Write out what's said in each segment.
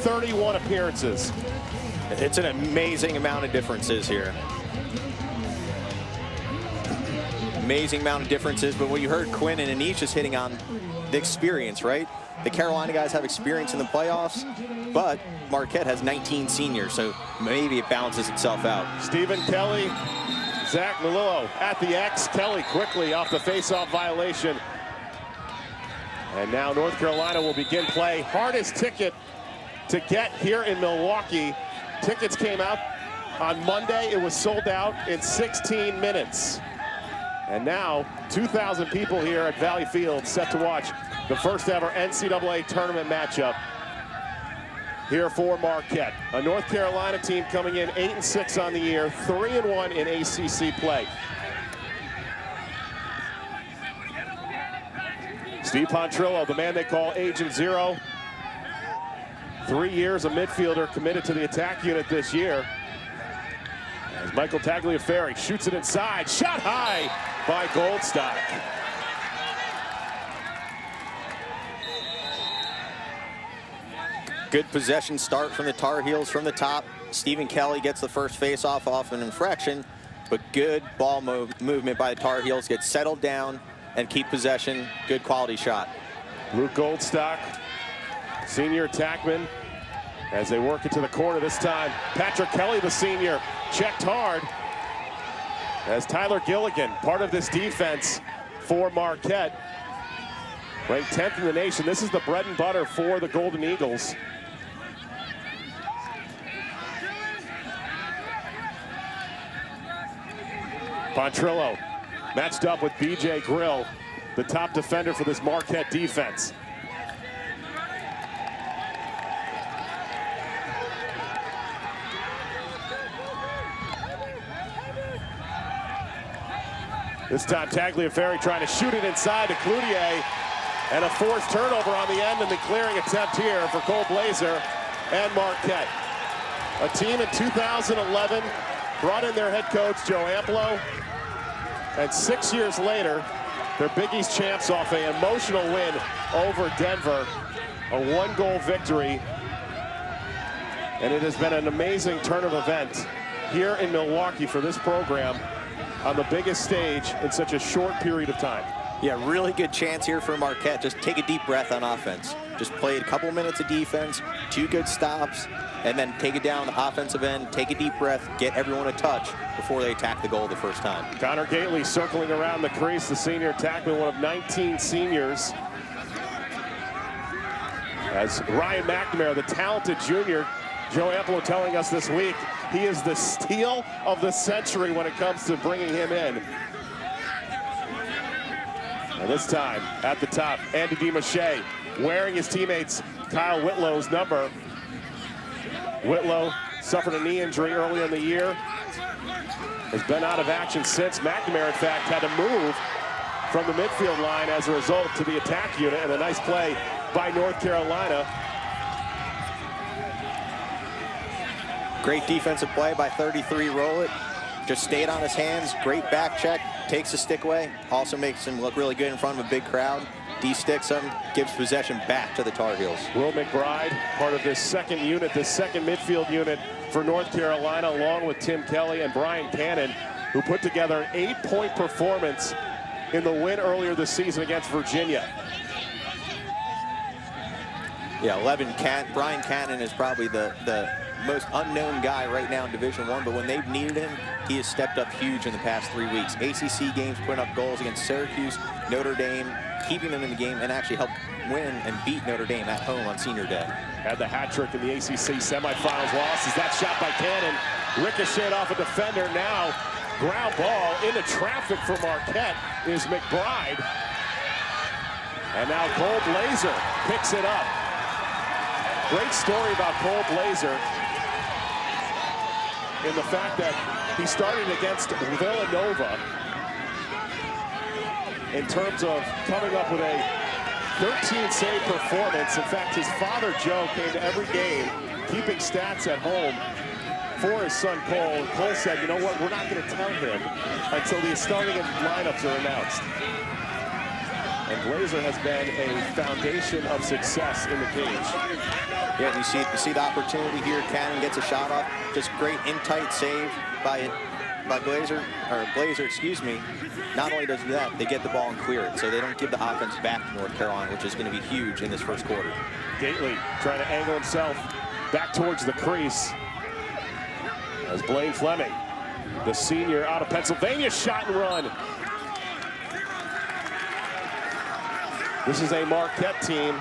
31 appearances. It's an amazing amount of differences here. Amazing amount of differences, but what you heard Quinn and Anish is hitting on the experience, right? The Carolina guys have experience in the playoffs, but Marquette has 19 seniors, so maybe it balances itself out. Stephen Kelly, Zach Malillo at the X. Kelly quickly off the face-off violation. And now North Carolina will begin play. Hardest ticket to get here in Milwaukee. Tickets came out on Monday. It was sold out in 16 minutes. And now 2,000 people here at Valley Field set to watch the first ever NCAA tournament matchup here for Marquette. A North Carolina team coming in 8-6 on the year, 3-1 in ACC play. Steve Pontrillo, the man they call Agent Zero. 3 years a midfielder committed to the attack unit this year. As Michael Tagliaferri shoots it inside, shot high by Goldstock. Good possession start from the Tar Heels from the top. Stephen Kelly gets the first face-off off an infraction, but good ball movement by the Tar Heels. Get settled down and keep possession. Good quality shot. Luke Goldstock, senior attackman, as they work it to the corner this time. Patrick Kelly, the senior, checked hard. As Tyler Gilligan, part of this defense for Marquette, ranked 10th in the nation. This is the bread and butter for the Golden Eagles. Pontrillo matched up with BJ Grill, the top defender for this Marquette defense. This time Tagliaferri trying to shoot it inside to Cloutier, and a forced turnover on the end, and the clearing attempt here for Cole Blazer and Marquette. A team in 2011 brought in their head coach Joe Amplo, and 6 years later they're Big East champs off an emotional win over Denver, a 1-goal victory. And it has been an amazing turn of events here in Milwaukee for this program on the biggest stage in such a short period of time. Yeah, really good chance here for Marquette. Just take a deep breath on offense. Just play a couple minutes of defense, 2 good stops, and then take it down the offensive end, take a deep breath, get everyone a touch before they attack the goal the first time. Connor Gately circling around the crease, the senior attackman, one of 19 seniors. As Ryan McNamara, the talented junior, Joe Amplo telling us this week, he is the steal of the century when it comes to bringing him in. And this time, at the top, Andy DiMache wearing his teammates Kyle Whitlow's number. Whitlow suffered a knee injury early in the year, has been out of action since. McNamara, in fact, had to move from the midfield line as a result to the attack unit, and a nice play by North Carolina. Great defensive play by 33 Rowlett. Just stayed on his hands, great back check, takes the stick away, also makes him look really good in front of a big crowd. De-sticks him, gives possession back to the Tar Heels. Will McBride, part of this second unit, this second midfield unit for North Carolina, along with Tim Kelly and Brian Cannon, who put together an 8-point performance in the win earlier this season against Virginia. Yeah, Brian Cannon is probably the most unknown guy right now in Division I, but when they've needed him, he has stepped up huge in the past 3 weeks. ACC games, putting up goals against Syracuse, Notre Dame, keeping them in the game, and actually helped win and beat Notre Dame at home on Senior Day. Had the hat trick in the ACC semifinals loss. Is that shot by Cannon? Ricocheted off a defender. Now, ground ball into traffic for Marquette is McBride. And now Cole Blazer picks it up. Great story about Cole Blazer in the fact that he started against Villanova in terms of coming up with a 13-save performance. In fact, his father, Joe, came to every game, keeping stats at home for his son, Cole. And Cole said, you know what, we're not going to tell him until the starting lineups are announced. And Blazer has been a foundation of success in the cage. Yeah, you see the opportunity here. Cannon gets a shot off. Just great in-tight save by Blazer, excuse me. Not only does he do that, they get the ball and clear it. So they don't give the offense back to North Carolina, which is going to be huge in this first quarter. Gately trying to angle himself back towards the crease. As Blaine Fleming, the senior out of Pennsylvania, shot and run. This is a Marquette team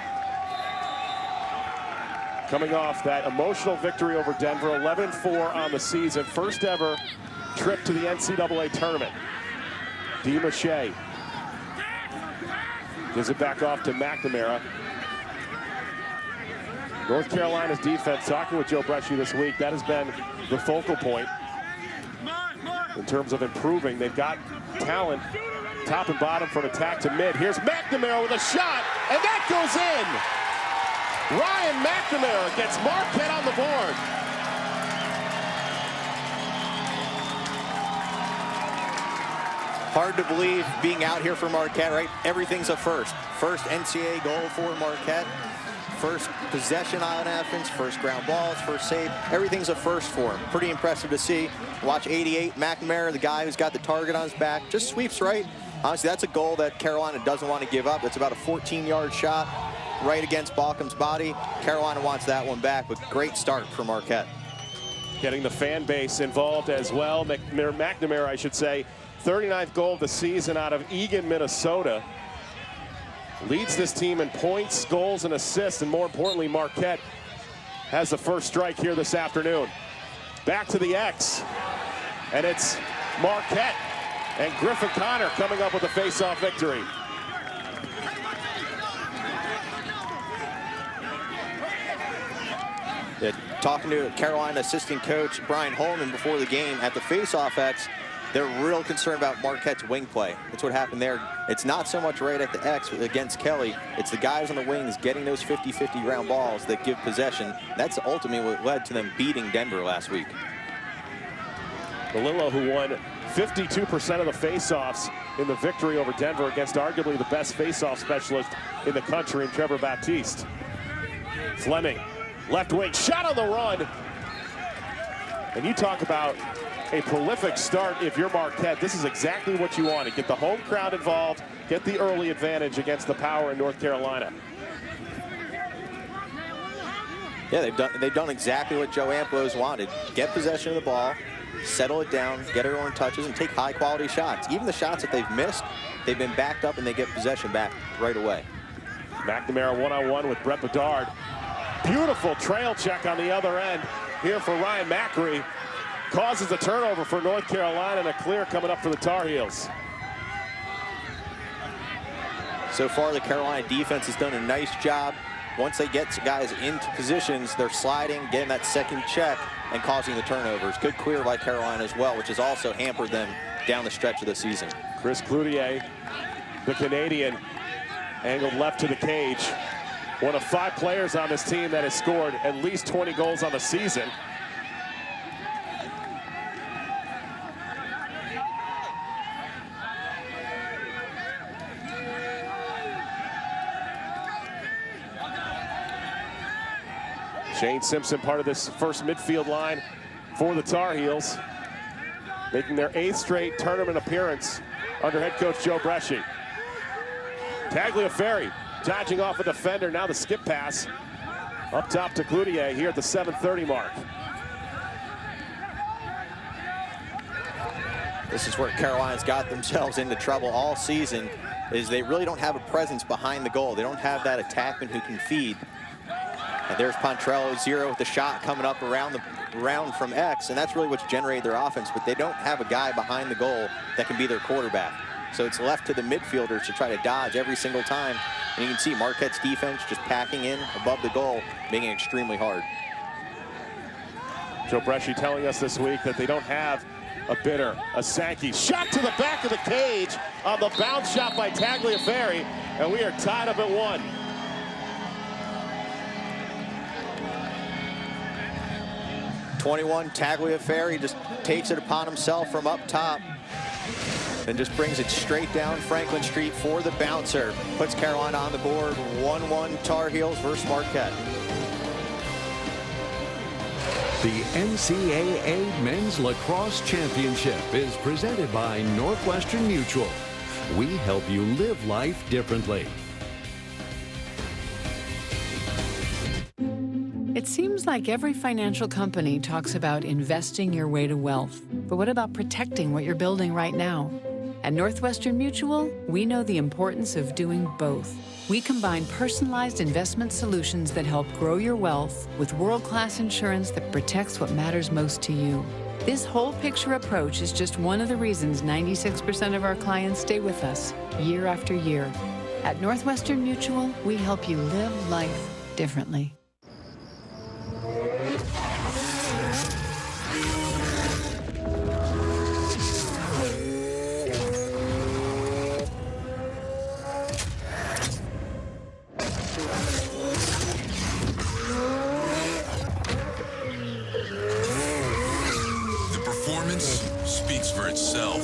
coming off that emotional victory over Denver, 11-4 on the season. First ever trip to the NCAA tournament. DiMache gives it back off to McNamara. North Carolina's defense, talking with Joe Bresci this week, that has been the focal point in terms of improving. They've got talent top and bottom from attack to mid. Here's McNamara with a shot, and that goes in. Ryan McNamara gets Marquette on the board. Hard to believe being out here for Marquette, right? Everything's a first. First NCAA goal for Marquette. First possession on offense, first ground balls, first save. Everything's a first for him. Pretty impressive to see. Watch 88, McNamara, the guy who's got the target on his back, just sweeps right. Honestly, that's a goal that Carolina doesn't want to give up. It's about a 14-yard shot right against Balcom's body. Carolina wants that one back, but great start for Marquette. Getting the fan base involved as well. McNamara, I should say, 39th goal of the season out of Eagan, Minnesota. Leads this team in points, goals, and assists, and more importantly, Marquette has the first strike here this afternoon. Back to the X, and it's Marquette and Griffin Connor coming up with a face-off victory. Yeah, talking to Carolina assistant coach Brian Holman before the game at the face-off X, they're real concerned about Marquette's wing play. That's what happened there. It's not so much right at the X against Kelly. It's the guys on the wings getting those 50-50 ground balls that give possession. That's ultimately what led to them beating Denver last week. Melillo, who won 52% of the face-offs in the victory over Denver against arguably the best face-off specialist in the country, in Trevor Baptiste. Fleming, left wing, shot on the run. And you talk about a prolific start if you're Marquette. This is exactly what you wanted. Get the home crowd involved, get the early advantage against the power in North Carolina. Yeah, they've done exactly what Joe Amplos wanted. Get possession of the ball, settle it down, get everyone touches, and take high-quality shots. Even the shots that they've missed, they've been backed up, and they get possession back right away. McNamara one-on-one with Brett Bedard. Beautiful trail check on the other end here for Ryan Macri. Causes a turnover for North Carolina, and a clear coming up for the Tar Heels. So far, the Carolina defense has done a nice job. Once they get guys into positions, they're sliding, getting that second check, and causing the turnovers. Good clear by Carolina as well, which has also hampered them down the stretch of the season. Chris Cloutier, the Canadian, angled left to the cage. One of 5 players on this team that has scored at least 20 goals on the season. Shane Simpson, part of this first midfield line for the Tar Heels, making their 8th straight tournament appearance under head coach Joe Bresci. Tagliaferri dodging off a defender, now the skip pass up top to Cloutier here at the 7:30 mark. This is where Carolina's got themselves into trouble all season, is they really don't have a presence behind the goal. They don't have that attackman who can feed. And there's Pontrello, 0 with the shot coming up around from X, and that's really what's generated their offense, but they don't have a guy behind the goal that can be their quarterback. So it's left to the midfielders to try to dodge every single time. And you can see Marquette's defense just packing in above the goal, making it extremely hard. Joe Bresci telling us this week that they don't have a bidder. A Sankey shot to the back of the cage on the bounce shot by Tagliaferri, and we are tied up at 1. #21, Tagliaferri just takes it upon himself from up top. and just brings it straight down Franklin Street for the bouncer. Puts Carolina on the board. 1-1 Tar Heels versus Marquette. The NCAA Men's Lacrosse Championship is presented by Northwestern Mutual. We help you live life differently. It seems like every financial company talks about investing your way to wealth. But what about protecting what you're building right now? At Northwestern Mutual, we know the importance of doing both. We combine personalized investment solutions that help grow your wealth with world-class insurance that protects what matters most to you. This whole picture approach is just one of the reasons 96% of our clients stay with us year after year. At Northwestern Mutual, we help you live life differently. Speaks for itself.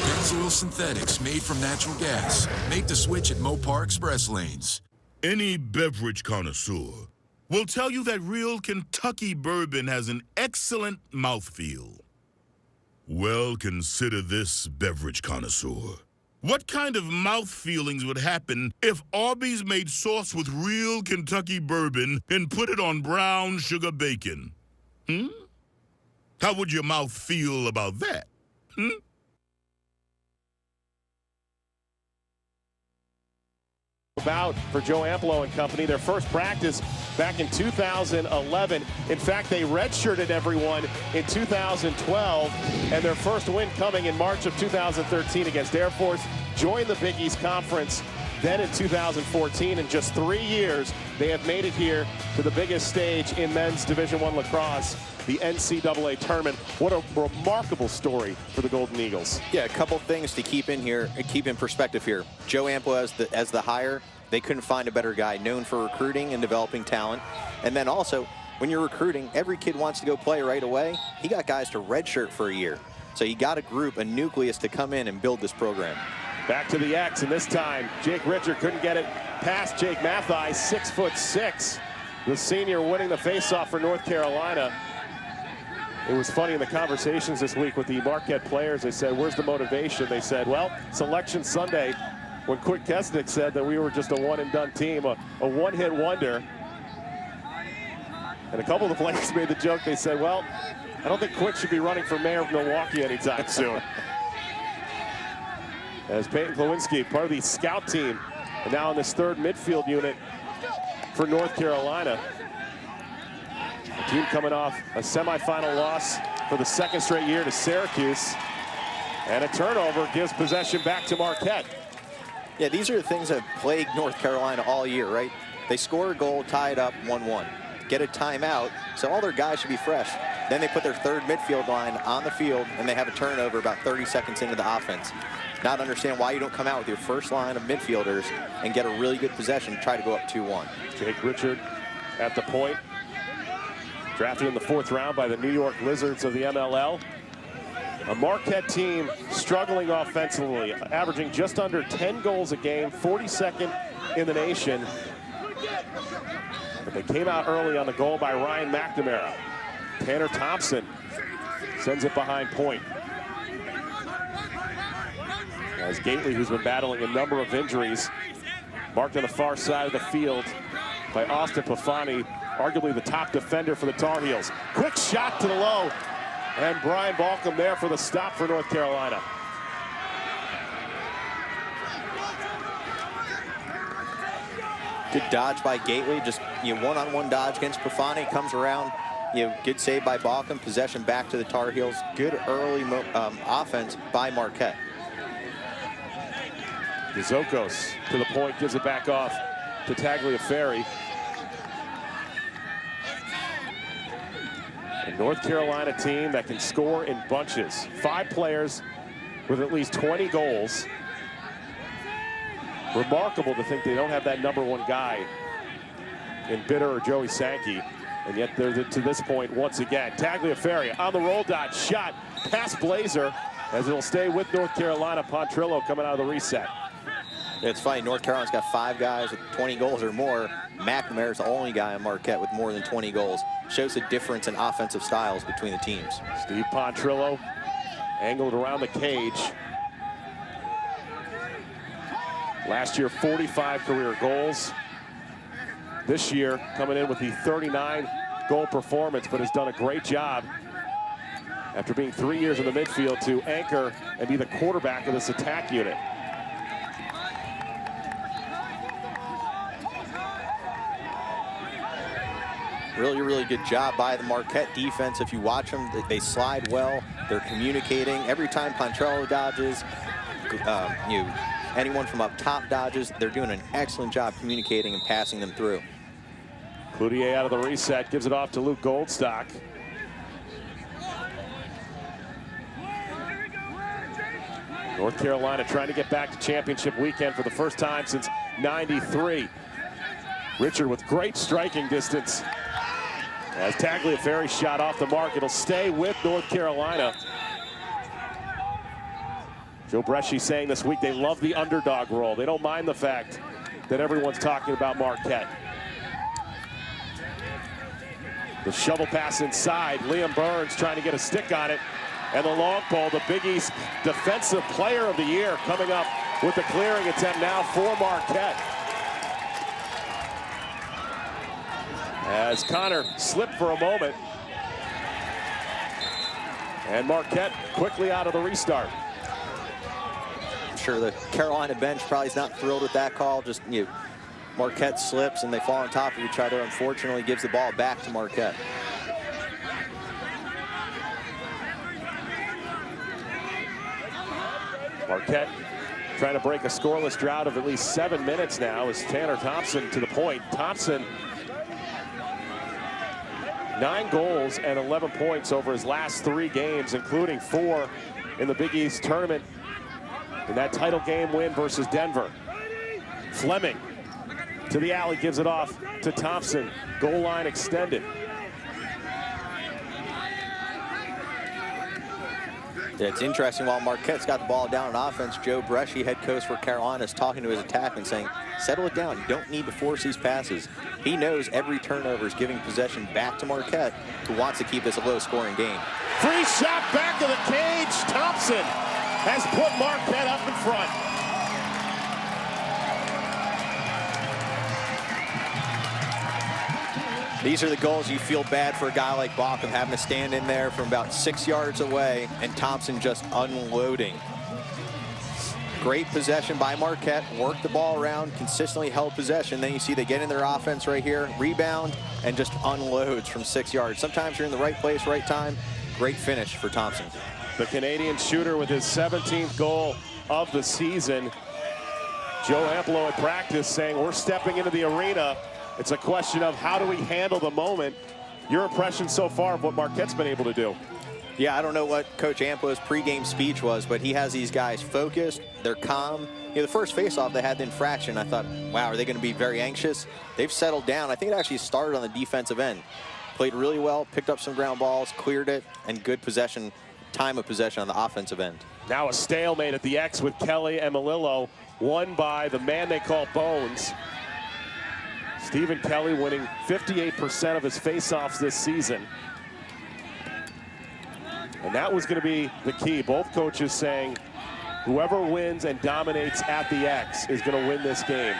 Pennzoil Synthetics, made from natural gas. Make the switch at Mopar Express lanes. Any beverage connoisseur will tell you that real Kentucky bourbon has an excellent mouthfeel. Well, consider this, beverage connoisseur. What kind of mouth feelings would happen if Arby's made sauce with real Kentucky bourbon and put it on brown sugar bacon? How would your mouth feel about that? About for Joe Amplo and company, their first practice back in 2011. In fact, they redshirted everyone in 2012, and their first win coming in March of 2013 against Air Force. Joined the Big East Conference then in 2014. In just 3 years, they have made it here to the biggest stage in men's Division I lacrosse, the NCAA tournament. What a remarkable story for the Golden Eagles. Yeah, a couple things to keep in perspective here. Joe Amplo as the hire, they couldn't find a better guy, known for recruiting and developing talent. And then also, when you're recruiting, every kid wants to go play right away. He got guys to redshirt for a year. So he got a nucleus to come in and build this program. Back to the X, and this time Jake Richard couldn't get it past Jake Mathai, 6'6". The senior winning the faceoff for North Carolina. It was funny in the conversations this week with the Marquette players. They said, where's the motivation? They said, well, Selection Sunday, when Quick Kesnick said that we were just a one-and-done team, a one-hit wonder. And a couple of the players made the joke. They said, well, I don't think Quick should be running for mayor of Milwaukee anytime soon. As Peyton Klawinski, part of the scout team, and now in this third midfield unit for North Carolina. The team coming off a semifinal loss for the second straight year to Syracuse. And a turnover gives possession back to Marquette. Yeah, these are the things that have plagued North Carolina all year, right? They score a goal, tie it up 1-1. Get a timeout, so all their guys should be fresh. Then they put their third midfield line on the field, and they have a turnover about 30 seconds into the offense. Not understand why you don't come out with your first line of midfielders and get a really good possession to try to go up 2-1. Jake Richard at the point. Drafted in the 4th round by the New York Lizards of the MLL. A Marquette team struggling offensively, averaging just under 10 goals a game, 42nd in the nation. But they came out early on the goal by Ryan McNamara. Tanner Thompson sends it behind point. As Gately, who's been battling a number of injuries, marked on the far side of the field by Austin Pafani, arguably the top defender for the Tar Heels. Quick shot to the low, and Brian Balcom there for the stop for North Carolina. Good dodge by Gately, just one-on-one dodge against Pafani, comes around. Good save by Balcom, possession back to the Tar Heels. Good early offense by Marquette. Gizokos to the point, gives it back off to Tagliaferri. A North Carolina team that can score in bunches. 5 players with at least 20 goals. Remarkable to think they don't have that #1 guy in Bitter or Joey Sankey. And yet they're to this point once again. Tagliaferri on the roll dot shot past Blazer as it'll stay with North Carolina. Pontrillo coming out of the reset. It's funny, North Carolina's got 5 guys with 20 goals or more. McNamara's the only guy in Marquette with more than 20 goals. Shows the difference in offensive styles between the teams. Steve Pontrillo angled around the cage. Last year, 45 career goals. This year, coming in with the 39-goal performance, but has done a great job after being 3 years in the midfield to anchor and be the quarterback of this attack unit. Really, really good job by the Marquette defense. If you watch them, they slide well. They're communicating. Every time Pontrillo dodges, anyone from up top dodges, they're doing an excellent job communicating and passing them through. Cloutier out of the reset, gives it off to Luke Goldstock. North Carolina trying to get back to championship weekend for the first time since '93. Richard with great striking distance. As Tagliaferri shot off the mark, it'll stay with North Carolina. Joe Bresci saying this week they love the underdog role. They don't mind the fact that everyone's talking about Marquette. The shovel pass inside. Liam Burns trying to get a stick on it. And the long pole, the Big East Defensive Player of the Year coming up with the clearing attempt now for Marquette. As Connor slipped for a moment. And Marquette quickly out of the restart. I'm sure the Carolina bench probably is not thrilled with that call. Just, Marquette slips and they fall on top of each other. Unfortunately, gives the ball back to Marquette. Marquette trying to break a scoreless drought of at least 7 minutes now as Tanner Thompson to the point. Thompson, 9 goals and 11 points over his last 3 games, including 4 in the Big East tournament in that title game win versus Denver. Fleming to the alley, gives it off to Thompson. Goal line extended. It's interesting, while Marquette's got the ball down on offense, Joe Bresci, head coach for Carolina, is talking to his attack and saying, settle it down. You don't need to force these passes. He knows every turnover is giving possession back to Marquette, who wants to keep this a low-scoring game. Free shot back of the cage. Thompson has put Marquette up in front. These are the goals you feel bad for a guy like Baucom having to stand in there from about 6 yards away and Thompson just unloading. Great possession by Marquette, worked the ball around, consistently held possession. Then you see they get in their offense right here, rebound, and just unloads from 6 yards. Sometimes you're in the right place, right time. Great finish for Thompson. The Canadian shooter with his 17th goal of the season. Joe Amplo at practice saying, we're stepping into the arena. It's a question of how do we handle the moment. Your impression so far of what Marquette's been able to do? Yeah, I don't know what Coach Amplo's pregame speech was, but he has these guys focused. They're calm. The first faceoff they had the infraction. I thought, wow, are they going to be very anxious? They've settled down. I think it actually started on the defensive end. Played really well, picked up some ground balls, cleared it, and good possession, time of possession on the offensive end. Now a stalemate at the X with Kelly and Melillo, won by the man they call Bones. Stephen Kelly winning 58% of his faceoffs this season. And that was going to be the key. Both coaches saying whoever wins and dominates at the X is going to win this game.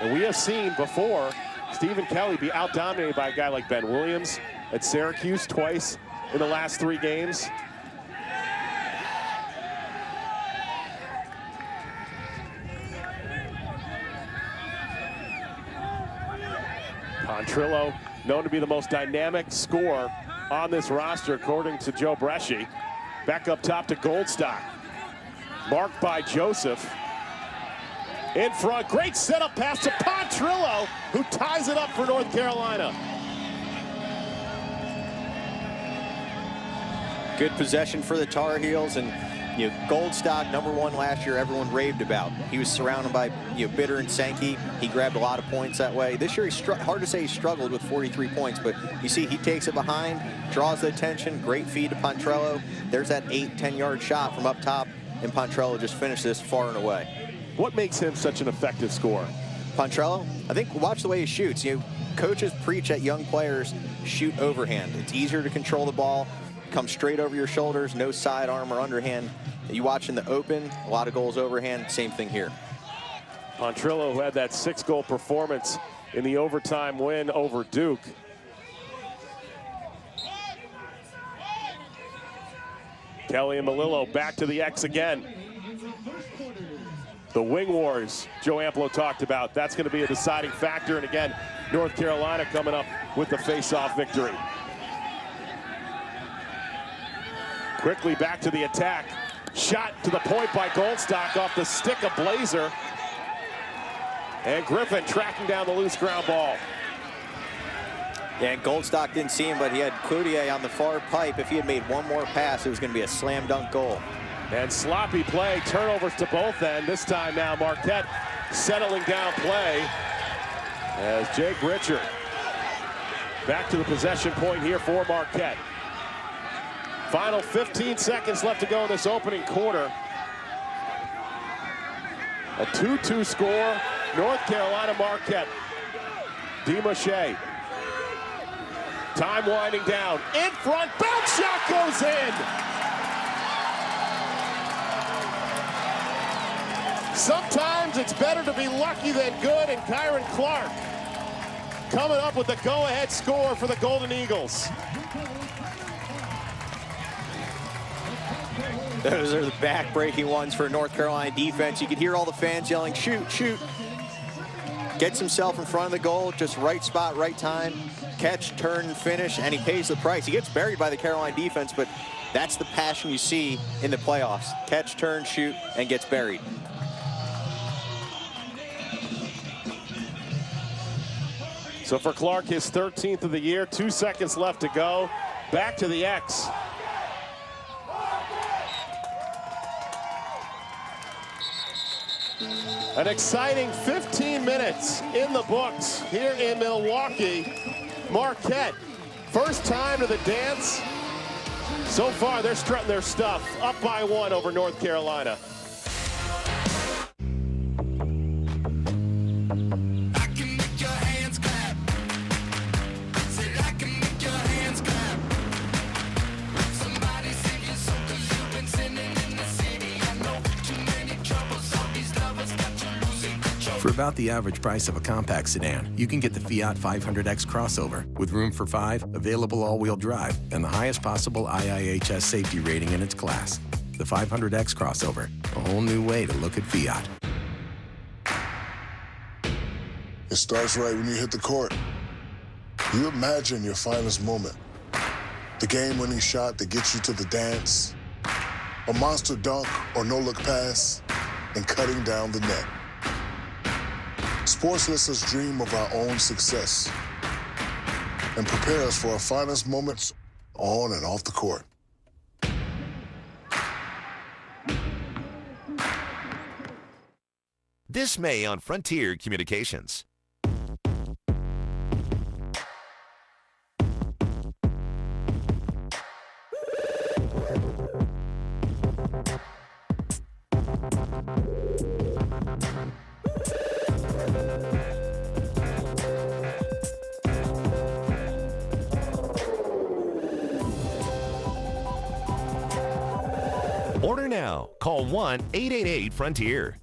And we have seen before Stephen Kelly be out-dominated by a guy like Ben Williams at Syracuse twice in the last 3 games. Pontrillo, known to be the most dynamic scorer on this roster, according to Joe Bresci. Back up top to Goldstock. Marked by Joseph. In front, great setup pass to Pontrillo, who ties it up for North Carolina. Good possession for the Tar Heels, and Goldstock, #1 last year, everyone raved about. He was surrounded by Bitter and Sankey. He grabbed a lot of points that way. This year, hard to say he struggled with 43 points, but you see he takes it behind, draws the attention, great feed to Pontrello. There's that 8-10-yard shot from up top, and Pontrello just finished this far and away. What makes him such an effective scorer? Pontrello, I think, watch the way he shoots. Coaches preach at young players, shoot overhand. It's easier to control the ball, come straight over your shoulders, no sidearm or underhand. You watch in the open, a lot of goals overhand, same thing here. Pontrello, who had that 6-goal performance in the overtime win over Duke. Kelly and Melillo back to the X again. The wing wars Joe Amplo talked about, that's going to be a deciding factor. And again, North Carolina coming up with the face-off victory. Quickly back to the attack. Shot to the point by Goldstock off the stick of Blazer. And Griffin tracking down the loose ground ball. Yeah, and Goldstock didn't see him, but he had Cloutier on the far pipe. If he had made one more pass, it was going to be a slam dunk goal. And sloppy play, turnovers to both ends. This time now Marquette settling down play as Jake Richard back to the possession point here for Marquette. Final 15 seconds left to go in this opening quarter. A 2-2 score, North Carolina Marquette. DeMache. Time winding down. In front, bounce shot goes in. Sometimes it's better to be lucky than good, and Kyron Clark coming up with the go-ahead score for the Golden Eagles. Those are the back-breaking ones for North Carolina defense. You could hear all the fans yelling, shoot, shoot. Gets himself in front of the goal, just right spot, right time. Catch, turn, finish, and he pays the price. He gets buried by the Carolina defense, but that's the passion you see in the playoffs. Catch, turn, shoot, and gets buried. So for Clark, his 13th of the year, 2 seconds left to go. Back to the X. An exciting 15 minutes in the books here in Milwaukee. Marquette, first time to the dance. So far, they're strutting their stuff. Up by 1 over North Carolina. For about the average price of a compact sedan, you can get the Fiat 500X crossover with room for 5, available all-wheel drive, and the highest possible IIHS safety rating in its class. The 500X crossover, a whole new way to look at Fiat. It starts right when you hit the court. You imagine your finest moment. The game-winning shot that gets you to the dance, a monster dunk or no-look pass, and cutting down the net. Sports lets us dream of our own success and prepare us for our finest moments on and off the court. This May on Frontier Communications. Order now. Call 1-888-FRONTIER.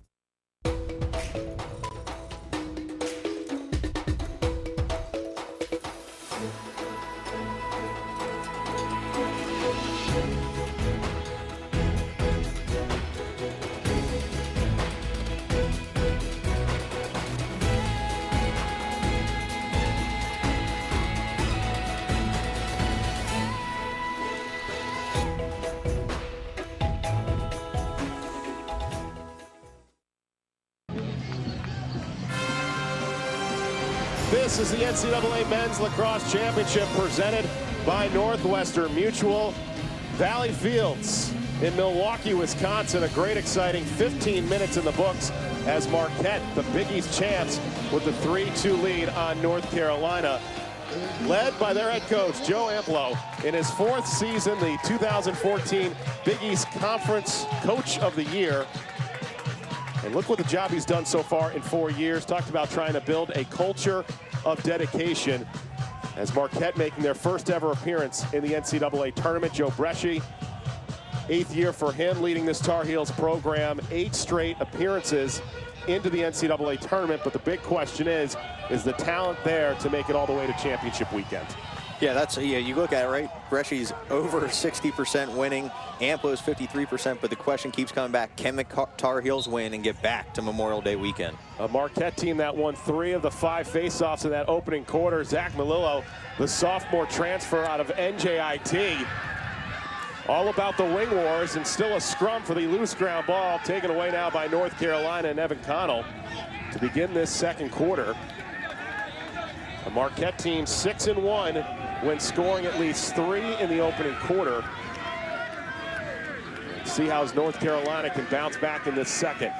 This is the NCAA Men's Lacrosse Championship presented by Northwestern Mutual. Valley Fields in Milwaukee, Wisconsin. A great, exciting 15 minutes in the books as Marquette, the Big East champs, with the 3-2 lead on North Carolina. Led by their head coach, Joe Amplo, in his 4th season, the 2014 Big East Conference Coach of the Year. And look what the job he's done so far in 4 years. Talked about trying to build a culture of dedication. As Marquette making their first ever appearance in the NCAA tournament. Joe Bresci, 8th year for him leading this Tar Heels program. 8 straight appearances into the NCAA tournament. But the big question is the talent there to make it all the way to championship weekend? Yeah, you look at it, right? Bresci's over 60% winning. Amplo's 53%, but the question keeps coming back. Can the Tar Heels win and get back to Memorial Day weekend? A Marquette team that won 3 of the 5 faceoffs in that opening quarter. Zach Melillo, the sophomore transfer out of NJIT. All about the wing wars, and still a scrum for the loose ground ball, taken away now by North Carolina and Evan Connell to begin this second quarter. A Marquette team 6-1 when scoring at least 3 in the opening quarter. See how North Carolina can bounce back in this second.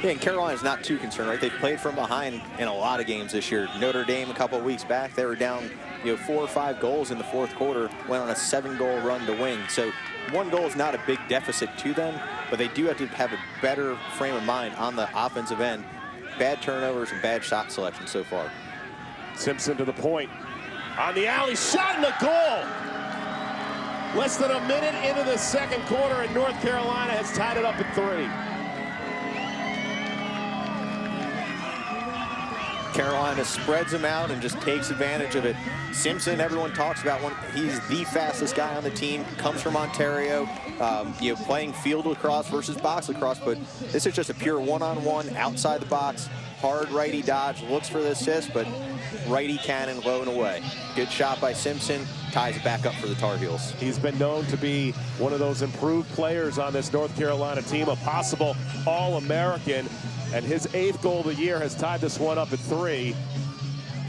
Yeah, and Carolina's not too concerned, right? They've played from behind in a lot of games this year. Notre Dame a couple of weeks back, they were down 4 or 5 goals in the 4th quarter, went on a 7-goal run to win. So 1 goal is not a big deficit to them, but they do have to have a better frame of mind on the offensive end. Bad turnovers and bad shot selection so far. Simpson to the point. On the alley, shot in the goal. Less than a minute into the second quarter, and North Carolina has tied it up at 3. Carolina spreads him out and just takes advantage of it. Simpson, everyone talks about he's the fastest guy on the team, comes from Ontario, playing field lacrosse versus box lacrosse, but this is just a pure one-on-one outside the box, hard righty dodge, looks for the assist, but righty cannon low and away. Good shot by Simpson, ties it back up for the Tar Heels. He's been known to be one of those improved players on this North Carolina team, a possible All-American. And his 8th goal of the year has tied this one up at 3.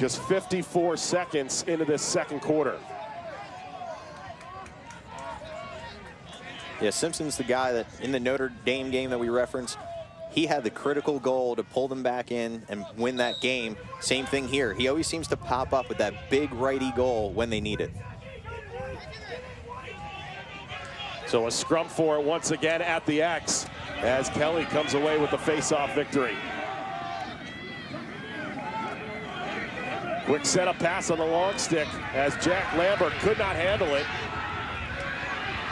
Just 54 seconds into this second quarter. Yeah, Simpson's the guy that in the Notre Dame game that we referenced, he had the critical goal to pull them back in and win that game. Same thing here. He always seems to pop up with that big righty goal when they need it. So a scrum for it once again at the X as Kelly comes away with the face-off victory. Quick setup pass on the long stick as Jack Lambert could not handle it.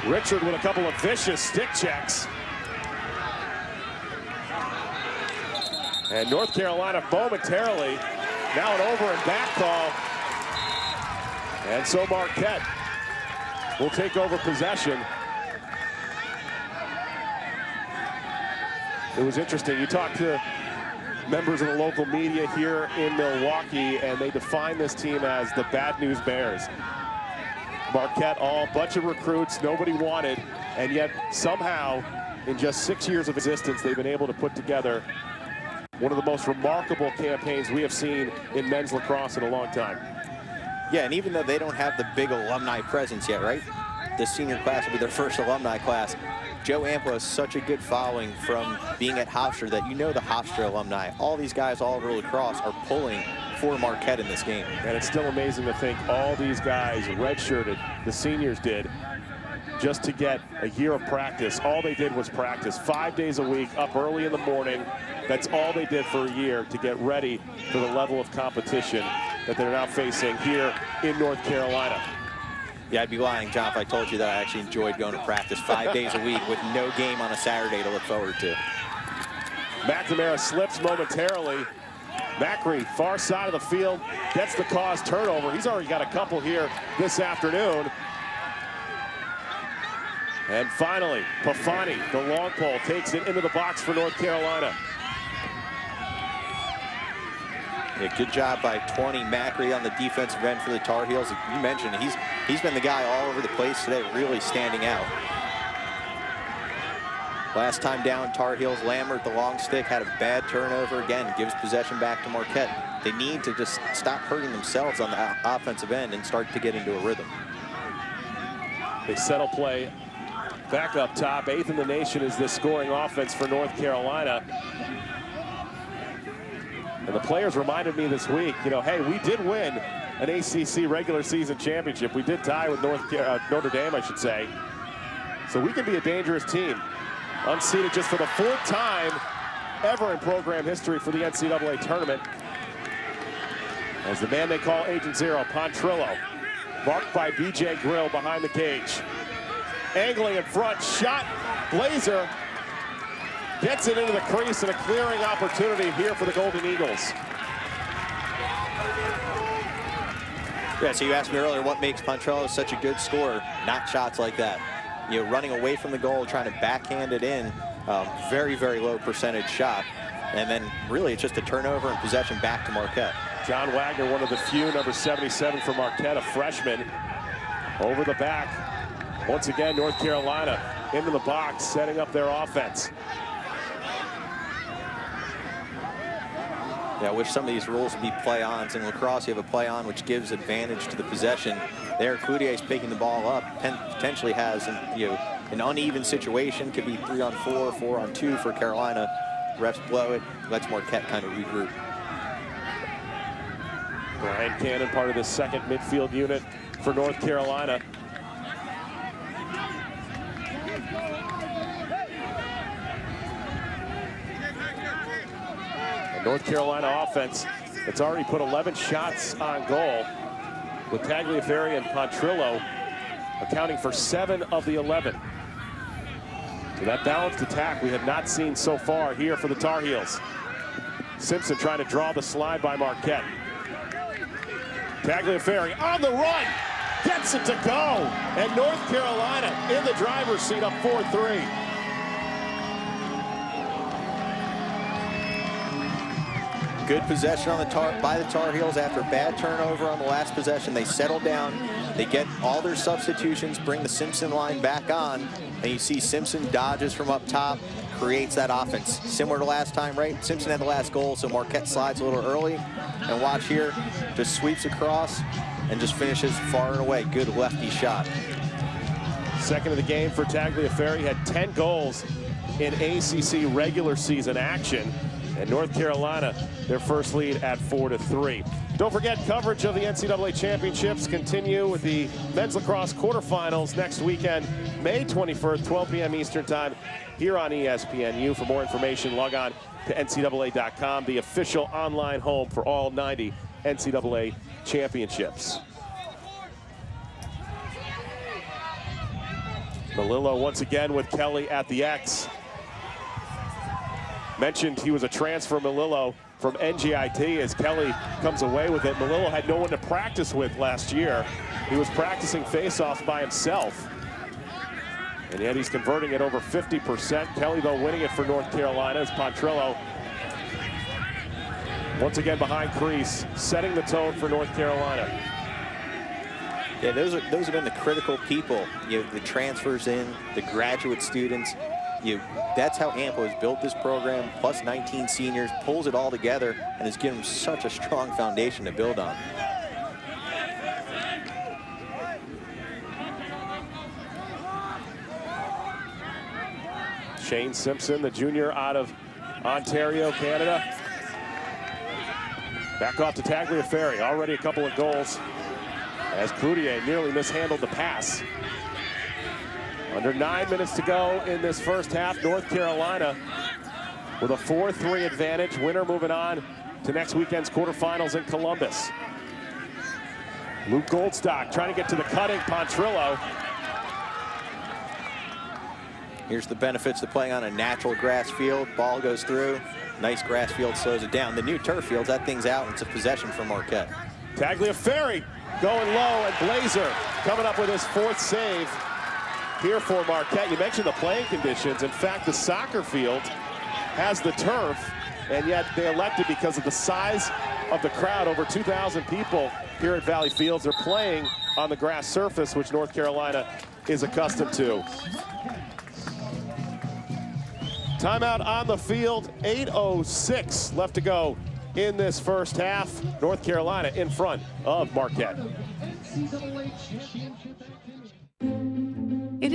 Richard with a couple of vicious stick checks. And North Carolina momentarily, now an over and back call. And so Marquette will take over possession. It was interesting. You talked to members of the local media here in Milwaukee, and they define this team as the Bad News Bears. Marquette, all bunch of recruits, nobody wanted, and yet somehow, in just 6 years of existence, they've been able to put together one of the most remarkable campaigns we have seen in men's lacrosse in a long time. Yeah, and even though they don't have the big alumni presence yet, right? This senior class will be their first alumni class. Joe Amplo has such a good following from being at Hofstra that the Hofstra alumni, all these guys all over lacrosse are pulling for Marquette in this game. And it's still amazing to think all these guys redshirted, the seniors did, just to get a year of practice. All they did was practice 5 days a week, up early in the morning. That's all they did for a year to get ready for the level of competition that they're now facing here in North Carolina. Yeah, I'd be lying, John, if I told you that I actually enjoyed going to practice 5 days a week with no game on a Saturday to look forward to. McNamara slips momentarily. Macri, far side of the field, gets the cause turnover. He's already got a couple here this afternoon. And finally, Pafani, the long pole, takes it into the box for North Carolina. Yeah, good job by 20 Macri on the defensive end for the Tar Heels. You mentioned he's been the guy all over the place today, really standing out. Last time down, Tar Heels, Lambert, the long stick, had a bad turnover. Again, gives possession back to Marquette. They need to just stop hurting themselves on the offensive end and start to get into a rhythm. They settle play back up top. 8th in the nation is this scoring offense for North Carolina. And the players reminded me this week, you know, hey, we did win an ACC regular season championship. We did tie with Notre Dame, I should say. So we can be a dangerous team. Unseated just for the 4th time ever in program history for the NCAA tournament. As the man they call Agent Zero, Pontrillo, marked by BJ Grill behind the cage. Angling in front, shot, Blazer gets it into the crease, and a clearing opportunity here for the Golden Eagles. Yeah, so you asked me earlier what makes Pontrillo such a good scorer. Not shots like that. You know, running away from the goal, trying to backhand it in. Very, very low percentage shot. And then really it's just a turnover and possession back to Marquette. John Wagner, one of the few, number 77 for Marquette, a freshman. Over the back. Once again, North Carolina into the box, setting up their offense. Yeah, I wish some of these rules would be play-ons. In lacrosse, you have a play-on which gives advantage to the possession. There, Cloutier's picking the ball up, potentially has an uneven situation. Could be 3-on-4, 4-on-2 for Carolina. Refs blow it, lets Marquette kind of regroup. Brian Cannon, part of the second midfield unit for North Carolina. North Carolina offense that's already put 11 shots on goal, with Tagliaferri and Pontrillo accounting for 7 of the 11. So that balanced attack we have not seen so far here for the Tar Heels. Simpson trying to draw the slide by Marquette. Tagliaferri on the run, gets it to go, and North Carolina in the driver's seat, up 4-3. Good possession on by the Tar Heels after a bad turnover on the last possession. They settle down. They get all their substitutions, bring the Simpson line back on, and you see Simpson dodges from up top, creates that offense. Similar to last time, right? Simpson had the last goal, so Marquette slides a little early. And watch here, just sweeps across and just finishes far and away. Good lefty shot. Second of the game for Tagliaferri, had 10 goals in ACC regular season action. And North Carolina, their first lead at 4-3. Don't forget, coverage of the NCAA championships continue with the men's lacrosse quarterfinals next weekend, May 21st, 12 p.m. Eastern time, here on ESPNU. For more information, log on to NCAA.com, the official online home for all 90 NCAA championships. Melillo once again with Kelly at the X. Mentioned he was a transfer, Melillo, from NJIT, as Kelly comes away with it. Melillo had no one to practice with last year. He was practicing face-offs by himself. And yet he's converting it over 50%. Kelly, though, winning it for North Carolina as Pontrillo once again behind crease, setting the tone for North Carolina. Yeah, those have been the critical people. You know, the transfers in, the graduate students. That's how AMPO has built this program, plus 19 seniors, pulls it all together, and has given them such a strong foundation to build on. Shane Simpson, the junior out of Ontario, Canada. Back off to Tagliaferri, already a couple of goals, as Cloutier nearly mishandled the pass. Under 9 minutes to go in this first half. North Carolina with a 4-3 advantage. Winner moving on to next weekend's quarterfinals in Columbus. Luke Goldstock trying to get to the cutting. Pontrillo. Here's the benefits of playing on a natural grass field. Ball goes through. Nice grass field, slows it down. The new turf fields, that thing's out, and it's a possession for Marquette. Tagliaferri going low, and Blazer coming up with his 4th save here for Marquette. You mentioned the playing conditions. In fact, the soccer field has the turf, and yet they elected, because of the size of the crowd, over 2,000 people here at Valley Fields, they're playing on the grass surface, which North Carolina is accustomed to. Timeout on the field, 8:06 left to go in this first half. North Carolina in front of Marquette.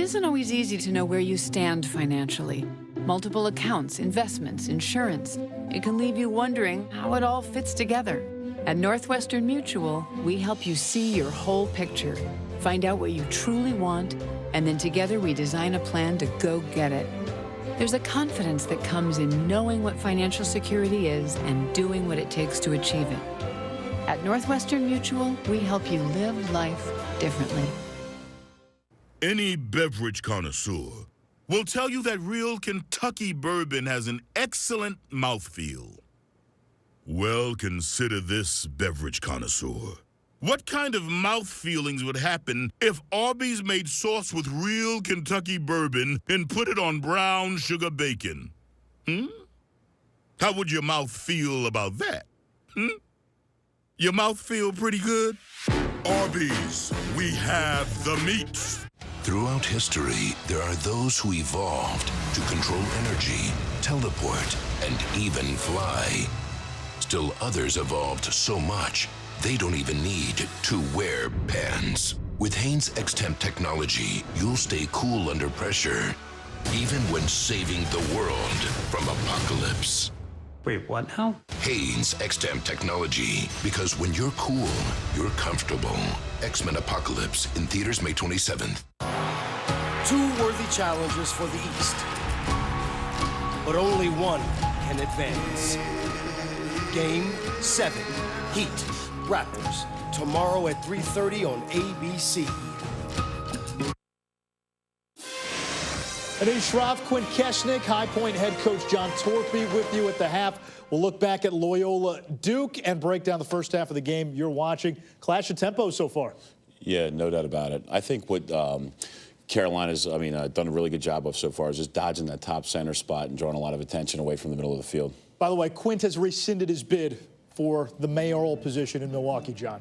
isn't always easy to know where you stand financially. Multiple accounts, investments, insurance. It can leave you wondering how it all fits together. At Northwestern Mutual, we help you see your whole picture, find out what you truly want, and then together we design a plan to go get it. There's a confidence that comes in knowing what financial security is and doing what it takes to achieve it. At Northwestern Mutual, we help you live life differently. Any beverage connoisseur will tell you that real Kentucky bourbon has an excellent mouthfeel. Well, consider this, beverage connoisseur. What kind of mouth feelings would happen if Arby's made sauce with real Kentucky bourbon and put it on brown sugar bacon? How would your mouth feel about that? Your mouth feel pretty good? Arby's, we have the meats. Throughout history, there are those who evolved to control energy, teleport, and even fly. Still others evolved so much, they don't even need to wear pants. With Hanes X-Temp technology, you'll stay cool under pressure, even when saving the world from apocalypse. Wait, what now? Hanes X-Temp technology, because when you're cool, you're comfortable. X-Men Apocalypse in theaters May 27th. Two worthy challengers for the East, but only one can advance. Game 7, Heat, Raptors, tomorrow at 3:30 on ABC. Anish Shroff, Quinn Keshnick, High Point head coach John Torpy with you at the half. We'll look back at Loyola Duke and break down the first half of the game you're watching. Clash of tempo so far. Yeah, no doubt about it. I think what Carolina's, done a really good job of so far is just dodging that top center spot and drawing a lot of attention away from the middle of the field. By the way, Quint has rescinded his bid for the mayoral position in Milwaukee, John.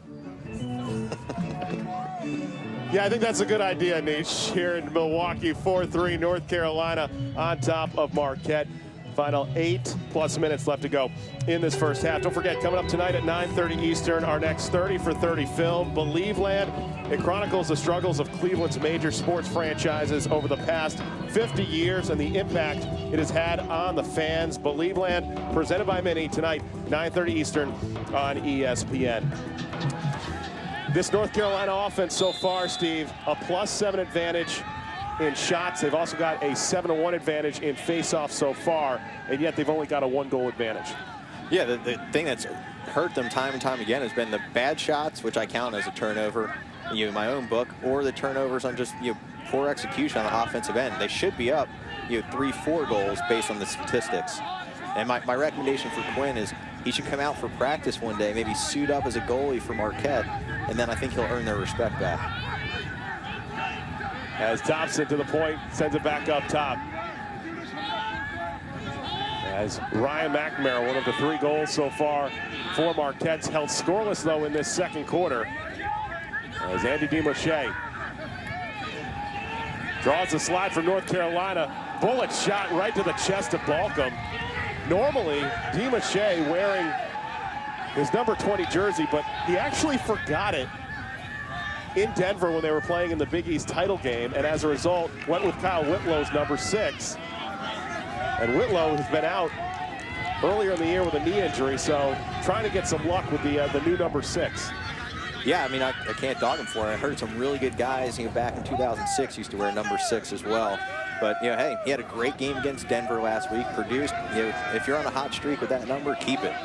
Yeah, I think that's a good idea, Nish. Here in Milwaukee, 4-3, North Carolina on top of Marquette. Final 8+ minutes left to go in this first half. Don't forget, coming up tonight at 9:30 Eastern, our next 30 for 30 film, Believe Land. It chronicles the struggles of Cleveland's major sports franchises over the past 50 years and the impact it has had on the fans. Believe Land, presented by Mini, tonight, 9:30 Eastern on ESPN. This North Carolina offense so far, Steve, a +7 advantage in shots. They've also got a 7-1 advantage in face-offs so far, and yet they've only got a 1-goal advantage. Yeah, the thing that's hurt them time and time again has been the bad shots, which I count as a turnover in my own book, or the turnovers on just poor execution on the offensive end. They should be up 3-4 goals based on the statistics. And my recommendation for Quinn is he should come out for practice one day, maybe suit up as a goalie for Marquette, and then I think he'll earn their respect back. As Thompson to the point, sends it back up top. As Ryan McNamara, one of the 3 goals so far for Marquette's, held scoreless though in this second quarter. As Andy DiMache draws the slide from North Carolina. Bullet shot right to the chest of Balcom. Normally, DiMache wearing his number 20 jersey, but he actually forgot it in Denver when they were playing in the Big East title game, and as a result, went with Kyle Whitlow's number 6. And Whitlow has been out earlier in the year with a knee injury, so trying to get some luck with the new number 6. Yeah, I can't dog him for it. I heard some really good guys back in 2006 used to wear number 6 as well. But, hey, he had a great game against Denver last week, produced. If you're on a hot streak with that number, keep it.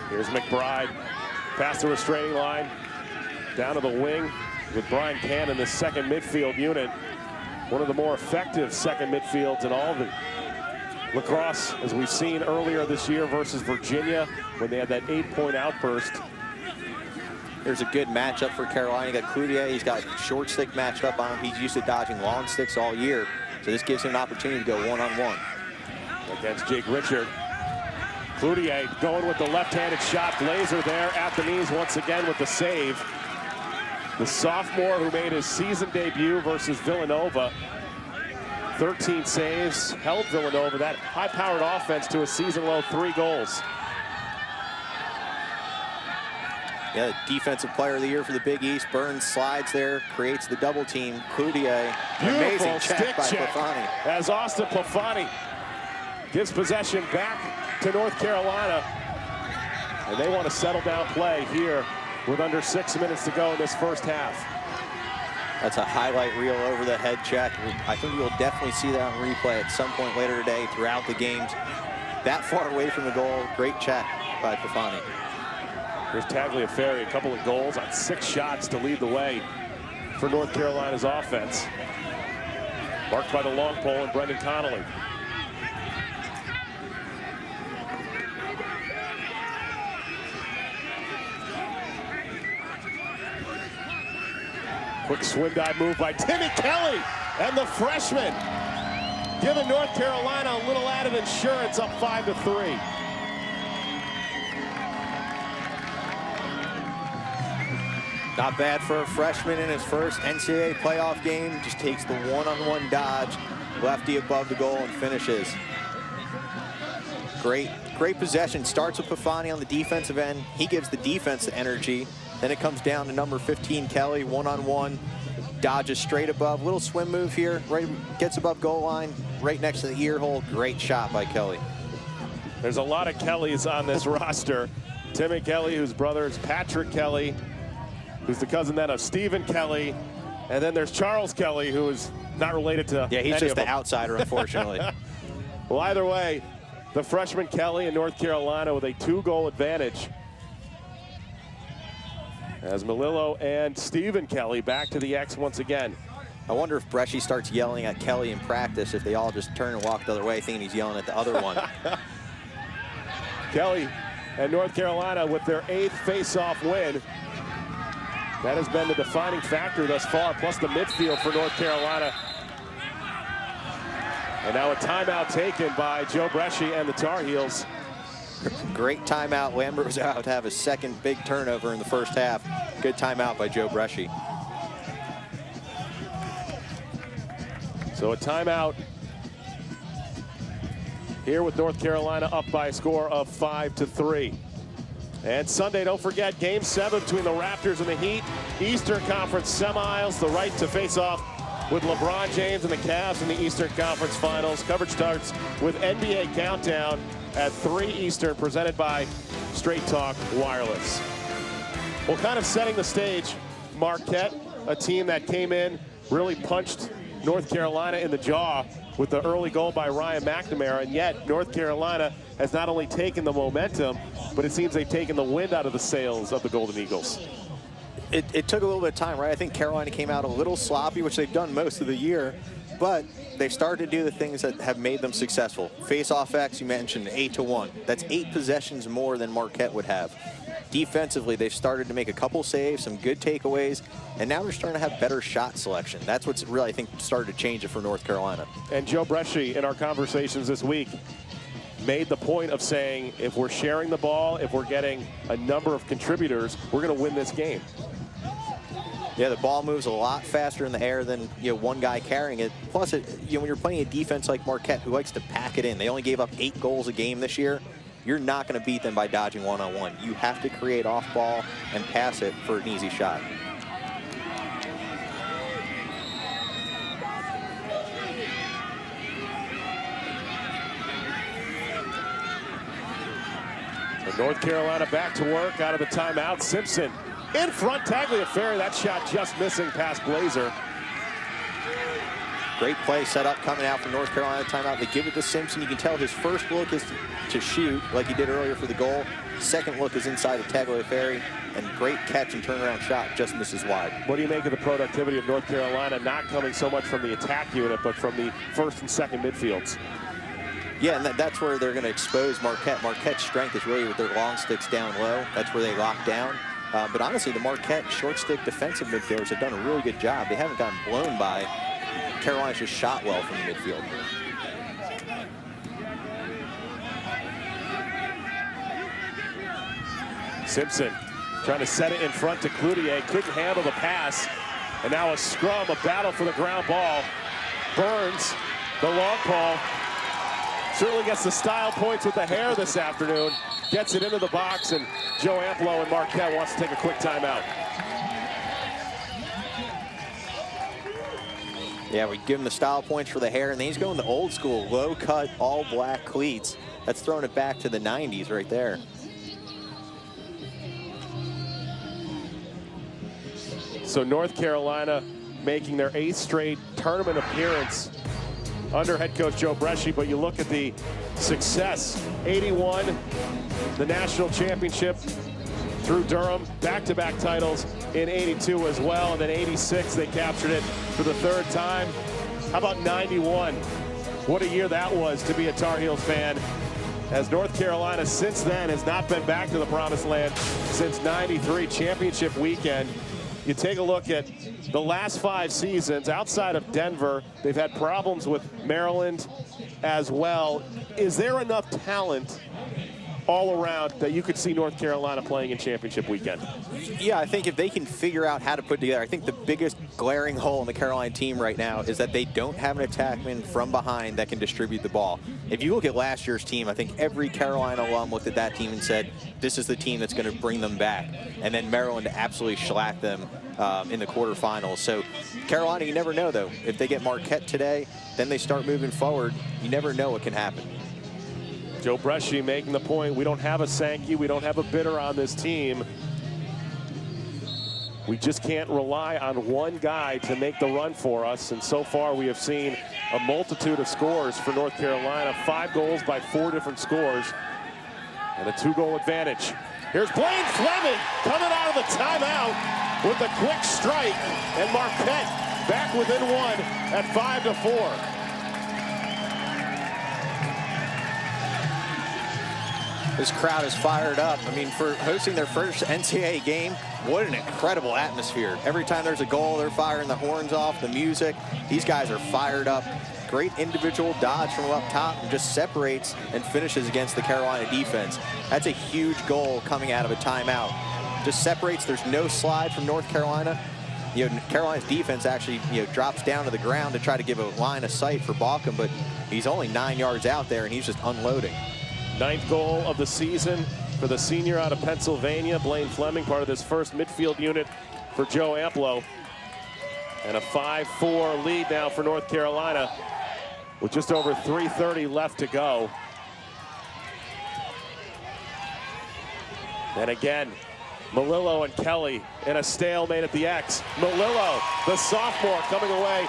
Here's McBride, past the restraining line, down to the wing with Brian Cannon in this second midfield unit. One of the more effective second midfields in all of it. Lacrosse, as we've seen earlier this year versus Virginia, when they had that 8-point outburst. Here's a good matchup for Carolina. You got Cloutier, he's got short stick matched up on him. He's used to dodging long sticks all year. So this gives him an opportunity to go one-on-one. Against Jake Richard. Cloutier going with the left-handed shot. Blazer there at the knees once again with the save. The sophomore who made his season debut versus Villanova. 13 saves, held Villanova, that high-powered offense, to a season-low 3 goals. Yeah, the defensive player of the year for the Big East. Burns slides there, creates the double team. Cloutier, amazing check by Plafani. As Austin Plafani gives possession back to North Carolina. And they want to settle down play here with under 6 minutes to go in this first half. That's a highlight reel over the head check. I think we'll definitely see that on replay at some point later today throughout the games. That far away from the goal, great check by Plafani. Here's Tagliaferri, a couple of goals on 6 shots to lead the way for North Carolina's offense. Marked by the long pole and Brendan Connolly. Quick swim dive move by Timmy Kelly, and the freshman giving North Carolina a little added insurance, up 5-3. Not bad for a freshman in his first NCAA playoff game. Just takes the one-on-one dodge, lefty above the goal, and finishes. Great possession. Starts with Plafani on the defensive end. He gives the defense the energy. Then it comes down to number 15, Kelly, one-on-one. Dodges straight above. Little swim move here. Right, gets above goal line, right next to the ear hole. Great shot by Kelly. There's a lot of Kellys on this roster. Timmy Kelly, whose brother is Patrick Kelly, who's the cousin then of Stephen Kelly. And then there's Charles Kelly, who is not related to Yeah, he's any just of the them. outsider, unfortunately. Well, either way, the freshman Kelly in North Carolina with a 2-goal advantage. As Melillo and Stephen Kelly back to the X once again. I wonder if Bresci starts yelling at Kelly in practice, if they all just turn and walk the other way thinking he's yelling at the other one. Kelly and North Carolina with their 8th face-off win. That has been the defining factor thus far, plus the midfield for North Carolina. And now a timeout taken by Joe Bresci and the Tar Heels. Great timeout. Lambert was out to have his second big turnover in the first half. Good timeout by Joe Bresci. So a timeout here with North Carolina up by a score of 5-3. And Sunday, don't forget, Game 7 between the Raptors and the Heat. Eastern Conference semis, the right to face off with LeBron James and the Cavs in the Eastern Conference Finals. Coverage starts with NBA Countdown at 3 Eastern, presented by Straight Talk Wireless. Well, kind of setting the stage, Marquette, a team that came in, really punched North Carolina in the jaw with the early goal by Ryan McNamara, and yet North Carolina has not only taken the momentum, but it seems they've taken the wind out of the sails of the Golden Eagles. It took a little bit of time, right? I think Carolina came out a little sloppy, which they've done most of the year, but they've started to do the things that have made them successful. Face-off X, you mentioned, 8-1. That's 8 possessions more than Marquette would have. Defensively, they've started to make a couple saves, some good takeaways, and now they're starting to have better shot selection. That's what's really, I think, started to change it for North Carolina. And Joe Bresci, in our conversations this week, made the point of saying, if we're sharing the ball, if we're getting a number of contributors, we're going to win this game. Yeah, the ball moves a lot faster in the air than one guy carrying it. Plus, when you're playing a defense like Marquette, who likes to pack it in, they only gave up 8 goals a game this year. You're not going to beat them by dodging one-on-one. You have to create off ball and pass it for an easy shot. And North Carolina back to work out of the timeout. Simpson in front, Tagliaferri. That shot just missing past Blazer. Great play set up coming out from North Carolina timeout. They give it to Simpson. You can tell his first look is to shoot like he did earlier for the goal. Second look is inside of Tagliaferri, and great catch and turnaround shot, just misses wide. What do you make of the productivity of North Carolina not coming so much from the attack unit, but from the first and second midfields? Yeah, and that's where they're going to expose Marquette. Marquette's strength is really with their long sticks down low. That's where they lock down. But honestly, the Marquette short stick defensive midfielders have done a really good job. They haven't gotten blown by. Carolina's just shot well from the midfield. Simpson trying to set it in front to Cloutier. Couldn't handle the pass. And now a scrum, a battle for the ground ball. Burns, the long ball. Certainly gets the style points with the hair this afternoon. Gets it into the box, and Joe Amplo and Marquette wants to take a quick timeout. Yeah, we give him the style points for the hair, and then he's going the old school, low-cut, all-black cleats. That's throwing it back to the 90s right there. So North Carolina making their 8th straight tournament appearance under head coach Joe Bresci, but you look at the success. 81, the national championship through Durham, back-to-back titles in 82 as well, and then 86 they captured it for the 3rd time. How about 91? What a year that was to be a Tar Heels fan, as North Carolina since then has not been back to the promised land since 93 championship weekend. You take a look at the last 5 seasons outside of Denver, they've had problems with Maryland as well. Is there enough talent all around that you could see North Carolina playing in championship weekend? Yeah, I think if they can figure out how to put together, I think the biggest glaring hole in the Carolina team right now is that they don't have an attackman from behind that can distribute the ball. If you look at last year's team, I think every Carolina alum looked at that team and said, this is the team that's going to bring them back. And then Maryland absolutely shellacked them in the quarterfinals. So Carolina, you never know, though. If they get Marquette today, then they start moving forward. You never know what can happen. Joe Bresci making the point, we don't have a Sankey, we don't have a Bitter on this team. We just can't rely on one guy to make the run for us, and so far we have seen a multitude of scores for North Carolina. 5 goals by 4 different scores, and a 2-goal advantage. Here's Blaine Fleming coming out of the timeout with a quick strike, and Marquette back within 1 at 5-4. This crowd is fired up. I mean, for hosting their first NCAA game, what an incredible atmosphere. Every time there's a goal, they're firing the horns off, the music. These guys are fired up. Great individual dodge from up top and just separates and finishes against the Carolina defense. That's a huge goal coming out of a timeout. Just separates, there's no slide from North Carolina. You know, Carolina's defense actually, drops down to the ground to try to give a line of sight for Balkum, but he's only 9 yards out there and he's just unloading. 9th goal of the season for the senior out of Pennsylvania, Blaine Fleming, part of this first midfield unit for Joe Amplo. And a 5-4 lead now for North Carolina with just over 3:30 left to go. And again, Melillo and Kelly in a stalemate at the X. Melillo, the sophomore, coming away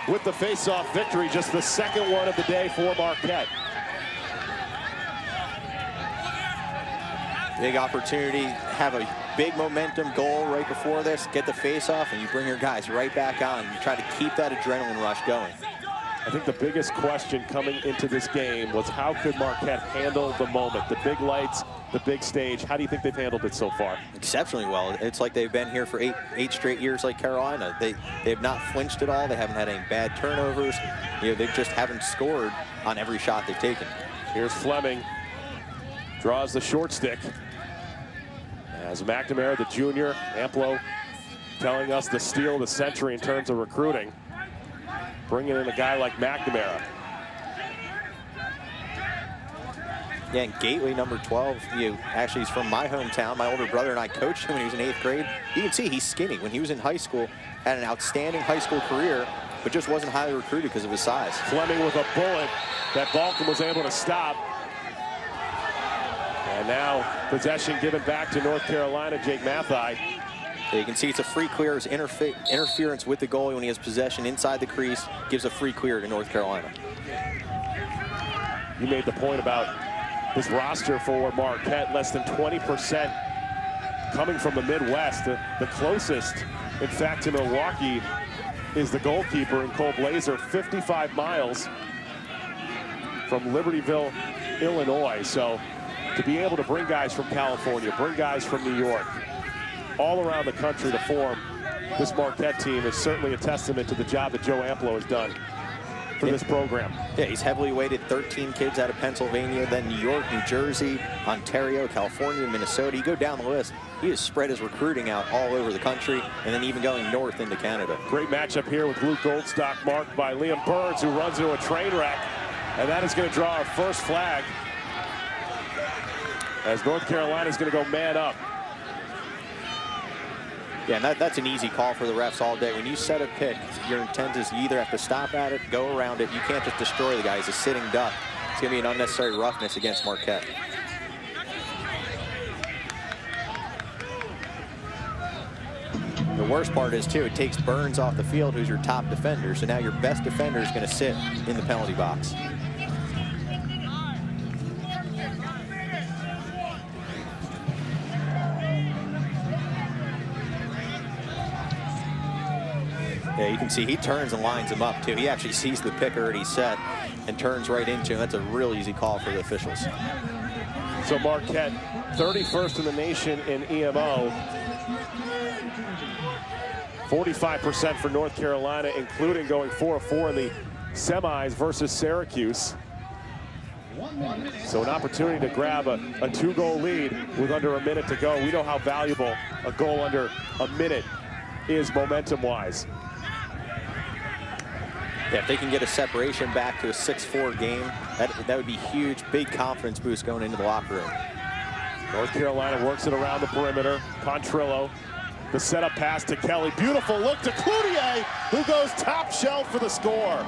with the face-off victory, just the 2nd one of the day for Marquette. Big opportunity, have a big momentum goal right before this, get the face-off, and you bring your guys right back on. You try to keep that adrenaline rush going. I think the biggest question coming into this game was how could Marquette handle the moment, the big lights, the big stage. How do you think they've handled it so far? Exceptionally well. It's like they've been here for eight straight years like Carolina. They have not flinched at all. They haven't had any bad turnovers. They just haven't scored on every shot they've taken. Here's Fleming, draws the short stick. As McNamara, the junior, Amplo telling us the steal of the century in terms of recruiting. Bringing in a guy like McNamara. Yeah, and Gately, number 12, actually he's from my hometown. My older brother and I coached him when he was in 8th grade. You can see he's skinny. When he was in high school, had an outstanding high school career, but just wasn't highly recruited because of his size. Fleming with a bullet that Balkum was able to stop. And now possession given back to North Carolina, Jake Mathai. You can see it's a free clear. His interference with the goalie when he has possession inside the crease gives a free clear to North Carolina. You made the point about this roster for Marquette, less than 20% coming from the Midwest. The closest, in fact, to Milwaukee is the goalkeeper in Cole Blazer, 55 miles from Libertyville, Illinois. So to be able to bring guys from California, bring guys from New York, all around the country to form this Marquette team is certainly a testament to the job that Joe Amplo has done for this program. Yeah, he's heavily weighted 13 kids out of Pennsylvania, then New York, New Jersey, Ontario, California, Minnesota. You go down the list, he has spread his recruiting out all over the country and then even going north into Canada. Great matchup here with Luke Goldstock, marked by Liam Burns, who runs into a train wreck. And that is going to draw our first flag as North Carolina is going to go man up. Yeah, and that's an easy call for the refs all day. When you set a pick, your intent is you either have to stop at it, go around it. You can't just destroy the guy. He's a sitting duck. It's going to be an unnecessary roughness against Marquette. The worst part is, too, it takes Burns off the field, who's your top defender. So now your best defender is going to sit in the penalty box. Yeah, you can see he turns and lines him up, too. He actually sees the pick already set and turns right into him. That's a real easy call for the officials. So Marquette, 31st in the nation in EMO. 45% for North Carolina, including going 4-4 in the semis versus Syracuse. So an opportunity to grab a 2-goal lead with under a minute to go. We know how valuable a goal under a minute is momentum-wise. Yeah, if they can get a separation back to a 6-4 game, that would be huge, big confidence boost going into the locker room. North Carolina works it around the perimeter. Contrillo, the setup pass to Kelly. Beautiful look to Cloutier, who goes top shelf for the score.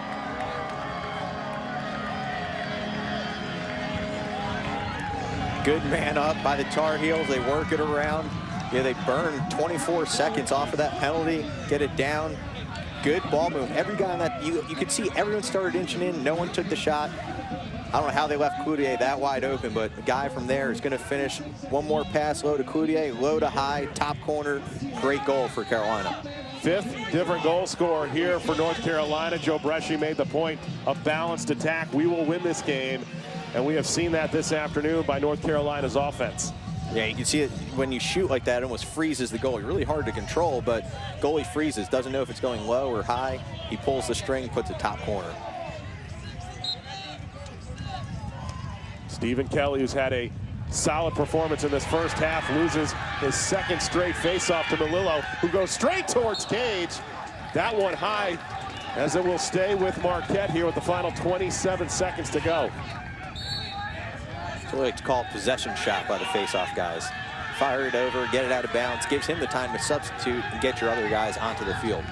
Good man up by the Tar Heels. They work it around. Yeah, they burn 24 seconds off of that penalty, get it down. Good ball move. Every guy on that, you could see everyone started inching in. No one took the shot. I don't know how they left Cloutier that wide open, but the guy from there is going to finish. One more pass, low to Cloutier, low to high, top corner. Great goal for Carolina. Fifth different goal scorer here for North Carolina. Joe Bresci made the point of balanced attack. We will win this game, and we have seen that this afternoon by North Carolina's offense. Yeah, you can see it when you shoot like that, it almost freezes the goalie. Really hard to control, but goalie freezes, doesn't know if it's going low or high. He pulls the string, puts it top corner. Stephen Kelly, who's had a solid performance in this first half, loses his second straight faceoff to Melillo, who goes straight towards Cage. That one high, as it will stay with Marquette here with the final 27 seconds to go. So we like to call it possession shot by the face-off guys. Fire it over, get it out of bounds, gives him the time to substitute and get your other guys onto the field.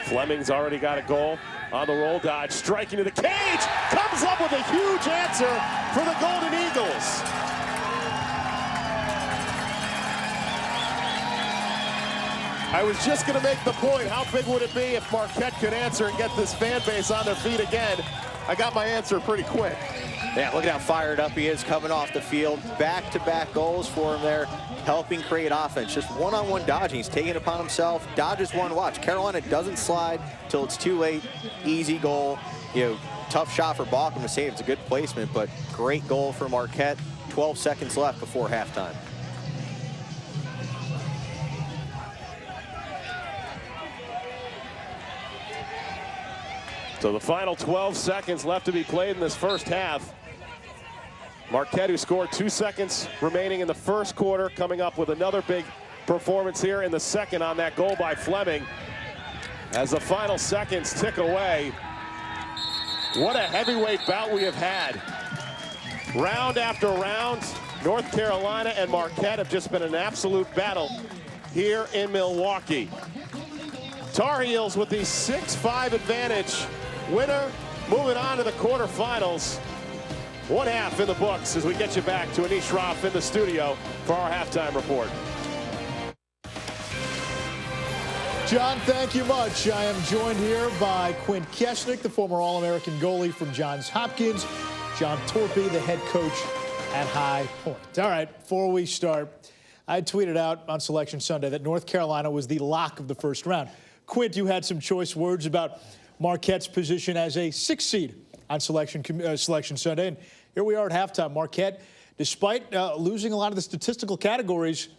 Fleming's already got a goal on the roll dodge, striking to the cage, comes up with a huge answer for the Golden Eagles. I was just going to make the point, how big would it be if Marquette could answer and get this fan base on their feet again? I got my answer pretty quick. Yeah, look at how fired up he is coming off the field. Back-to-back goals for him there, helping create offense. Just one-on-one dodging. He's taking it upon himself. Dodges one. Watch, Carolina doesn't slide till it's too late. Easy goal. You know, tough shot for Balkum to save. It's a good placement, but great goal for Marquette. 12 seconds left before halftime. So the final 12 seconds left to be played in this first half. Marquette, who scored 2 seconds remaining in the first quarter, coming up with another big performance here in the second on that goal by Fleming. As the final seconds tick away, what a heavyweight bout we have had. Round after round, North Carolina and Marquette have just been an absolute battle here in Milwaukee. Tar Heels with the 6-5 advantage. Winner moving on to the quarterfinals. One half in the books as we get you back to Anish Roth in the studio for our halftime report. John, thank you much. I am joined here by Quint Kesnick, the former All-American goalie from Johns Hopkins, John Torpy, the head coach at High Point. All right, before we start, I tweeted out on Selection Sunday that North Carolina was the lock of the first round. Quint, you had some choice words about Marquette's position as a 6th seed on Selection Sunday. And here we are at halftime. Marquette, despite losing a lot of the statistical categories,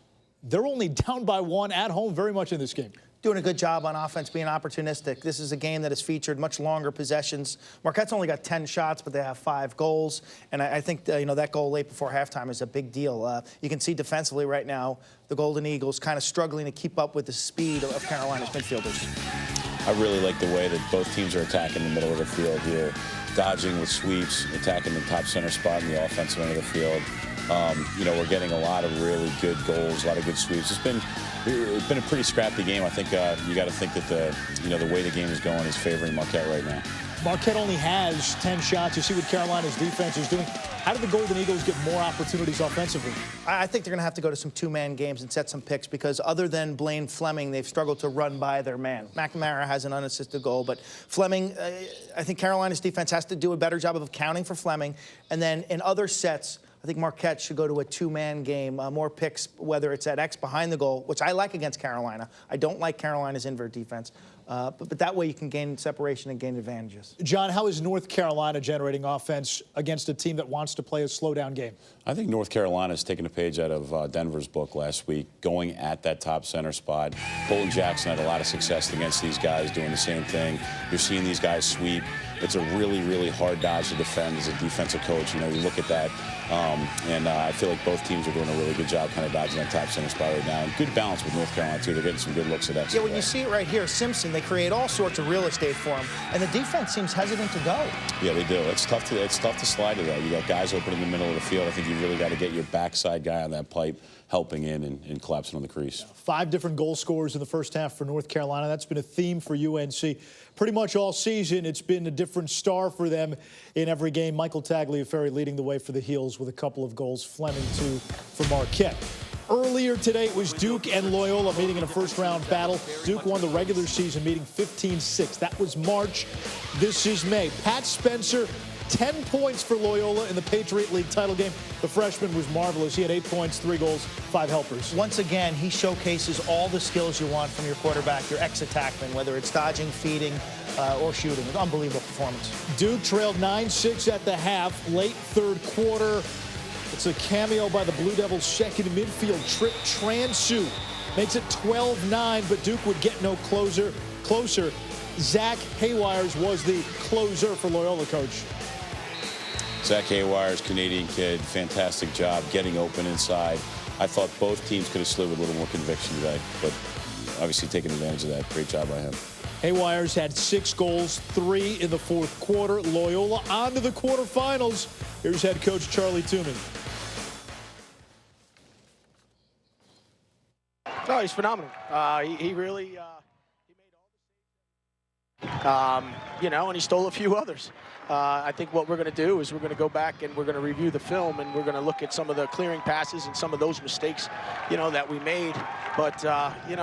they're only down by 1 at home very much in this game. Doing a good job on offense, being opportunistic. This is a game that has featured much longer possessions. Marquette's only got 10 shots, but they have 5 goals. And I think that goal late before halftime is a big deal. You can see defensively right now, the Golden Eagles kind of struggling to keep up with the speed of Carolina's midfielders. I really like the way that both teams are attacking the middle of the field here, dodging with sweeps, attacking the top center spot in the offensive end of the field. We're getting a lot of really good goals, a lot of good sweeps. It's been a pretty scrappy game. I think you got to think that the way the game is going is favoring Marquette right now. Marquette only has 10 shots. You see what Carolina's defense is doing. How do the Golden Eagles get more opportunities offensively? I think they're going to have to go to some two-man games and set some picks because other than Blaine Fleming, they've struggled to run by their man. McNamara has an unassisted goal, but Fleming, I think Carolina's defense has to do a better job of accounting for Fleming. And then in other sets, I think Marquette should go to a two-man game, more picks, whether it's at X behind the goal, which I like against Carolina. I don't like Carolina's invert defense. But that way you can gain separation and gain advantages. John, how is North Carolina generating offense against a team that wants to play a slow-down game? I think North Carolina's taken a page out of Denver's book last week, going at that top center spot. Bolton Jackson had a lot of success against these guys doing the same thing. You're seeing these guys sweep. It's a really, really hard dodge to defend as a defensive coach. You look at that, and I feel like both teams are doing a really good job kind of dodging that top center spot right now. And good balance with North Carolina, too. They're getting some good looks at that. Yeah, when you see it right here, Simpson, they create all sorts of real estate for him, and the defense seems hesitant to go. Yeah, they do. It's tough to slide to that. You got guys open in the middle of the field. I think you really got to get your backside guy on that pipe helping in and collapsing on the crease. 5 different goal scorers in the first half for North Carolina. That's been a theme for UNC. Pretty much all season, it's been a different star for them in every game. Michael Tagliaferri leading the way for the Heels with a couple of goals. Fleming, too, for Marquette. Earlier today, it was Duke and Loyola meeting in a first-round battle. Duke won the regular season meeting 15-6. That was March. This is May. Pat Spencer, 10 points for Loyola in the Patriot League title game. The freshman was marvelous. He had 8 points, 3 goals, 5 helpers. Once again, he showcases all the skills you want from your quarterback, your ex-attackman, whether it's dodging, feeding, or shooting. An unbelievable performance. Duke trailed 9-6 at the half, late third quarter. It's a cameo by the Blue Devils' second midfield, Trip Transu. Makes it 12-9, but Duke would get no closer. Zach Haywires was the closer for Loyola, coach. Zach Haywires, Canadian kid, fantastic job getting open inside. I thought both teams could have slid with a little more conviction today, but obviously taking advantage of that. Great job by him. Haywires had 6 goals, 3 in the fourth quarter. Loyola on to the quarterfinals. Here's head coach Charlie Toomey. No, he's phenomenal. He really he made all the saves. And he stole a few others. I think what we're going to do is we're going to go back and we're going to review the film and we're going to look at some of the clearing passes and some of those mistakes, that we made. But,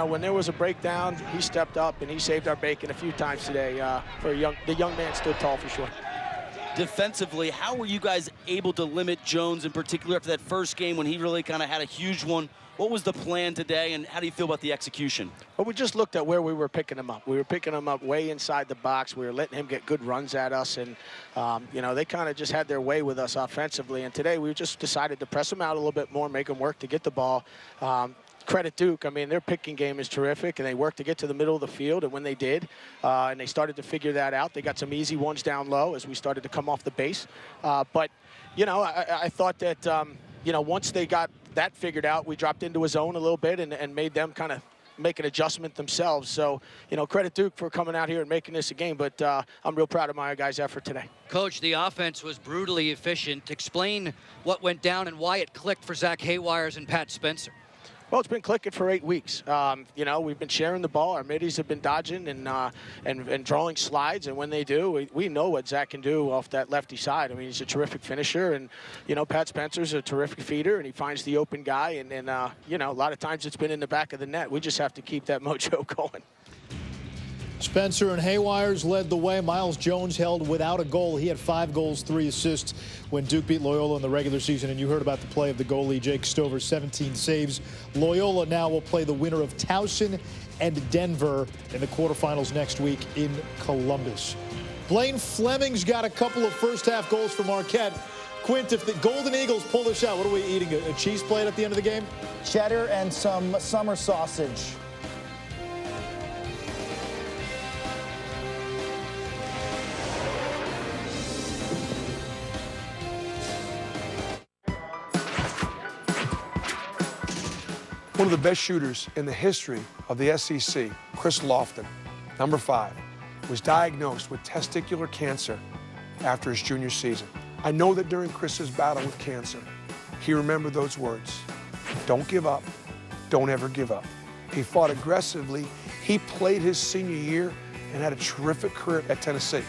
when there was a breakdown, he stepped up and he saved our bacon a few times today. The young man stood tall for sure. Defensively, how were you guys able to limit Jones in particular after that first game when he really kind of had a huge one? What was the plan today, and how do you feel about the execution? Well, we just looked at where we were picking him up. We were picking him up way inside the box. We were letting him get good runs at us, and, they kind of just had their way with us offensively. And today we just decided to press him out a little bit more, make him work to get the ball. Credit Duke. I mean, their picking game is terrific, and they worked to get to the middle of the field, and when they did, and they started to figure that out, they got some easy ones down low as we started to come off the base. But, I thought that, once they got that figured out, we dropped into a zone a little bit and made them kind of make an adjustment themselves. So, credit Duke for coming out here and making this a game, but I'm real proud of my guys' effort today. Coach, the offense was brutally efficient. Explain what went down and why it clicked for Zach Haywires and Pat Spencer. Well, it's been clicking for 8 weeks. We've been sharing the ball. Our middies have been dodging and drawing slides, and when they do, we know what Zach can do off that lefty side. I mean, he's a terrific finisher, and, Pat Spencer's a terrific feeder, and he finds the open guy, and a lot of times it's been in the back of the net. We just have to keep that mojo going. Spencer and Haywires led the way. Miles Jones held without a goal. He had 5 goals, 3 assists when Duke beat Loyola in the regular season. And you heard about the play of the goalie, Jake Stover, 17 saves. Loyola now will play the winner of Towson and Denver in the quarterfinals next week in Columbus. Blaine Fleming's got a couple of first-half goals for Marquette. Quint, if the Golden Eagles pull this out, what are we eating, a cheese plate at the end of the game? Cheddar and some summer sausage. One of the best shooters in the history of the SEC, Chris Lofton. Number 5, was diagnosed with testicular cancer after his junior season. I know that during Chris's battle with cancer, he remembered those words. Don't give up. Don't ever give up. He fought aggressively. He played his senior year and had a terrific career at Tennessee.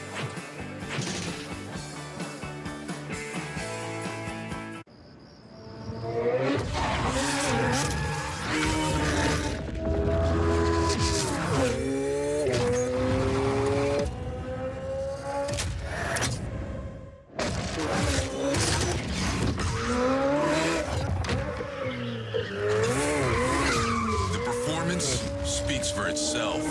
Speaks for itself.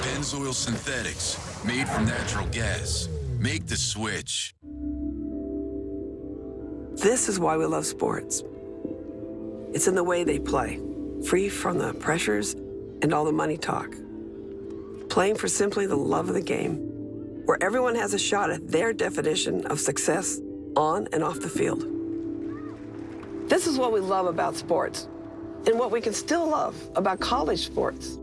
Benzoyl Synthetics, made from natural gas. Make the switch. This is why we love sports. It's in the way they play, free from the pressures and all the money talk. Playing for simply the love of the game, where everyone has a shot at their definition of success on and off the field. This is what we love about sports, and what we can still love about college sports.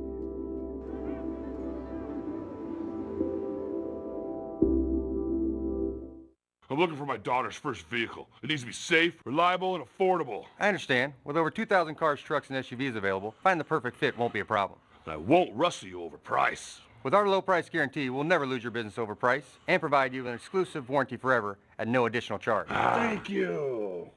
I'm looking for my daughter's first vehicle. It needs to be safe, reliable, and affordable. I understand. With over 2,000 cars, trucks, and SUVs available, finding the perfect fit won't be a problem. And I won't rustle you over price. With our low price guarantee, we'll never lose your business over price and provide you an exclusive warranty forever at no additional charge. Thank you.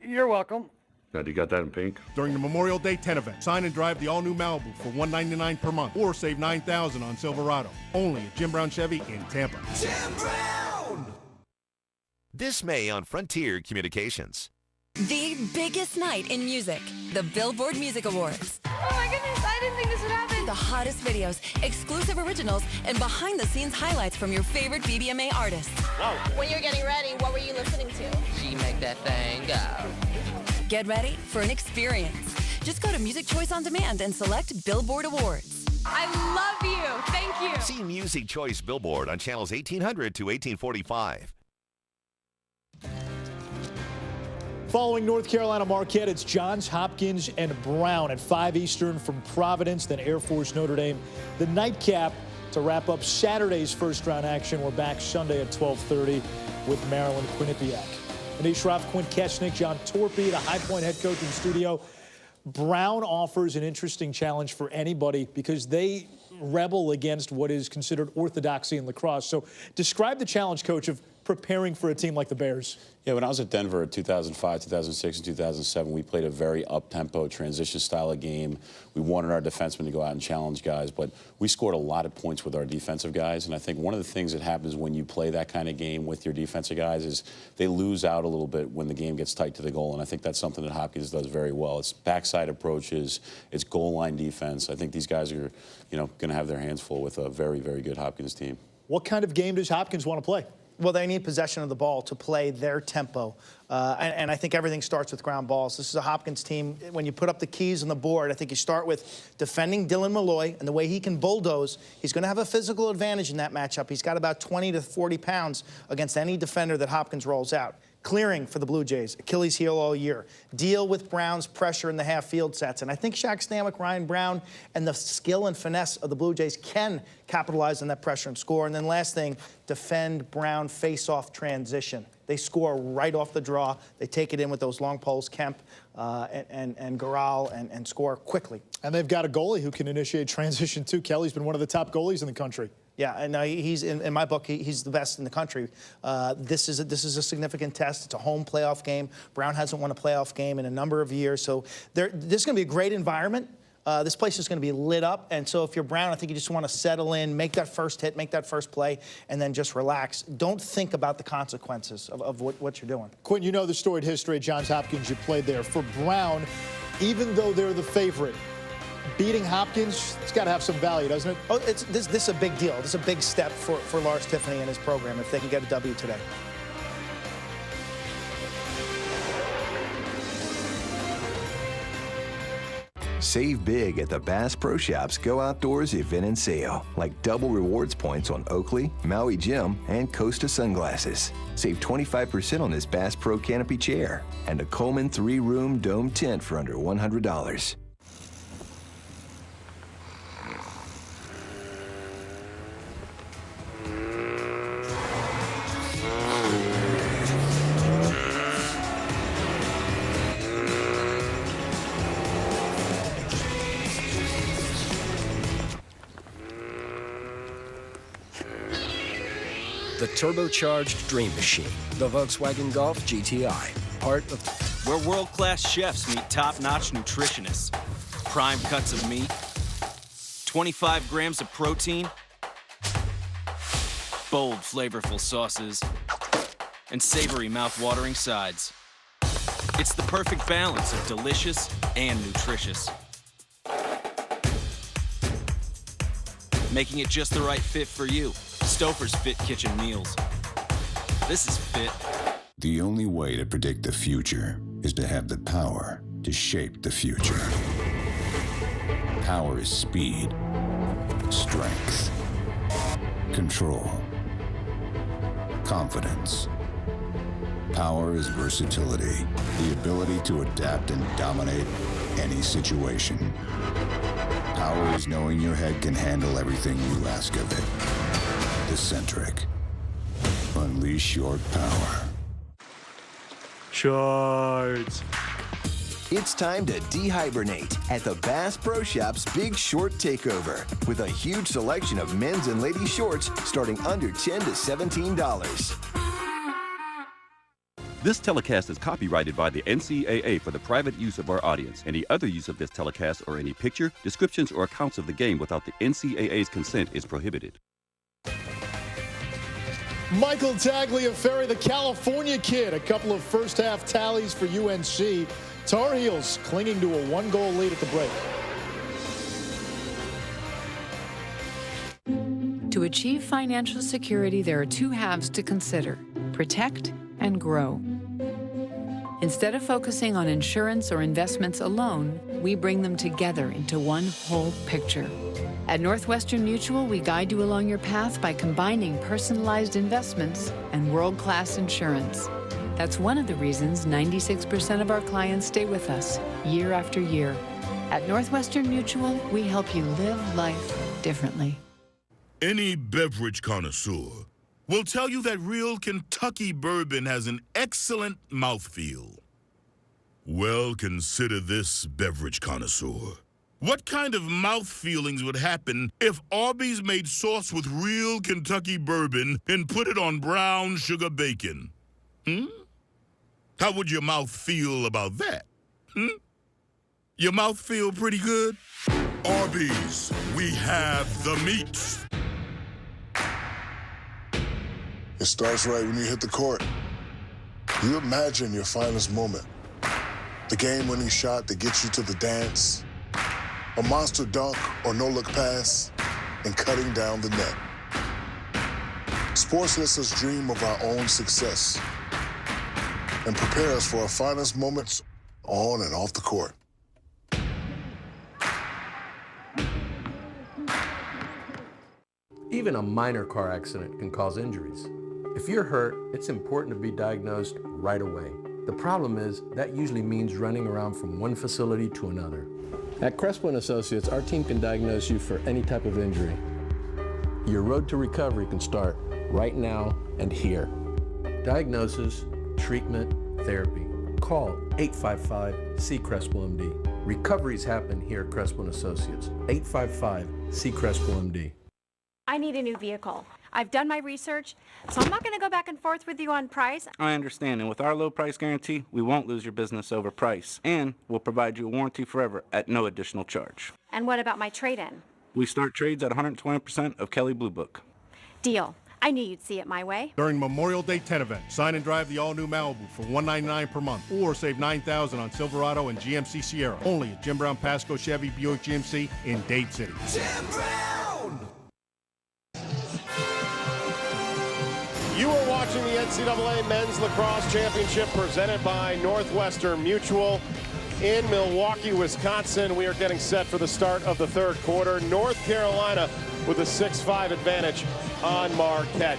You're welcome. Dad, you got that in pink? During the Memorial Day 10 event, sign and drive the all-new Malibu for $199 per month, or save $9,000 on Silverado. Only at Jim Brown Chevy in Tampa. Jim Brown! This May on Frontier Communications. The biggest night in music, the Billboard Music Awards. Oh my goodness, I didn't think this would happen. The hottest videos, exclusive originals, and behind-the-scenes highlights from your favorite BBMA artists. Wow. When you were getting ready, what were you listening to? She make that thing go. Get ready for an experience. Just go to Music Choice On Demand and select Billboard Awards. I love you. Thank you. See Music Choice Billboard on channels 1800 to 1845. Following North Carolina Marquette, it's Johns Hopkins and Brown at 5 Eastern from Providence, then Air Force Notre Dame. The nightcap to wrap up Saturday's first-round action. We're back Sunday at 12:30 with Maryland Quinnipiac. Anish Raff, Quint Keshnik, John Torpy, the High Point head coach in studio. Brown offers an interesting challenge for anybody because they rebel against what is considered orthodoxy in lacrosse. So describe the challenge, Coach, of preparing for a team like the Bears. Yeah, when I was at Denver in 2005, 2006, and 2007, we played a very up-tempo transition style of game. We wanted our defensemen to go out and challenge guys, but we scored a lot of points with our defensive guys. And I think one of the things that happens when you play that kind of game with your defensive guys is they lose out a little bit when the game gets tight to the goal. And I think that's something that Hopkins does very well. It's backside approaches, it's goal line defense. I think these guys are, going to have their hands full with a very, very good Hopkins team. What kind of game does Hopkins want to play? Well, they need possession of the ball to play their tempo. And I think everything starts with ground balls. This is a Hopkins team. When you put up the keys on the board, I think you start with defending Dylan Malloy and the way he can bulldoze. He's going to have a physical advantage in that matchup. He's got about 20 to 40 pounds against any defender that Hopkins rolls out. Clearing for the Blue Jays, Achilles heel all year. Deal with Brown's pressure in the half-field sets. And I think Shaq Stamick, Ryan Brown, and the skill and finesse of the Blue Jays can capitalize on that pressure and score. And then last thing, defend Brown face-off transition. They score right off the draw. They take it in with those long poles, Kemp and Garal, and score quickly. And they've got a goalie who can initiate transition too. Kelly's been one of the top goalies in the country. Yeah, and he's in my book. He's the best in the country. This is a significant test. It's a home playoff game. Brown hasn't won a playoff game in a number of years, so this is going to be a great environment. This place is going to be lit up, and so if you're Brown, I think you just want to settle in, make that first hit, make that first play, and then just relax. Don't think about the consequences of what you're doing. Quinn, you know the storied history at Johns Hopkins. You played there. For Brown, even though they're the favorite, beating Hopkins, it's got to have some value, doesn't it? Oh, this is a big deal. This is a big step for Lars Tiffany and his program if they can get a W today. Save big at the Bass Pro Shops Go Outdoors event and sale, like double rewards points on Oakley, Maui Jim, and Costa sunglasses. Save 25% on this Bass Pro canopy chair and a Coleman 3-room dome tent for under $100. turbocharged dream machine, the Volkswagen Golf GTI. Part of where world-class chefs meet top-notch nutritionists. Prime cuts of meat, 25 grams of protein, bold, flavorful sauces, and savory, mouth-watering sides. It's the perfect balance of delicious and nutritious, making it just the right fit for you. Stouffer's Fit Kitchen Meals. This is fit. The only way to predict the future is to have the power to shape the future. Power is speed, strength, control, confidence. Power is versatility, the ability to adapt and dominate any situation. Power is knowing your head can handle everything you ask of it. Eccentric. Unleash your power. Shorts. It's time to dehibernate at the Bass Pro Shop's Big Short Takeover with a huge selection of men's and ladies' shorts starting under $10 to $17. This telecast is copyrighted by the NCAA for the private use of our audience. Any other use of this telecast or any picture, descriptions, or accounts of the game without the NCAA's consent is prohibited. Michael Tagliaferri, the California kid. A couple of first-half tallies for UNC. Tar Heels clinging to a one-goal lead at the break. To achieve financial security, there are two halves to consider: protect and grow. Instead of focusing on insurance or investments alone, we bring them together into one whole picture. At Northwestern Mutual, we guide you along your path by combining personalized investments and world-class insurance. That's one of the reasons 96% of our clients stay with us year after year. At Northwestern Mutual, we help you live life differently. Any beverage connoisseur will tell you that real Kentucky bourbon has an excellent mouthfeel. Well, consider this, beverage connoisseur. What kind of mouth feelings would happen if Arby's made sauce with real Kentucky bourbon and put it on brown sugar bacon? How would your mouth feel about that? Your mouth feel pretty good? Arby's, we have the meats. It starts right when you hit the court. You imagine your finest moment. The game-winning shot that gets you to the dance. A monster dunk or no-look pass, and cutting down the net. Sports lets us dream of our own success and prepare us for our finest moments on and off the court. Even a minor car accident can cause injuries. If you're hurt, it's important to be diagnosed right away. The problem is that usually means running around from one facility to another. At Crespo & Associates, our team can diagnose you for any type of injury. Your road to recovery can start right now and here. Diagnosis, treatment, therapy. Call 855-C-CRESPO-MD. Recoveries happen here at Crespo & Associates. 855-C-CRESPO-MD. I need a new vehicle. I've done my research, so I'm not going to go back and forth with you on price. I understand, and with our low price guarantee, we won't lose your business over price, and we'll provide you a warranty forever at no additional charge. And what about my trade-in? We start trades at 120% of Kelley Blue Book. Deal. I knew you'd see it my way. During Memorial Day 10 event, sign and drive the all-new Malibu for $199 per month, or save $9,000 on Silverado and GMC Sierra. Only at Jim Brown Pasco Chevy Buick GMC in Dade City. Jim Brown! You are watching the NCAA Men's Lacrosse Championship presented by Northwestern Mutual in Milwaukee, Wisconsin. We are getting set for the start of the third quarter. North Carolina with a 6-5 advantage on Marquette.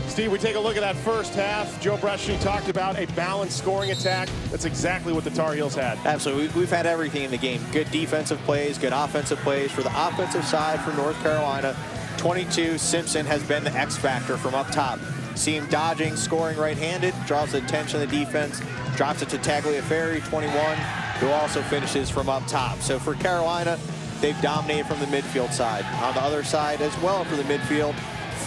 Steve, we take a look at that first half. Joe Bresci talked about a balanced scoring attack. That's exactly what the Tar Heels had. Absolutely. We've had everything in the game. Good defensive plays, good offensive plays. For the offensive side for North Carolina, 22, Simpson has been the X factor from up top. See him dodging, scoring right-handed, draws the attention of the defense, drops it to Tagliaferri, 21, who also finishes from up top. So for Carolina, they've dominated from the midfield side. On the other side as well for the midfield,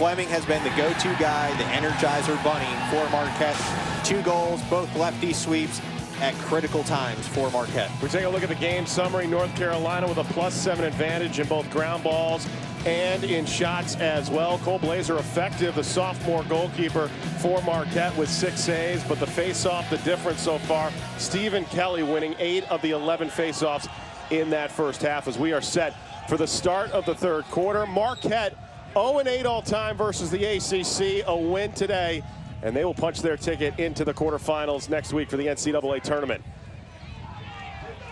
Fleming has been the go-to guy, the Energizer Bunny for Marquette. 2 goals, both lefty sweeps at critical times for Marquette. We take a look at the game summary. North Carolina with a +7 advantage in both ground balls and in shots as well. Cole Blazer effective, the sophomore goalkeeper for Marquette with 6 saves, but the face-off, the difference so far, Stephen Kelly winning 8 of the 11 face-offs in that first half as we are set for the start of the third quarter. Marquette 0-8 all-time versus the ACC, a win today, and they will punch their ticket into the quarterfinals next week for the NCAA tournament.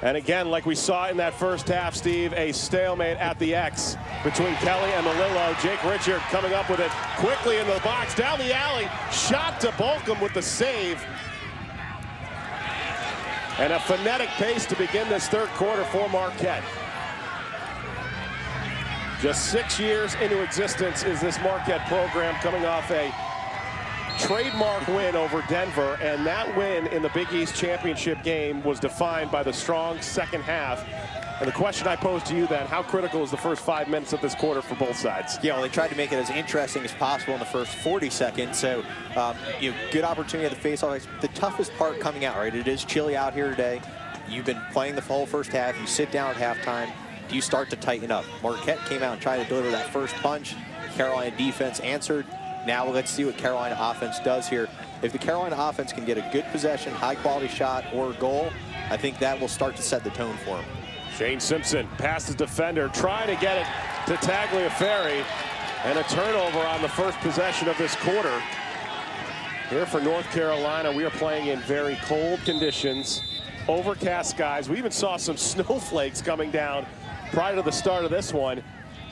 And again, like we saw in that first half, Steve, a stalemate at the X between Kelly and Melillo. Jake Richard coming up with it quickly in the box, down the alley, shot to Bolcom with the save. And a frenetic pace to begin this third quarter for Marquette. Just 6 years into existence is this Marquette program, coming off a trademark win over Denver, and that win in the Big East championship game was defined by the strong second half. And the question I pose to you then, how critical is the first 5 minutes of this quarter for both sides? Yeah, well, they tried to make it as interesting as possible in the first 40 seconds. So, good opportunity at the face-off. The toughest part coming out, right? It is chilly out here today. You've been playing the whole first half. You sit down at halftime. Do you start to tighten up? Marquette came out and tried to deliver that first punch. Carolina defense answered. Now let's see what Carolina offense does here. If the Carolina offense can get a good possession, high-quality shot, or goal, I think that will start to set the tone for them. Shane Simpson past his defender, trying to get it to Tagliaferri, and a turnover on the first possession of this quarter. Here for North Carolina, we are playing in very cold conditions, overcast skies. We even saw some snowflakes coming down prior to the start of this one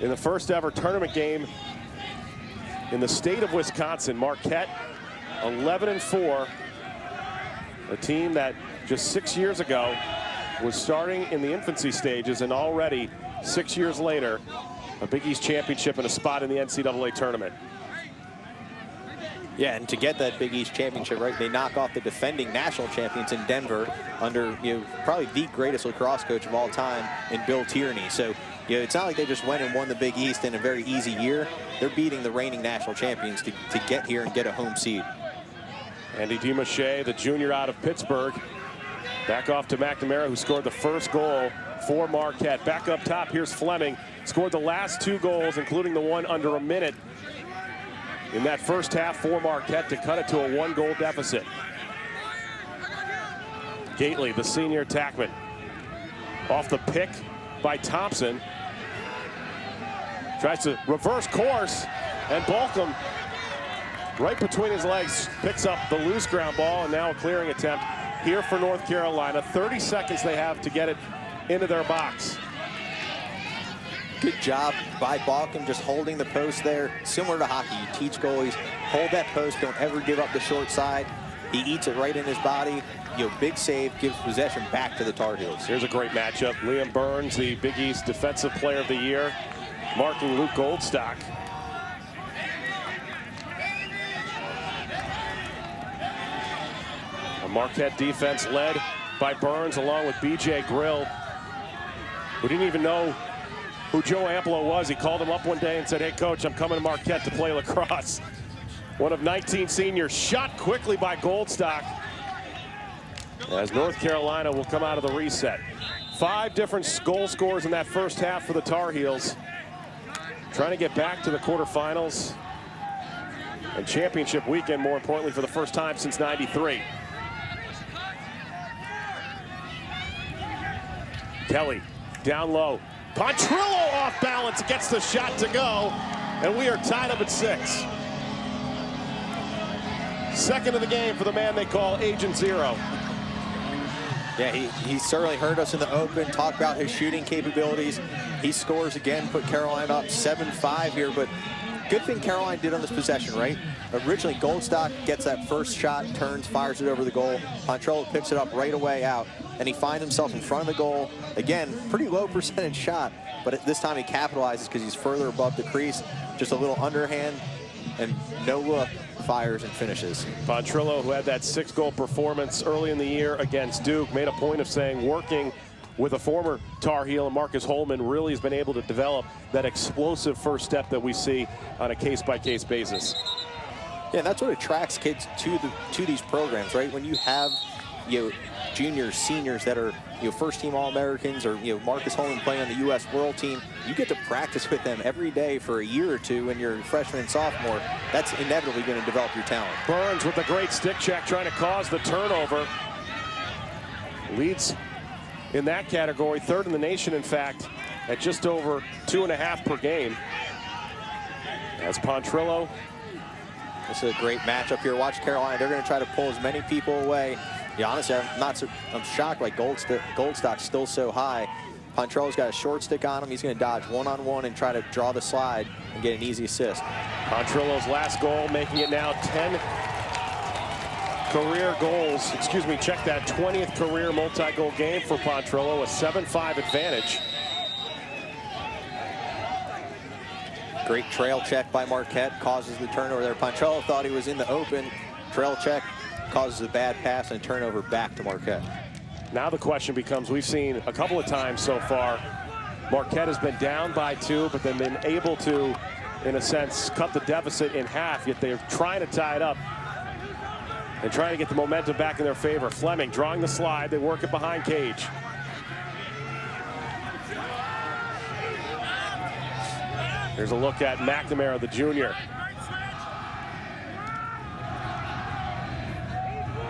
in the first ever tournament game in the state of Wisconsin. Marquette 11-4, a team that just 6 years ago was starting in the infancy stages, and already 6 years later, a Big East championship and a spot in the NCAA tournament. Yeah, and to get that Big East championship, right, they knock off the defending national champions in Denver under, probably the greatest lacrosse coach of all time in Bill Tierney. So, it's not like they just went and won the Big East in a very easy year. They're beating the reigning national champions to get here and get a home seed. Andy DiMache, the junior out of Pittsburgh. Back off to McNamara, who scored the first goal for Marquette. Back up top, here's Fleming. Scored the last 2 goals, including the one under a minute in that first half for Marquette to cut it to a 1-goal deficit. Gately, the senior attackman. Off the pick by Thompson. Tries to reverse course, and Bolcom, right between his legs, picks up the loose ground ball, and now a clearing attempt here for North Carolina. 30 seconds they have to get it into their box. Good job by Bolcom just holding the post there. Similar to hockey, you teach goalies, hold that post, don't ever give up the short side. He eats it right in his body. Big save, gives possession back to the Tar Heels. Here's a great matchup. Liam Burns, the Big East Defensive Player of the Year, marking Luke Goldstock. A Marquette defense led by Burns along with B.J. Grill, who didn't even know who Joe Amplo was. He called him up one day and said, "Hey, coach, I'm coming to Marquette to play lacrosse." One of 19 seniors, shot quickly by Goldstock, as North Carolina will come out of the reset. 5 different goal scores in that first half for the Tar Heels, trying to get back to the quarterfinals and championship weekend, more importantly, for the first time since '93. Kelly down low. Pontrillo off balance, gets the shot to go, and we are tied up at 6. Second of the game for the man they call Agent Zero. Yeah, he certainly hurt us in the open, talked about his shooting capabilities. He scores again, put Carolina up 7-5 here, but good thing Carolina did on this possession, right? Originally, Goldstock gets that first shot, turns, fires it over the goal. Pontrillo picks it up right away out, and he finds himself in front of the goal. Again, pretty low percentage shot, but at this time he capitalizes because he's further above the crease. Just a little underhand and no look, fires and finishes. Pontrillo, who had that 6-goal performance early in the year against Duke, made a point of saying working with a former Tar Heel, and Marcus Holman really has been able to develop that explosive first step that we see on a case-by-case basis. Yeah, that's what attracts kids to these programs, right? When you have juniors, seniors that are first-team All-Americans, or Marcus Holman playing on the U.S. World Team, you get to practice with them every day for a year or two when you're a freshman and sophomore. That's inevitably going to develop your talent. Burns with a great stick check, trying to cause the turnover. Leads in that category, third in the nation, in fact, at just over 2.5 per game. As Pontrillo. This is a great matchup here. Watch Carolina. They're going to try to pull as many people away. Yeah, honestly, I'm shocked why Goldstock's still so high. Pontrillo's got a short stick on him. He's going to dodge one-on-one and try to draw the slide and get an easy assist. Pontrillo's last goal, making it now 10 career goals. Excuse me, check that. 20th career multi-goal game for Pontrillo, a 7-5 advantage. Great trail check by Marquette, causes the turnover there. Pontrillo thought he was in the open. Trail check causes a bad pass and a turnover back to Marquette. Now the question becomes, we've seen a couple of times so far, Marquette has been down by 2, but then been able to, in a sense, cut the deficit in half, yet they're trying to tie it up and trying to get the momentum back in their favor. Fleming drawing the slide, they work it behind Cage. Here's a look at McNamara, the junior.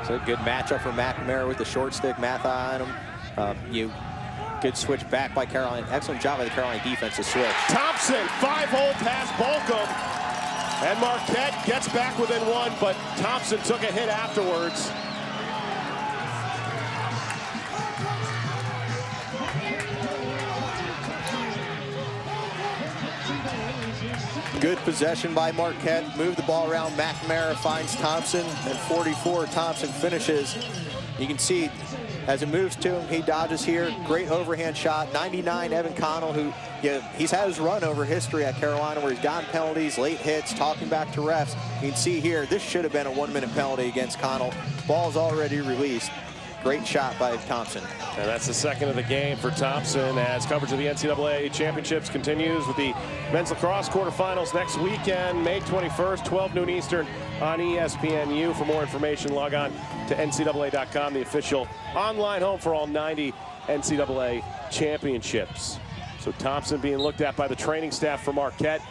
So a good matchup for McNamara with the short stick, Matha on him. Good switch back by Carolina. Excellent job by the Carolina defense to switch. Thompson, 5-hole pass, Bolcom. And Marquette gets back within 1, but Thompson took a hit afterwards. Good possession by Marquette. Move the ball around. McNamara finds Thompson, and 44, Thompson finishes. You can see as it moves to him, he dodges here. Great overhand shot. 99, Evan Connell, who he's had his run over history at Carolina where he's gotten penalties, late hits, talking back to refs. You can see here, this should have been a 1-minute penalty against Connell. Ball's already released. Great shot by Thompson. And that's the second of the game for Thompson as coverage of the NCAA championships continues with the men's lacrosse quarterfinals next weekend, May 21st, 12 noon Eastern on ESPNU. For more information, log on to NCAA.com, the official online home for all 90 NCAA championships. So Thompson being looked at by the training staff for Marquette.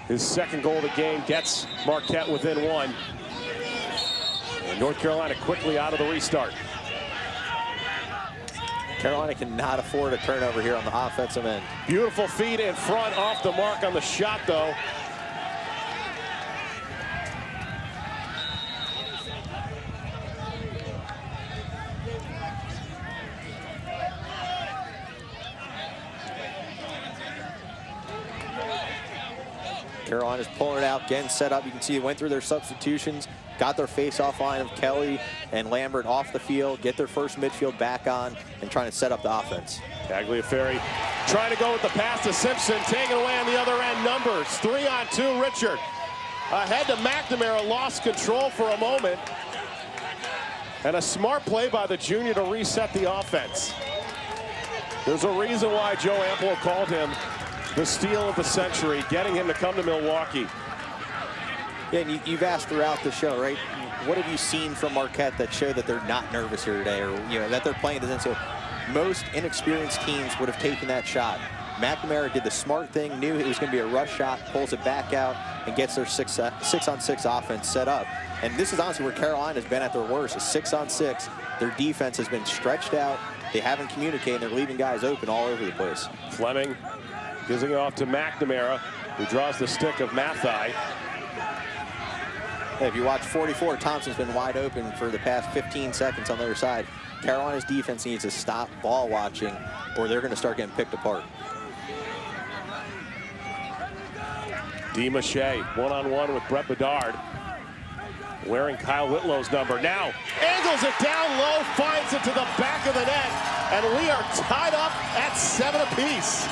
His second goal of the game gets Marquette within 1. And North Carolina quickly out of the restart. Carolina cannot afford a turnover here on the offensive end. Beautiful feed in front, off the mark on the shot, though. Carolina's pulling it out, getting set up. You can see it went through their substitutions, got their face-off line of Kelly and Lambert off the field, get their first midfield back on, and trying to set up the offense. Tagliaferri trying to go with the pass to Simpson, taken away on the other end. Numbers, 3-on-2, Richard. Ahead to McNamara, lost control for a moment. And a smart play by the junior to reset the offense. There's a reason why Joe Ampel called him the steal of the century, getting him to come to Milwaukee. Yeah, and you've asked throughout the show, right? What have you seen from Marquette that show that they're not nervous here today, or that they're playing this? So most inexperienced teams would have taken that shot. McNamara did the smart thing, knew it was going to be a rush shot, pulls it back out, and gets their 6-on-6 offense set up. And this is honestly where Carolina's been at their worst, is 6-on-6. Their defense has been stretched out. They haven't communicated. They're leaving guys open all over the place. Fleming gives it off to McNamara, who draws the stick of Mathai. If you watch 44, Thompson's been wide open for the past 15 seconds on the other side. Carolina's defense needs to stop ball watching, or they're going to start getting picked apart. DeMache, one-on-one with Brett Bedard, wearing Kyle Whitlow's number. Now, angles it down low, finds it to the back of the net, and we are tied up at 7 apiece.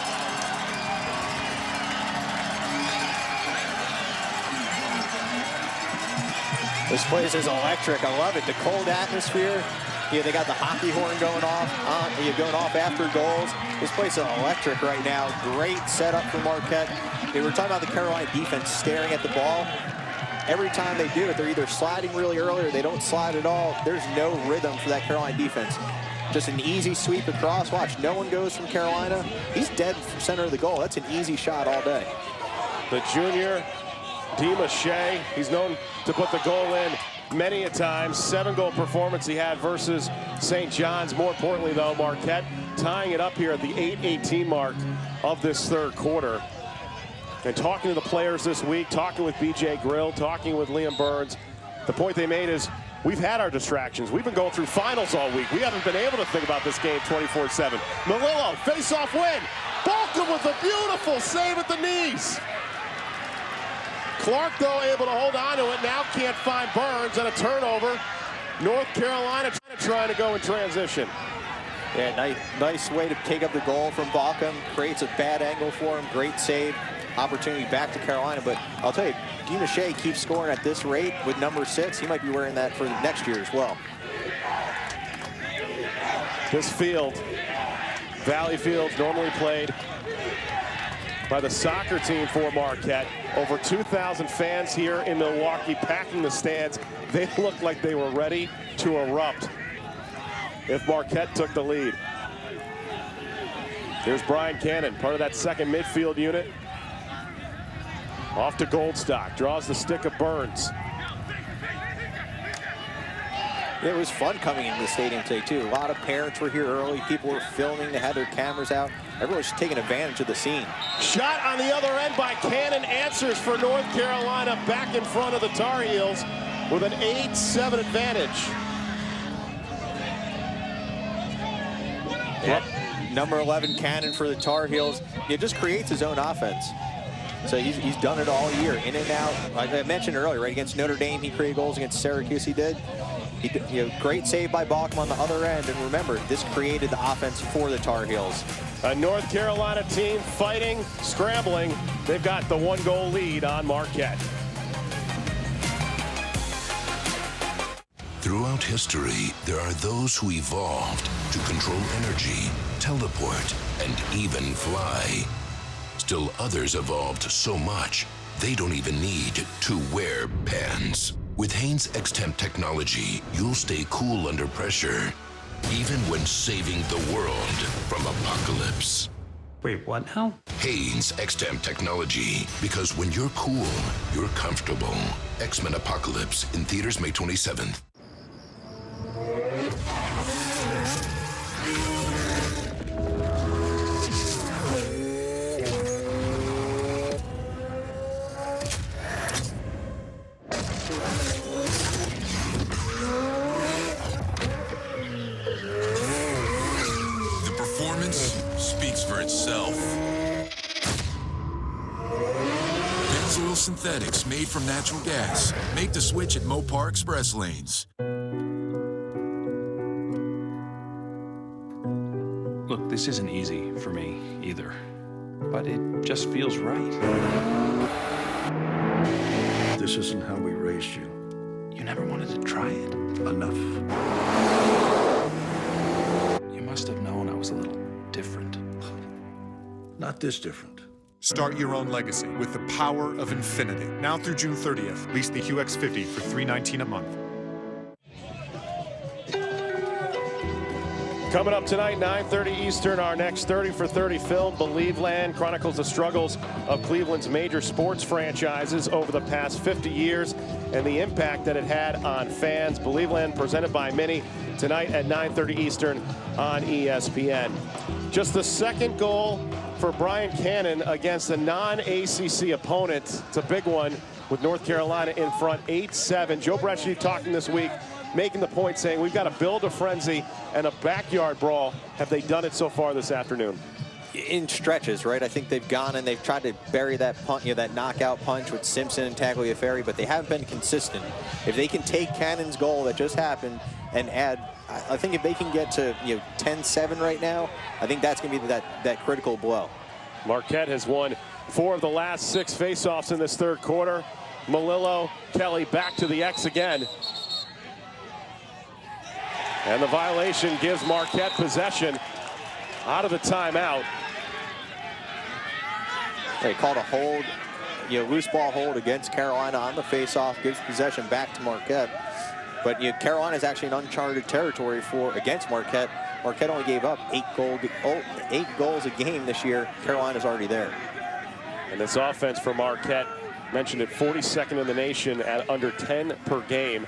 This place is electric. I love it. The cold atmosphere, Yeah, they got the hockey horn going off after goals. This place is electric right now. Great setup for Marquette. They were talking about the Carolina defense staring at the ball. Every time they do it, they're either sliding really early or they don't slide at all. There's no rhythm for that Carolina defense. Just an easy sweep across. Watch, no one goes from Carolina. He's dead from center of the goal. That's an easy shot all day. The junior, DiMache, he's known to put the goal in many a time. 7-goal performance he had versus St. John's. More importantly, though, Marquette tying it up here at the 8:18 mark of this third quarter. And talking to the players this week, talking with BJ Grill, talking with Liam Burns, the point they made is we've had our distractions. We've been going through finals all week. We haven't been able to think about this game 24/7. Melillo, face-off win. Balcom with a beautiful save at the knees. Clark, though, able to hold on to it. Now can't find Burns, and a turnover. North Carolina trying to go in transition. Yeah, nice way to take up the goal from Balcom. Creates a bad angle for him. Great save. Opportunity back to Carolina. But I'll tell you, DiMache keeps scoring at this rate with number 6. He might be wearing that for next year as well. This field, Valley Field's normally played by the soccer team for Marquette. Over 2,000 fans here in Milwaukee packing the stands. They looked like they were ready to erupt if Marquette took the lead. Here's Brian Cannon, part of that second midfield unit. Off to Goldstock, draws the stick of Burns. It was fun coming into the stadium today, too. A lot of parents were here early. People were filming. They had their cameras out. Everyone's taking advantage of the scene. Shot on the other end by Cannon. Answers for North Carolina back in front of the Tar Heels with an 8-7 advantage. Yep. Number 11, Cannon for the Tar Heels. It just creates his own offense. So he's done it all year, in and out. Like I mentioned earlier, right, against Notre Dame, he created goals. Against Syracuse, he did. Great save by Balcom on the other end. And remember, this created the offense for the Tar Heels. A North Carolina team fighting, scrambling. They've got the 1-goal lead on Marquette. Throughout history, there are those who evolved to control energy, teleport, and even fly. Still others evolved so much, they don't even need to wear pants. With Hanes X-Temp technology, you'll stay cool under pressure, even when saving the world from apocalypse. Wait, what now? Hanes X-Temp technology, because when you're cool, you're comfortable. X-Men Apocalypse, in theaters May 27th. Speaks for itself. Pennzoil Synthetics, made from natural gas. Make the switch at Mopar Express lanes. Look, this isn't easy for me either, but it just feels right. This isn't how we raised you. You never wanted to try it. Enough. You must have known I was a little different. Not this different. Start your own legacy with the power of infinity. Now through June 30th, lease the QX50 for $319 a month. Coming up tonight, 9:30 Eastern, our next 30 for 30 film, Believe Land, chronicles the struggles of Cleveland's major sports franchises over the past 50 years and the impact that it had on fans. Believe Land, presented by Mini, tonight at 9:30 Eastern on ESPN. Just the second goal for Brian Cannon against a non-ACC opponent. It's a big one with North Carolina in front, 8-7. Joe Bresci talking this week, making the point, saying we've got to build a frenzy and a backyard brawl. Have they done it so far this afternoon? In stretches, right? I think they've gone and they've tried to bury that punch, that knockout punch with Simpson and Tagliaferri, but they haven't been consistent. If they can take Cannon's goal that just happened and add, I think if they can get to 10-7 right now, I think that's going to be that critical blow. Marquette has won 4 of the last 6 faceoffs in this third quarter. Melillo, Kelly back to the X again. And the violation gives Marquette possession out of the timeout. They called a hold, loose ball hold against Carolina on the faceoff, gives possession back to Marquette. But Carolina is actually in uncharted territory against Marquette. Marquette only gave up 8 goals a game this year. Carolina's already there. And this offense for Marquette, mentioned it, 42nd in the nation at under 10 per game.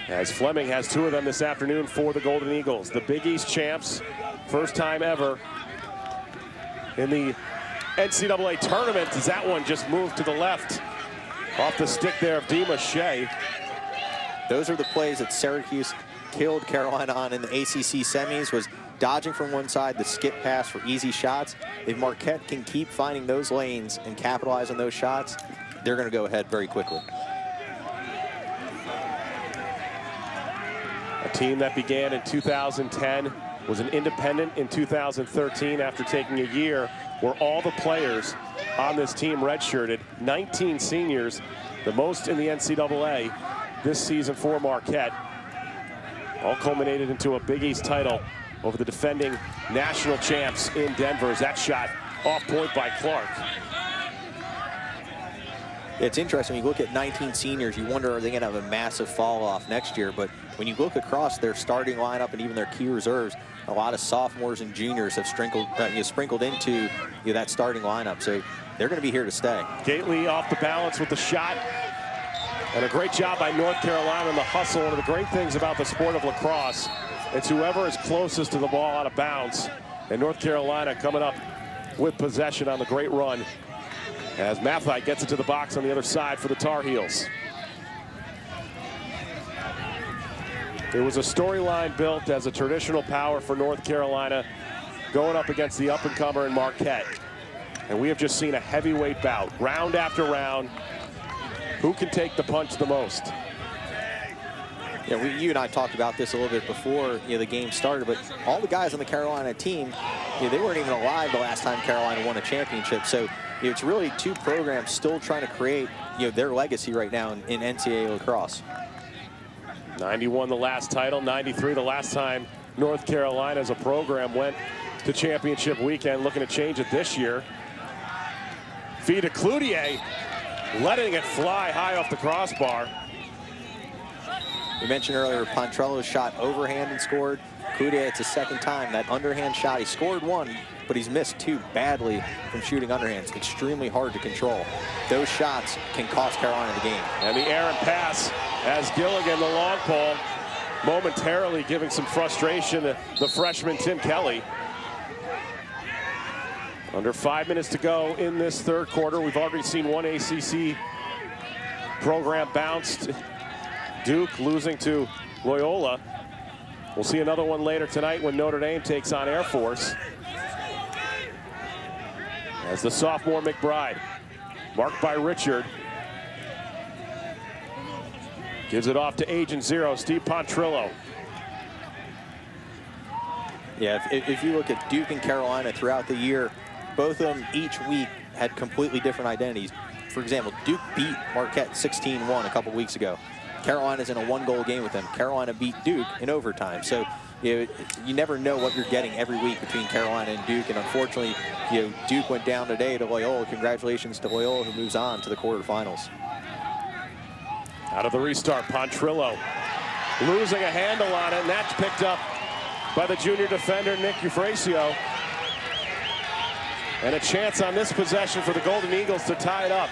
As Fleming has 2 of them this afternoon for the Golden Eagles. The Big East champs, first time ever in the NCAA tournament, as that one just moved to the left. Off the stick there of Dima Shea. Those are the plays that Syracuse killed Carolina on in the ACC semis, was dodging from one side, the skip pass for easy shots. If Marquette can keep finding those lanes and capitalize on those shots, they're going to go ahead very quickly. A team that began in 2010, was an independent in 2013 after taking a year where all the players on this team redshirted. 19 seniors, the most in the NCAA this season for Marquette. All culminated into a Big East title over the defending national champs in Denver. As that shot off point by Clark. It's interesting, when you look at 19 seniors, you wonder, are they going to have a massive fall off next year? But when you look across their starting lineup and even their key reserves, a lot of sophomores and juniors have sprinkled into that starting lineup. So they're going to be here to stay. Gately off the balance with the shot. And a great job by North Carolina in the hustle. One of the great things about the sport of lacrosse, it's whoever is closest to the ball out of bounds. And North Carolina coming up with possession on the great run as Mathai gets it to the box on the other side for the Tar Heels. It was a storyline built as a traditional power for North Carolina going up against the up-and-comer in Marquette. And we have just seen a heavyweight bout, round after round. Who can take the punch the most? Yeah, you and I talked about this a little bit before the game started, but all the guys on the Carolina team, they weren't even alive the last time Carolina won a championship. So it's really 2 programs still trying to create their legacy right now in NCAA lacrosse. 91 the last title, 93 the last time North Carolina as a program went to championship weekend. Looking to change it this year. Feed to Cloutier, letting it fly high off the crossbar. We mentioned earlier, Pontrello shot overhand and scored. Cloutier, it's his 2nd time. That underhand shot, he scored 1, but he's missed 2 badly from shooting underhands. Extremely hard to control. Those shots can cost Carolina the game. And the errant pass as Gilligan, the long pole, momentarily giving some frustration to the freshman Tim Kelly. Under 5 minutes to go in this 3rd quarter. We've already seen 1 ACC program bounced. Duke losing to Loyola. We'll see another one later tonight when Notre Dame takes on Air Force. As the sophomore McBride, marked by Richard, gives it off to Agent Zero, Steve Pontrello. Yeah, if you look at Duke and Carolina throughout the year, both of them each week had completely different identities. For example, Duke beat Marquette 16-1 a couple weeks ago. Carolina's in a 1-goal game with them. Carolina beat Duke in overtime. So you never know what you're getting every week between Carolina and Duke. And unfortunately, Duke went down today to Loyola. Congratulations to Loyola, who moves on to the quarterfinals. Out of the restart, Pontrello losing a handle on it, and that's picked up by the junior defender, Nick Eufrasio. And a chance on this possession for the Golden Eagles to tie it up.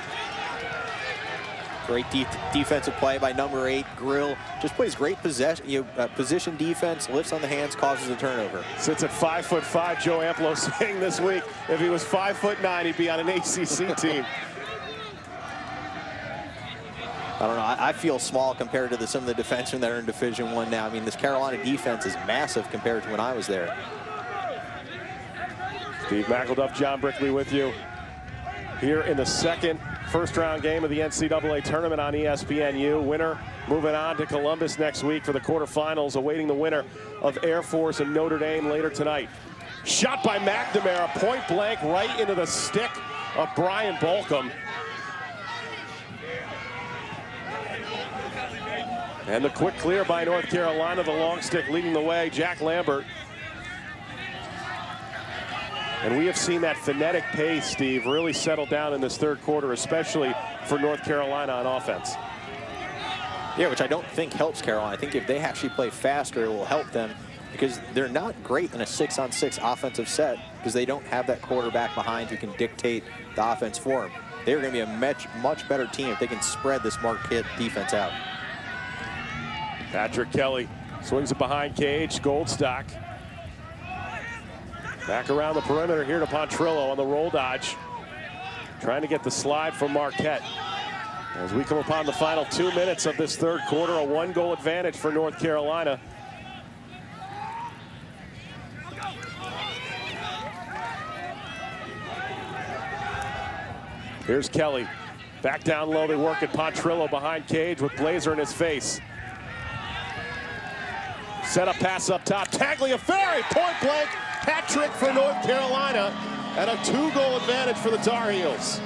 Great defensive play by number 8, Grill. Just plays great position defense, lifts on the hands, causes a turnover. Sits at 5'5", Joe Amplo saying this week, if he was 5'9", he'd be on an ACC team. I don't know, I feel small compared to some of the defensemen that are in Division I now. I mean, this Carolina defense is massive compared to when I was there. Steve McElduff, John Brickley with you here in the second first-round game of the NCAA tournament on ESPNU. Winner moving on to Columbus next week for the quarterfinals, awaiting the winner of Air Force and Notre Dame later tonight. Shot by McNamara, point blank right into the stick of Brian Bolcom. And the quick clear by North Carolina, the long stick leading the way, Jack Lambert. And we have seen that phonetic pace, Steve, really settle down in this third quarter, especially for North Carolina on offense. Yeah, which I don't think helps Carolina. I think if they actually play faster, it will help them, because they're not great in a 6-on-6 offensive set because they don't have that quarterback behind who can dictate the offense for them. They're going to be a much better team if they can spread this Marquette defense out. Patrick Kelly swings it behind cage. Goldstock back around the perimeter here to Pontrillo on the roll dodge. Trying to get the slide from Marquette. As we come upon the final 2 minutes of this third quarter, a 1-goal advantage for North Carolina. Here's Kelly. Back down low, they work at Pontrillo behind cage with Blazer in his face. Set up pass up top. Tagliaferri, point blank. Hat trick for North Carolina. And a 2-goal advantage for the Tar Heels.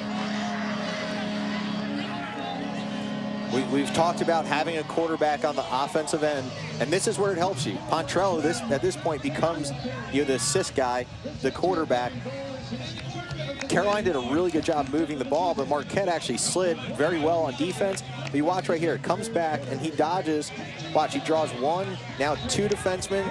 We've talked about having a quarterback on the offensive end, and this is where it helps you. Pontrillo, at this point, becomes the assist guy, the quarterback. Carolina did a really good job moving the ball, but Marquette actually slid very well on defense. But you watch right here, it comes back and he dodges. Watch, he draws 1, now 2 defensemen.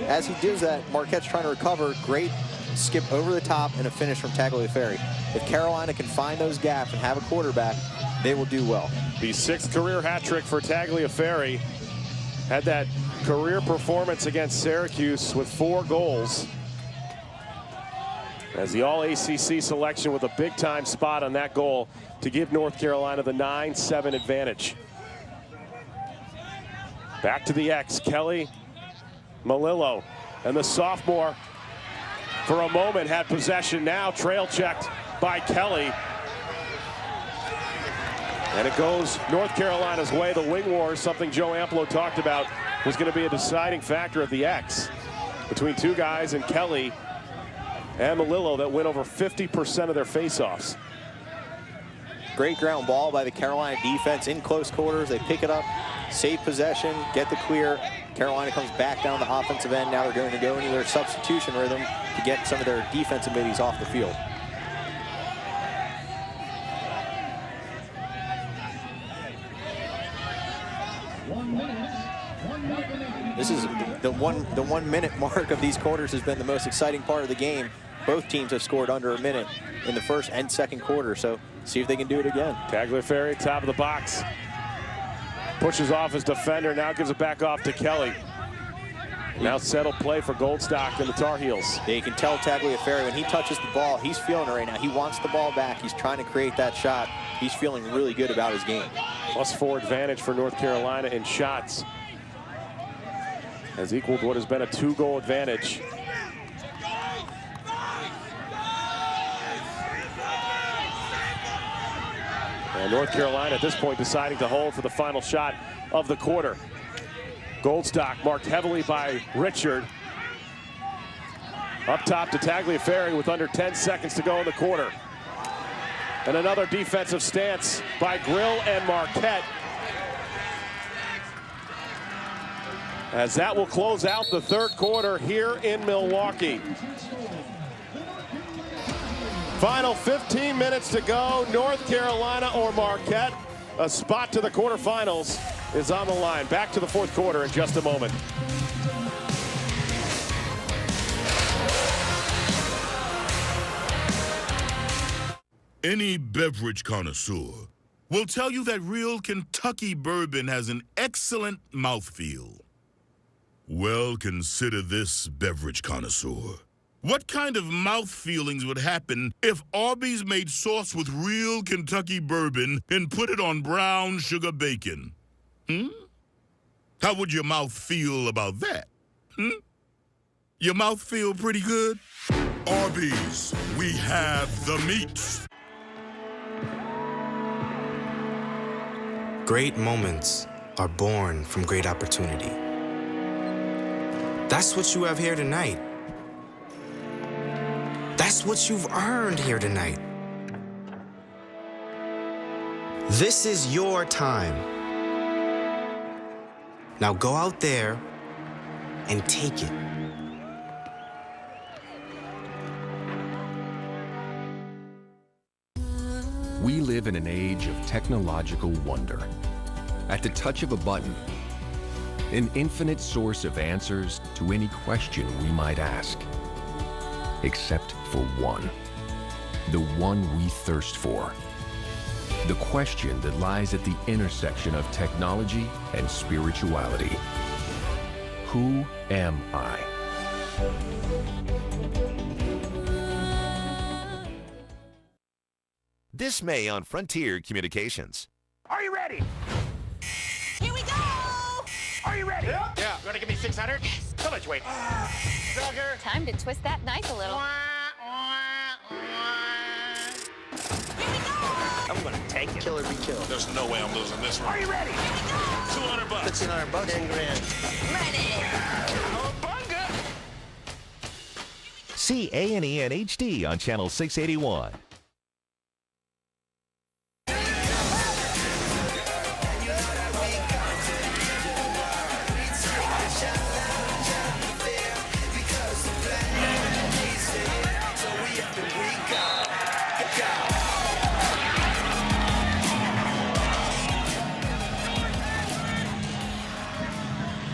As he does that, Marquette's trying to recover. Great skip over the top and a finish from Tagliaferri. If Carolina can find those gaps and have a quarterback, they will do well. The 6th career hat trick for Tagliaferri. Had that career performance against Syracuse with 4 goals. As the All-ACC selection with a big-time spot on that goal to give North Carolina the 9-7 advantage. Back to the X, Kelly, Malillo, and the sophomore for a moment had possession. Now trail checked by Kelly. And it goes North Carolina's way. The wing war, something Joe Amplo talked about, was going to be a deciding factor at the X between 2 guys and Kelly and Malillo that win over 50% of their faceoffs. Great ground ball by the Carolina defense in close quarters. They pick it up, save possession, get the clear. Carolina comes back down the offensive end. Now they're going to go into their substitution rhythm to get some of their defensive middies off the field. This is the 1 minute mark of these quarters has been the most exciting part of the game. Both teams have scored under a minute in the first and second quarter, so see if they can do it again. Tagliaferri, top of the box. Pushes off his defender, now gives it back off to Kelly. Now settled play for Goldstock and the Tar Heels. Yeah, you can tell Tagliaferri, when he touches the ball, he's feeling it right now. He wants the ball back. He's trying to create that shot. He's feeling really good about his game. +4 advantage for North Carolina in shots. Has equaled what has been a 2-goal advantage. And North Carolina at this point deciding to hold for the final shot of the quarter. Goldstock marked heavily by Richard. Up top to Tagliaferri with under 10 seconds to go in the quarter. And another defensive stance by Grill and Marquette. As that will close out the third quarter here in Milwaukee. Final 15 minutes to go. North Carolina or Marquette. A spot to the quarterfinals is on the line. Back to the fourth quarter in just a moment. Any beverage connoisseur will tell you that real Kentucky bourbon has an excellent mouthfeel. Well, consider this, beverage connoisseur. What kind of mouth feelings would happen if Arby's made sauce with real Kentucky bourbon and put it on brown sugar bacon? How would your mouth feel about that? Your mouth feel pretty good? Arby's, we have the meats. Great moments are born from great opportunity. That's what you have here tonight. That's what you've earned here tonight. This is your time. Now go out there and take it. We live in an age of technological wonder. At the touch of a button, an infinite source of answers to any question we might ask. Except for one. The one we thirst for. The question that lies at the intersection of technology and spirituality. Who am I? This May on Frontier Communications. Are you ready? Here we go! Are you ready? Yeah. You want to give me 600? Yes. So much weight. Sugar. Time to twist that knife a little. I'm going to take it. Kill or be killed. There's no way I'm losing this one. Are you ready? $200. $1,500. 10 grand. Ready. Bunga! See A&E and HD on Channel 681.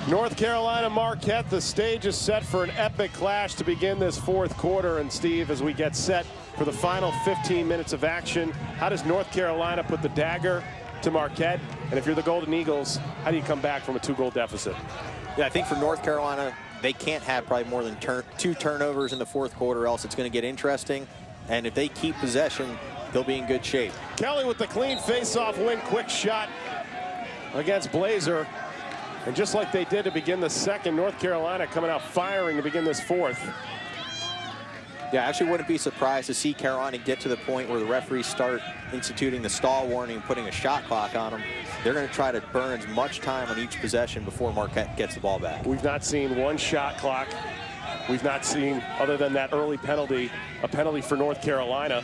North Carolina Marquette, the stage is set for an epic clash to begin this fourth quarter. And Steve, as we get set for the final 15 minutes of action, how does North Carolina put the dagger to Marquette? And if you're the Golden Eagles, how do you come back from a 2-goal deficit? Yeah, I think for North Carolina, they can't have probably more than 2 turnovers in the fourth quarter, else it's going to get interesting. And if they keep possession, they'll be in good shape. Kelly with the clean face-off win, quick shot against Blazer. And just like they did to begin the second, North Carolina coming out firing to begin this fourth. Yeah, I actually wouldn't be surprised to see Carolina get to the point where the referees start instituting the stall warning and putting a shot clock on them. They're going to try to burn as much time on each possession before Marquette gets the ball back. We've not seen one shot clock. We've not seen, other than that early penalty, a penalty for North Carolina.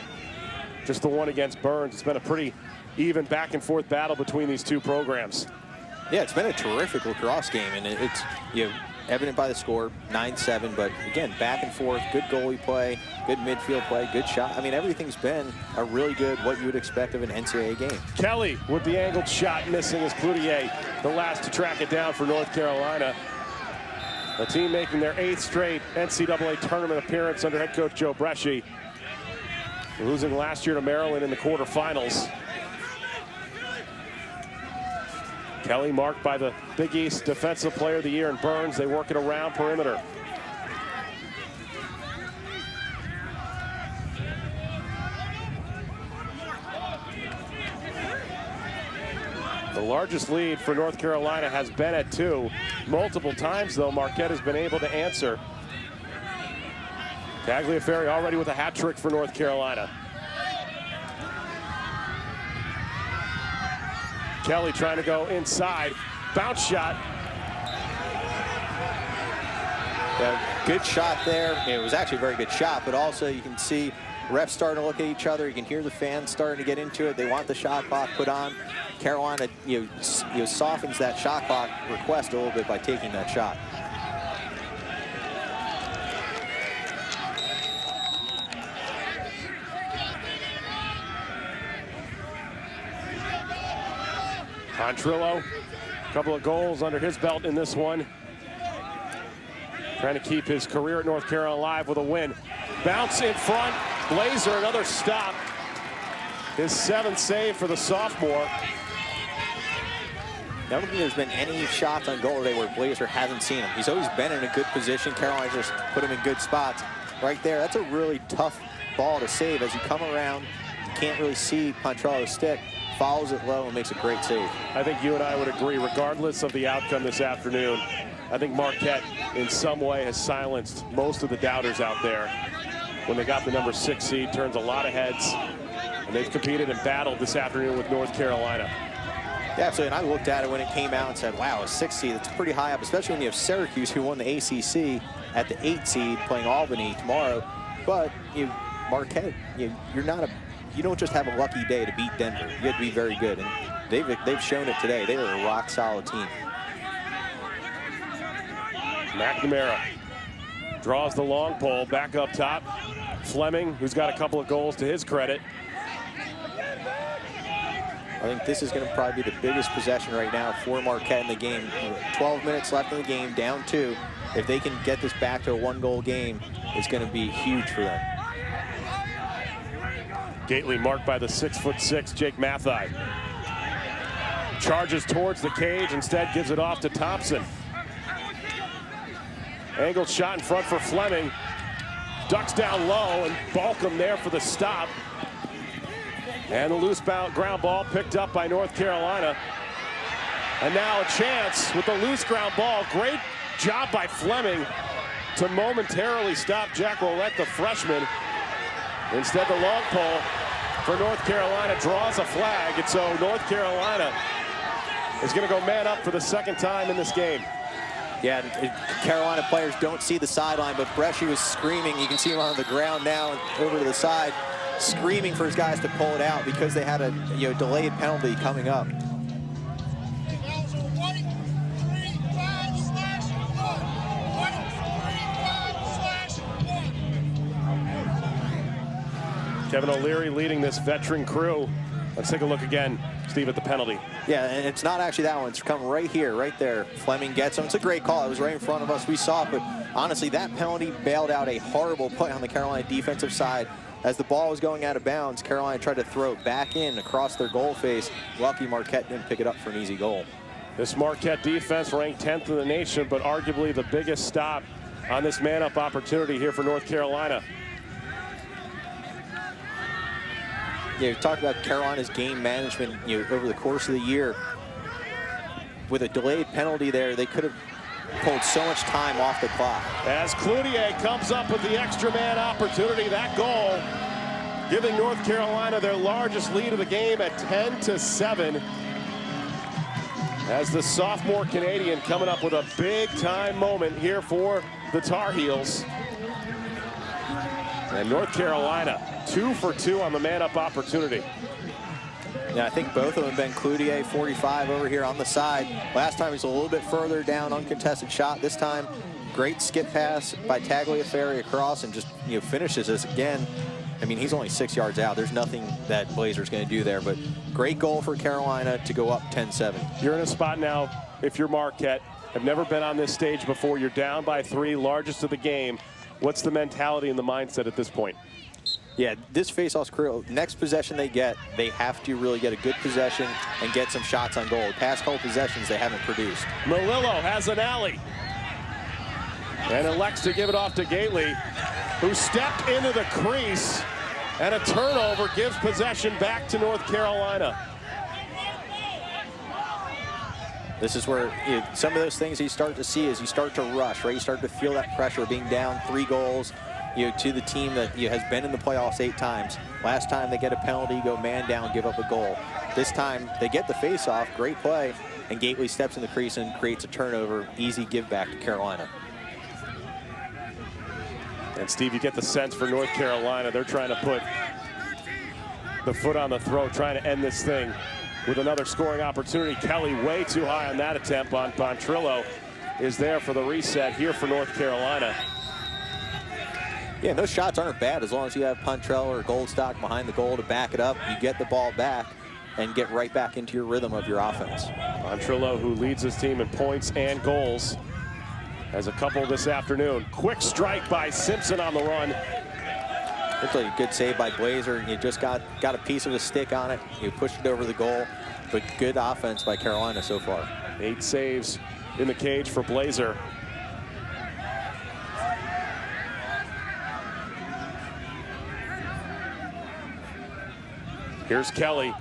Just the one against Burns. It's been a pretty even back and forth battle between these two programs. Yeah, it's been a terrific lacrosse game, and it's evident by the score, 9-7. But again, back and forth, good goalie play, good midfield play, good shot. I mean, everything's been a really good, what you would expect of an NCAA game. Kelly with the angled shot, missing as Cloutier, the last to track it down for North Carolina. A team making their 8th straight NCAA tournament appearance under head coach Joe Bresci, losing last year to Maryland in the quarterfinals. Kelly marked by the Big East Defensive Player of the Year in Burns. They work it around perimeter. The largest lead for North Carolina has been at 2. Multiple times, though, Marquette has been able to answer. Tagliaferri already with a hat trick for North Carolina. Kelly trying to go inside. Bounce shot. Yeah, good shot there. It was actually a very good shot, but also you can see refs starting to look at each other. You can hear the fans starting to get into it. They want the shot clock put on. Carolina softens that shot clock request a little bit by taking that shot. Contrillo, a couple of goals under his belt in this one. Trying to keep his career at North Carolina alive with a win. Bounce in front, Blazer, another stop. His 7th save for the sophomore. I don't think there's been any shots on goal today where Blazer hasn't seen him. He's always been in a good position. Carolina just put him in good spots. Right there, that's a really tough ball to save. As you come around, you can't really see Pontrello's stick. Follows it low and makes a great save. I think you and I would agree, regardless of the outcome this afternoon, I think Marquette in some way has silenced most of the doubters out there. When they got the number 6 seed, turns a lot of heads, and they've competed and battled this afternoon with North Carolina. Yeah, absolutely, and I looked at it when it came out and said, wow, a 6 seed, that's pretty high up, especially when you have Syracuse, who won the ACC at the 8 seed, playing Albany tomorrow. But Marquette, you don't just have a lucky day to beat Denver. You have to be very good, and they've shown it today. They are a rock-solid team. McNamara draws the long pole back up top. Fleming, who's got a couple of goals to his credit. I think this is going to probably be the biggest possession right now for Marquette in the game. 12 minutes left in the game, down 2. If they can get this back to a 1-goal game, it's going to be huge for them. Gately marked by the 6'6" Jake Mathai. Charges towards the cage, instead gives it off to Thompson. Angled shot in front for Fleming. Ducks down low, and Balcom there for the stop. And the loose ground ball picked up by North Carolina. And now a chance with the loose ground ball. Great job by Fleming to momentarily stop Jack Lorette, the freshman. Instead, the long pole for North Carolina draws a flag. And so North Carolina is going to go man up for the second time in this game. Yeah, Carolina players don't see the sideline, but Bresci was screaming. You can see him on the ground now, over to the side, screaming for his guys to pull it out because they had a delayed penalty coming up. Kevin O'Leary leading this veteran crew. Let's take a look again, Steve, at the penalty. Yeah, and it's not actually that one. It's coming right here, right there. Fleming gets him. It's a great call. It was right in front of us. We saw it, but honestly, that penalty bailed out a horrible play on the Carolina defensive side. As the ball was going out of bounds, Carolina tried to throw it back in across their goal face. Lucky Marquette didn't pick it up for an easy goal. This Marquette defense ranked 10th in the nation, but arguably the biggest stop on this man-up opportunity here for North Carolina. Yeah, we talked about Carolina's game management over the course of the year. With a delayed penalty there, they could have pulled so much time off the clock. As Cloutier comes up with the extra man opportunity, that goal giving North Carolina their largest lead of the game at 10-7. As the sophomore Canadian coming up with a big-time moment here for the Tar Heels. And North Carolina 2 for 2 on the man-up opportunity. Yeah, I think both of them have been Cloutier, 45 over here on the side. Last time he was a little bit further down, uncontested shot. This time, great skip pass by Tagliaferri across and just finishes this again. I mean, he's only 6 yards out. There's nothing that Blazer's going to do there, but great goal for Carolina to go up 10-7. You're in a spot now, if you're Marquette, have never been on this stage before. You're down by 3, largest of the game. What's the mentality and the mindset at this point? Yeah, this face-off's crucial. Next possession they get, they have to really get a good possession and get some shots on goal. The past couple possessions they haven't produced. Melillo has an alley and elects to give it off to Gately, who stepped into the crease, and a turnover gives possession back to North Carolina. This is where some of those things you start to see as you start to rush, right? You start to feel that pressure of being down 3 goals, to the team that has been in the playoffs 8 times. Last time they get a penalty, go man down, give up a goal. This time they get the face-off, great play, and Gately steps in the crease and creates a turnover. Easy give back to Carolina. And Steve, you get the sense for North Carolina, they're trying to put the foot on the throat, trying to end this thing with another scoring opportunity. Kelly way too high on that attempt. On Pontrillo is there for the reset here for North Carolina. Yeah, those shots aren't bad as long as you have Pontrillo or Goldstock behind the goal to back it up. You get the ball back and get right back into your rhythm of your offense. Pontrillo, who leads his team in points and goals, has a couple this afternoon. Quick strike by Simpson on the run. Looks like a good save by Blazer. You just got a piece of a stick on it. You pushed it over the goal, but good offense by Carolina so far. 8 saves in the cage for Blazer. Here's Kelly,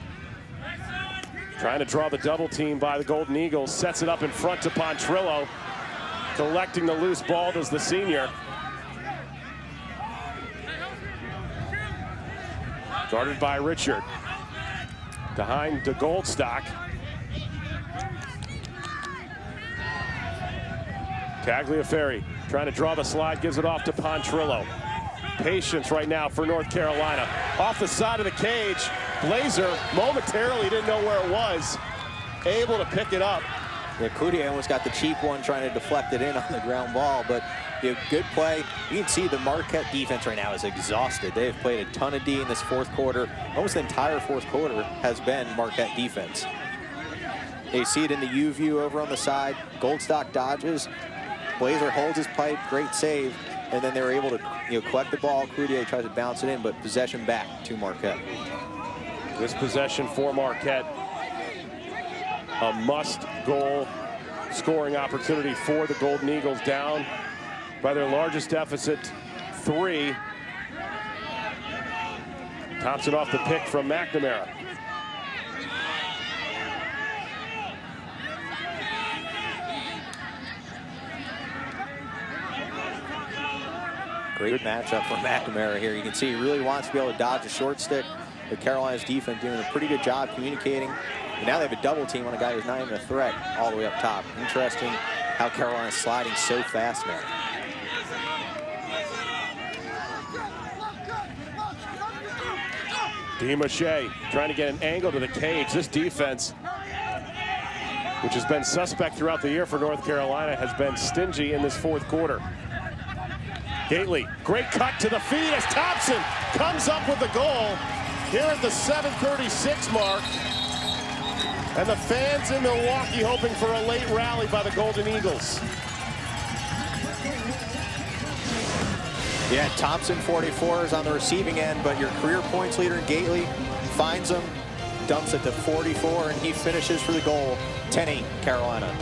trying to draw the double team by the Golden Eagles. Sets it up in front to Pontrillo. Collecting the loose ball does the senior. Guarded by Richard. Behind to Goldstock. Tagliaferri trying to draw the slide, gives it off to Pontrillo. Patience right now for North Carolina. Off the side of the cage, Blazer momentarily didn't know where it was. Able to pick it up Yeah, Cloutier almost got the cheap one trying to deflect it in on the ground ball, but good play. You can see the Marquette defense right now is exhausted. They have played a ton of D in this fourth quarter. Almost the entire fourth quarter has been Marquette defense. They see it in the U view over on the side. Goldstock dodges. Blazer holds his pipe, great save, and then they were able to collect the ball. Cloutier tries to bounce it in, but possession back to Marquette. This possession for Marquette, a must-goal scoring opportunity for the Golden Eagles, down by their largest deficit, 3. Thompson off the pick from McNamara. Great matchup for McNamara here. You can see he really wants to be able to dodge a short stick. But Carolina's defense doing a pretty good job communicating. And now they have a double team on a guy who's not even a threat all the way up top. Interesting how Carolina's sliding so fast now. DiMache trying to get an angle to the cage. This defense, which has been suspect throughout the year for North Carolina, has been stingy in this fourth quarter. Gately, great cut to the feet as Thompson comes up with the goal here at the 7:36 mark. And the fans in Milwaukee hoping for a late rally by the Golden Eagles. Yeah, Thompson, 44, is on the receiving end, but your career points leader, Gately, finds him, dumps it to 44, and he finishes for the goal. 10-8, Carolina.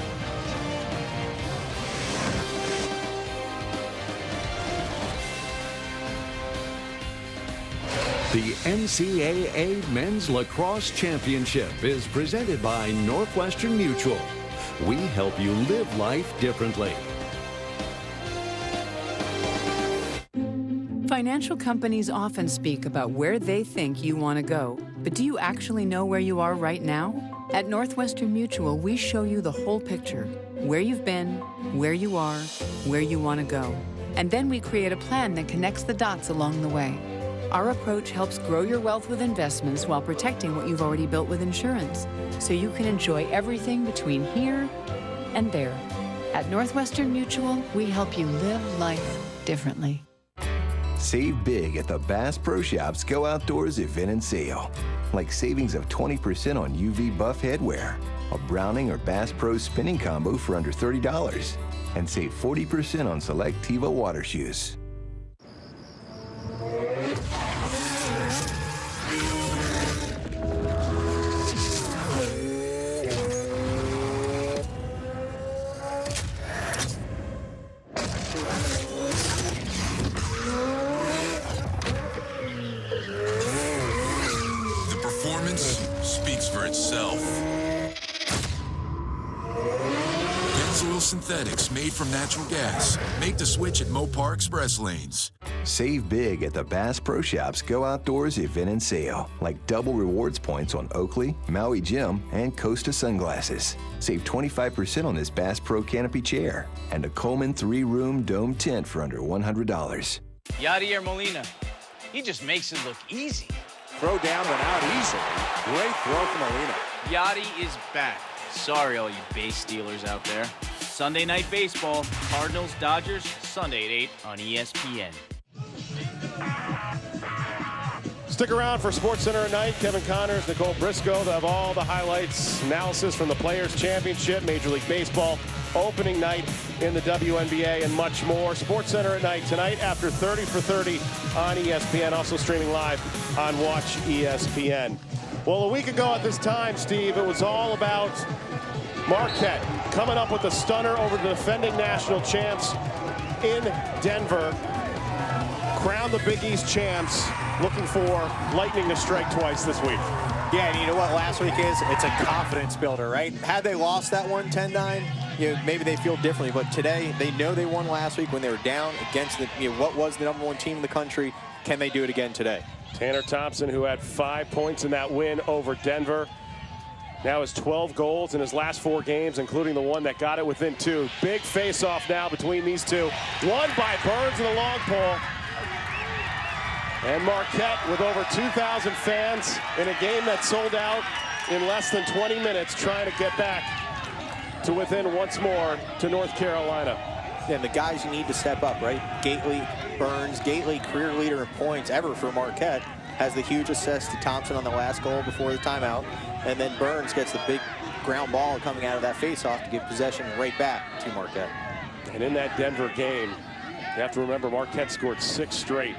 The NCAA Men's Lacrosse Championship is presented by Northwestern Mutual. We help you live life differently. Financial companies often speak about where they think you want to go, but do you actually know where you are right now? At Northwestern Mutual, we show you the whole picture, where you've been, where you are, where you want to go. And then we create a plan that connects the dots along the way. Our approach helps grow your wealth with investments while protecting what you've already built with insurance, so you can enjoy everything between here and there. At Northwestern Mutual, we help you live life differently. Save big at the Bass Pro Shops Go Outdoors event and sale. Like savings of 20% on UV buff headwear, a Browning or Bass Pro spinning combo for under $30, and save 40% on select Teva water shoes. Speaks for itself. Benzol synthetics made from natural gas. Make the switch at Mopar Express Lanes. Save big at the Bass Pro Shops Go Outdoors event and sale. Like double rewards points on Oakley, Maui Jim, and Costa sunglasses. Save 25% on this Bass Pro canopy chair. And a Coleman 3-room dome tent for under $100. Yadier Molina. He just makes it look easy. Throw down but out easily. Great throw from Molina. Yachty is back. Sorry, all you base stealers out there. Sunday Night Baseball, Cardinals, Dodgers, Sunday at 8 on ESPN. Stick around for SportsCenter at night. Kevin Connors, Nicole Briscoe. They'll have all the highlights, analysis from the Players' Championship, Major League Baseball, opening night in the WNBA, and much more. SportsCenter at night tonight after 30 for 30 on ESPN. Also streaming live on Watch ESPN. Well, a week ago at this time, Steve, it was all about Marquette coming up with a stunner over the defending national champs in Denver. Crown the Big East champs, looking for Lightning to strike twice this week. Yeah, and you know what last week is? It's a confidence builder, right? Had they lost that one 10-9, maybe they feel differently. But today, they know they won last week when they were down against what was the #1 team in the country. Can they do it again today? Tanner Thompson, who had 5 points in that win over Denver, now has 12 goals in his last 4 games, including the one that got it within 2. Big face-off now between these two. Won by Burns in the long pole. And Marquette with over 2,000 fans in a game that sold out in less than 20 minutes, trying to get back to within once more to North Carolina. And the guys you need to step up, right? Gately, Burns. Gately, career leader in points ever for Marquette, has the huge assist to Thompson on the last goal before the timeout. And then Burns gets the big ground ball coming out of that faceoff to give possession right back to Marquette. And in that Denver game, you have to remember Marquette scored 6 straight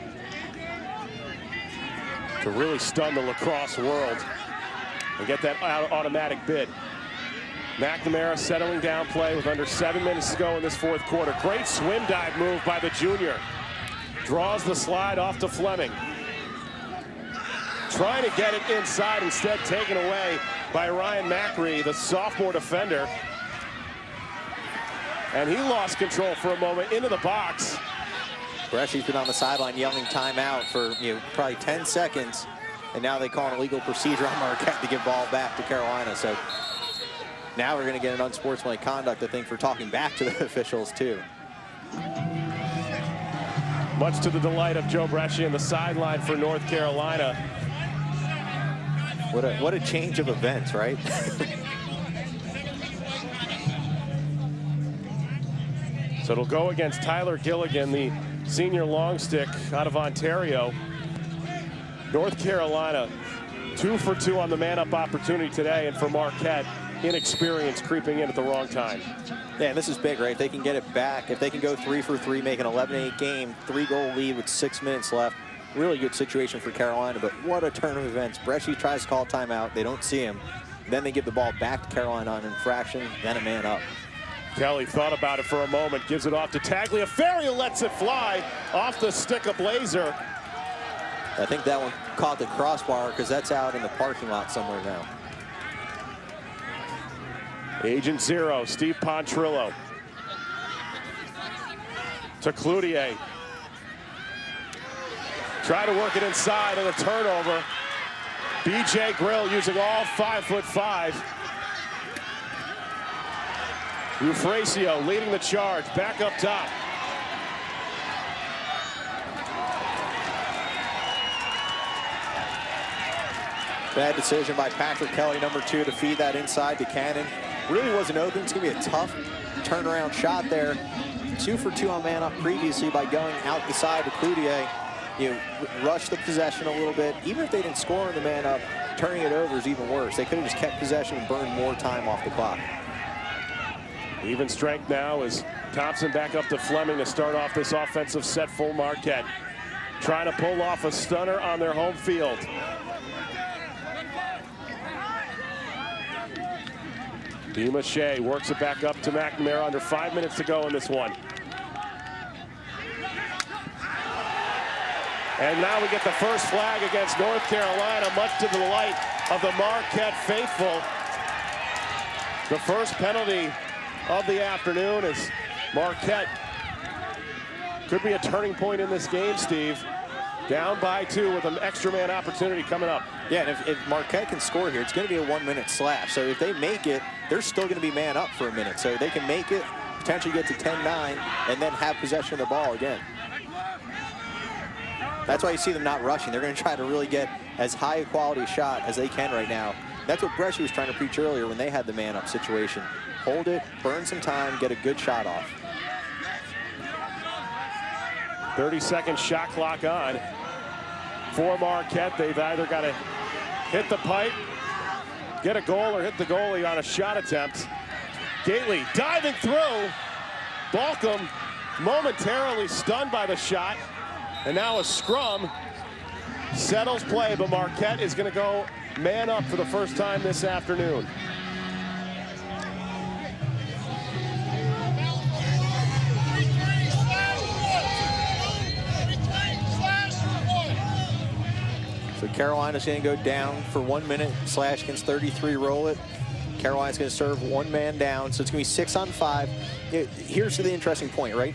to really stun the lacrosse world and get that automatic bid. McNamara settling down play with under 7 minutes to go in this fourth quarter. Great swim dive move by the junior. Draws the slide off to Fleming. Trying to get it inside, instead taken away by Ryan Macri, the sophomore defender. And he lost control for a moment into the box. Bresci's been on the sideline yelling timeout for probably 10 seconds. And now they call an illegal procedure on Marquette to give ball back to Carolina. So now we're going to get an unsportsmanlike conduct, I think, for talking back to the officials, too. Much to the delight of Joe Bresci and the sideline for North Carolina. What a change of events, right? So it'll go against Tyler Gilligan, the senior long stick out of Ontario. North Carolina 2 for 2 on the man-up opportunity today, and for Marquette, inexperience creeping in at the wrong time. Yeah, and this is big, right? If they can get it back, if they can go 3 for 3, make an 11-8 game, 3-goal lead with 6 minutes left, really good situation for Carolina, but what a turn of events. Bresci tries to call timeout. They don't see him. Then they give the ball back to Carolina on infraction, then a man up. Kelly thought about it for a moment, gives it off to Tagliaferri, lets it fly off the stick of Blazer. I think that one caught the crossbar because that's out in the parking lot somewhere now. Agent Zero, Steve Pontrillo. To Cloutier. Try to work it inside and a turnover. BJ Grill using all 5'5". Eufrasio leading the charge, back up top. Bad decision by Patrick Kelly, number 2, to feed that inside to Cannon. Really wasn't open. It's going to be a tough turnaround shot there. 2 for 2 on man up previously by going out the side to Cloutier. Rush the possession a little bit. Even if they didn't score on the man up, turning it over is even worse. They could have just kept possession and burned more time off the clock. Even strength now as Thompson back up to Fleming to start off this offensive set for Marquette. Trying to pull off a stunner on their home field. DiMache works it back up to McNamara, under 5 minutes to go in this one. And now we get the first flag against North Carolina, much to the delight of the Marquette faithful. The first penalty of the afternoon as Marquette could be a turning point in this game, Steve. Down by 2 with an extra man opportunity coming up. Yeah, and if Marquette can score here, it's going to be a 1-minute slash. So if they make it, they're still going to be man up for a minute. So they can make it, potentially get to 10-9, and then have possession of the ball again. That's why you see them not rushing. They're going to try to really get as high a quality shot as they can right now. That's what Bresci was trying to preach earlier when they had the man up situation. Hold it, burn some time, get a good shot off. 30-second shot clock on for Marquette. They've either got to hit the pipe, get a goal, or hit the goalie on a shot attempt. Gately diving through. Balcom momentarily stunned by the shot. And now a scrum settles play, but Marquette is going to go man up for the first time this afternoon. So Carolina's going to go down for 1 minute, slash against 33, roll it. Carolina's going to serve 1 man down, so it's going to be 6 on 5. Here's the interesting point, right?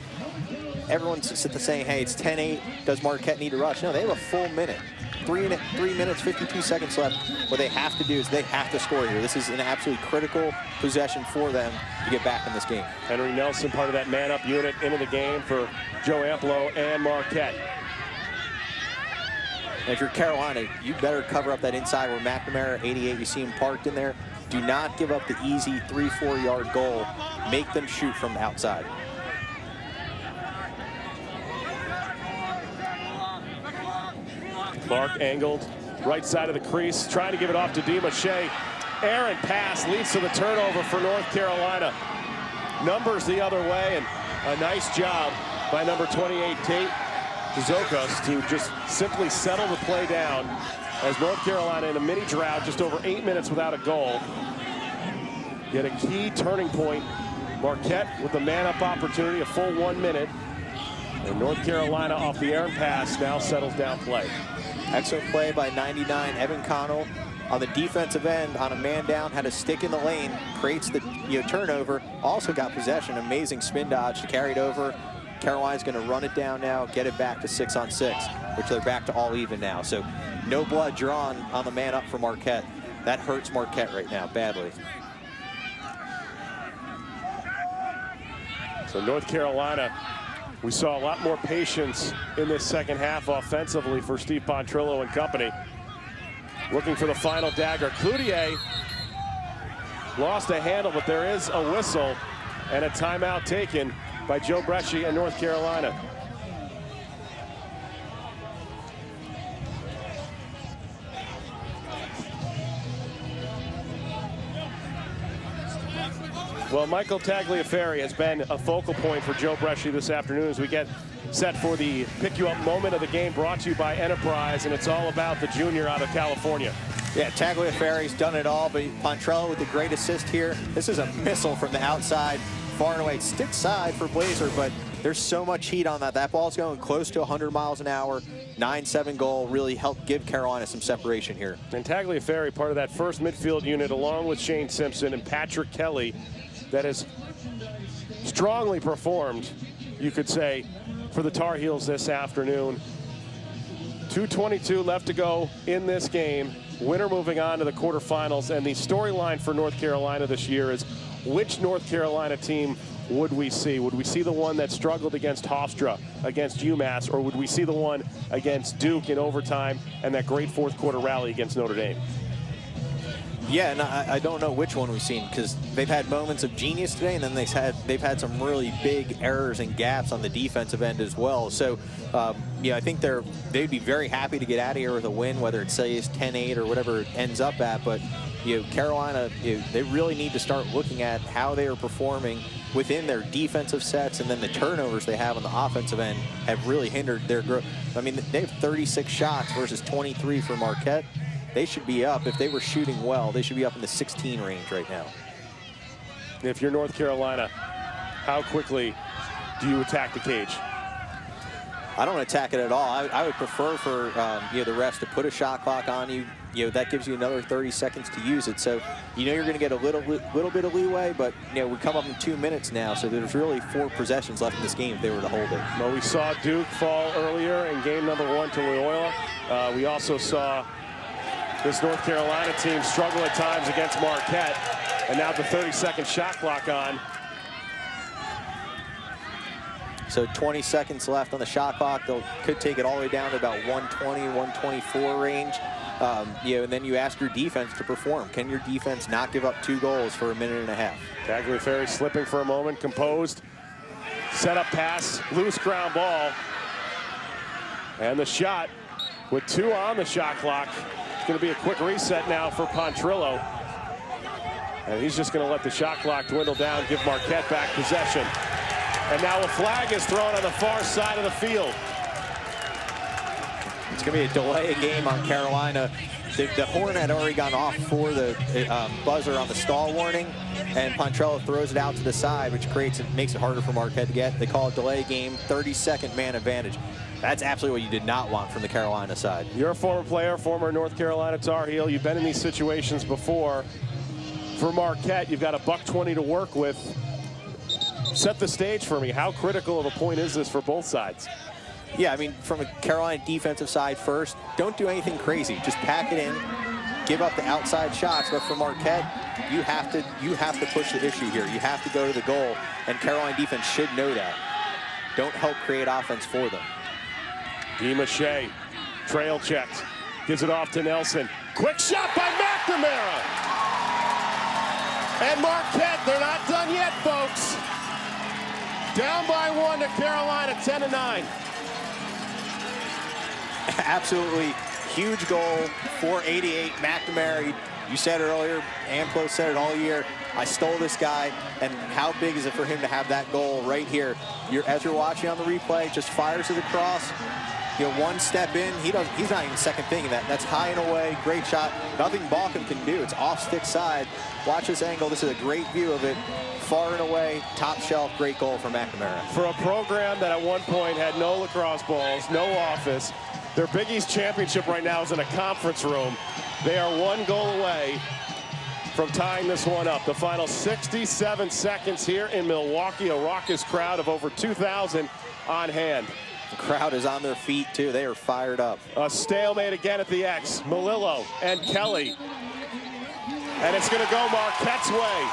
Everyone's saying, hey, it's 10-8. Does Marquette need to rush? No, they have a full minute. 3 minutes, 52 seconds left. What they have to do is they have to score here. This is an absolutely critical possession for them to get back in this game. Henry Nelson, part of that man-up unit, into the game for Joe Amplo and Marquette. And if you're Carolina, you better cover up that inside where McNamara, 88, you see him parked in there. Do not give up the easy 3-4 yard goal. Make them shoot from outside. Clark angled, right side of the crease, trying to give it off to DiMache. Errant pass leads to the turnover for North Carolina. Numbers the other way, and a nice job by number 28, Tate Zokos, to just simply settle the play down as North Carolina in a mini drought, just over 8 minutes without a goal. Yet a key turning point. Marquette with the man-up opportunity, a full 1 minute. And North Carolina off the errant pass now settles down play. Excellent play by 99 Evan Connell on the defensive end on a man down, had a stick in the lane, creates the turnover, also got possession, amazing spin dodge to carry it over. Carolina's going to run it down now, get it back to 6-on-6, which they're back to all even now. So no blood drawn on the man up for Marquette. That hurts Marquette right now badly. So North Carolina, we saw a lot more patience in this second half offensively for Steve Pontrillo and company. Looking for the final dagger. Cloutier lost a handle, but there is a whistle and a timeout taken by Joe Bresci and North Carolina. Well, Michael Tagliaferri has been a focal point for Joe Bresci this afternoon as we get set for the pick-you-up moment of the game, brought to you by Enterprise, and it's all about the junior out of California. Yeah, Tagliaferri's done it all, but Pontrillo with the great assist here. This is a missile from the outside, far and away. Stick side for Blazer, but there's so much heat on that. That ball's going close to 100 miles an hour. 9-7 goal really helped give Carolina some separation here. And Tagliaferri, part of that first midfield unit, along with Shane Simpson and Patrick Kelly, that has strongly performed, you could say, for the Tar Heels this afternoon. 2:22 left to go in this game. Winner moving on to the quarterfinals. And the storyline for North Carolina this year is, which North Carolina team would we see? Would we see the one that struggled against Hofstra, against UMass, or would we see the one against Duke in overtime and that great fourth quarter rally against Notre Dame? Yeah, and I don't know which one we've seen, because they've had moments of genius today, and then they've had some really big errors and gaps on the defensive end as well. So, yeah, I think they'd be very happy to get out of here with a win, whether it says 10-8 or whatever it ends up at. But Carolina, they really need to start looking at how they are performing within their defensive sets, and then the turnovers they have on the offensive end have really hindered their growth. I mean, they have 36 shots versus 23 for Marquette. They should be up, if they were shooting well, they should be up in the 16 range right now. If you're North Carolina, how quickly do you attack the cage? I don't attack it at all. I would prefer for the refs to put a shot clock on you. That gives you another 30 seconds to use it. So you're going to get a little bit of leeway, but we come up in 2 minutes now, so there's really 4 possessions left in this game if they were to hold it. Well, we saw Duke fall earlier in game number 1 to Loyola. We also saw this North Carolina team struggle at times against Marquette, and now the 30-second shot clock on. So 20 seconds left on the shot clock. They could take it all the way down to about 120, 124 range. And then you ask your defense to perform. Can your defense not give up 2 goals for a minute and a half? Tagliaferri slipping for a moment, composed. Set up pass, loose ground ball. And the shot with 2 on the shot clock. It's going to be a quick reset now for Pontrillo. And he's just going to let the shot clock dwindle down, give Marquette back possession. And now a flag is thrown on the far side of the field. It's going to be a delay game on Carolina. The horn had already gone off for the buzzer on the stall warning, and Pontrillo throws it out to the side, which makes it harder for Marquette to get. They call it delay game, 30-second man advantage. That's absolutely what you did not want from the Carolina side. You're a former player, former North Carolina Tar Heel. You've been in these situations before. For Marquette, you've got $120 to work with. Set the stage for me. How critical of a point is this for both sides? Yeah, I mean, from a Carolina defensive side first, don't do anything crazy. Just pack it in, give up the outside shots. But for Marquette, you have to push the issue here. You have to go to the goal, and Carolina defense should know that. Don't help create offense for them. DiMache, trail checked, gives it off to Nelson. Quick shot by McNamara. And Marquette, they're not done yet, folks. Down by 1 to Carolina, 10-9. Absolutely huge goal, 488. McNamara, you said earlier, Amplo said it all year, I stole this guy, and how big is it for him to have that goal right here? As you're watching on the replay, just fires it across. You know, one step in, he's not even second thinking that. That's high and away, great shot. Nothing Balkum can do. It's off stick side. Watch this angle. This is a great view of it. Far and away, top shelf, great goal for McNamara. For a program that at one point had no lacrosse balls, no office, their Big East championship right now is in a conference room. They are 1 goal away from tying this one up. The final 67 seconds here in Milwaukee. A raucous crowd of over 2,000 on hand. The crowd is on their feet, too. They are fired up. A stalemate again at the X. Melillo and Kelly. And it's going to go Marquette's way.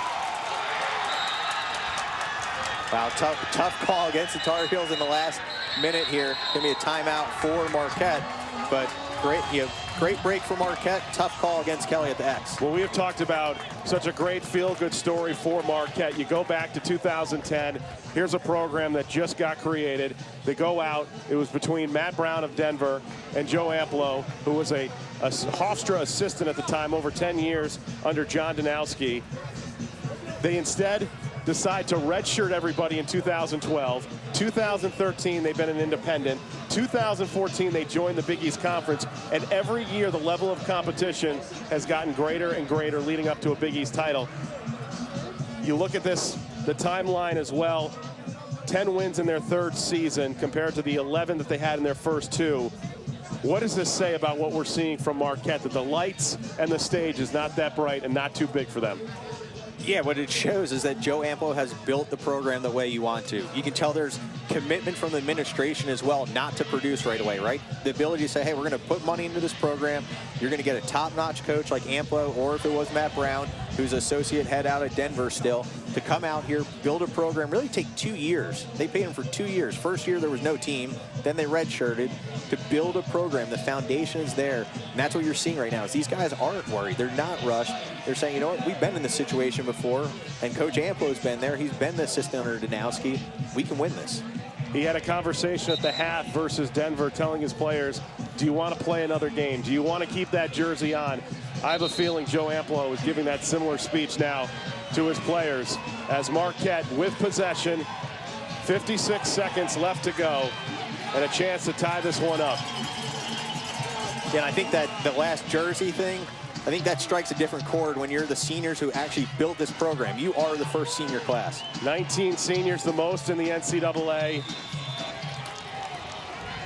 Wow, tough call against the Tar Heels in the last minute here. Going to be a timeout for Marquette. But great break for Marquette. Tough call against Kelly at the X. Well, we have talked about such a great feel-good story for Marquette. You go back to 2010. Here's a program that just got created. They go out. It was between Matt Brown of Denver and Joe Amplo, who was a Hofstra assistant at the time, over 10 years under John Danowski. They instead decide to redshirt everybody in 2012. 2013, they've been an independent. 2014, they joined the Big East Conference, and every year the level of competition has gotten greater and greater leading up to a Big East title. You look at this, the timeline as well, 10 wins in their 3rd season compared to the 11 that they had in their first 2. What does this say about what we're seeing from Marquette, that the lights and the stage is not that bright and not too big for them? Yeah, what it shows is that Joe Amplo has built the program the way you want to. You can tell there's commitment from the administration as well not to produce right away, right? The ability to say, hey, we're going to put money into this program. You're going to get a top-notch coach like Amplo, or if it was Matt Brown, who's associate head out of Denver still, to come out here, build a program, really take 2 years. They paid him for 2 years. First year there was no team, then they redshirted to build a program. The foundation is there, and that's what you're seeing right now. Is these guys aren't worried. They're not rushed. They're saying, you know what, we've been in this situation before, and Coach Amplo's been there. He's been the assistant under Danowski. We can win this. He had a conversation at the half versus Denver telling his players, do you want to play another game? Do you want to keep that jersey on? I have a feeling Joe Amplo is giving that similar speech now to his players as Marquette with possession, 56 seconds left to go, and a chance to tie this one up. Yeah, and I think that the last jersey thing, I think that strikes a different chord when you're the seniors who actually built this program. You are the first senior class. 19 seniors, the most in the NCAA.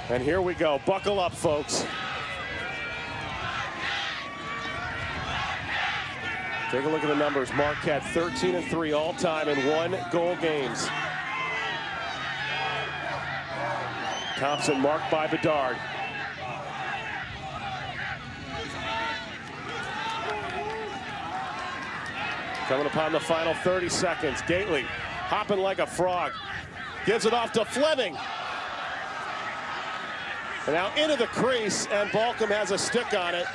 And here we go. Buckle up, folks. Take a look at the numbers. Marquette 13-3 all-time in 1-goal games. Thompson marked by Bedard. Coming upon the final 30 seconds. Gately hopping like a frog. Gives it off to Fleming. And now into the crease, and Balkum has a stick on it.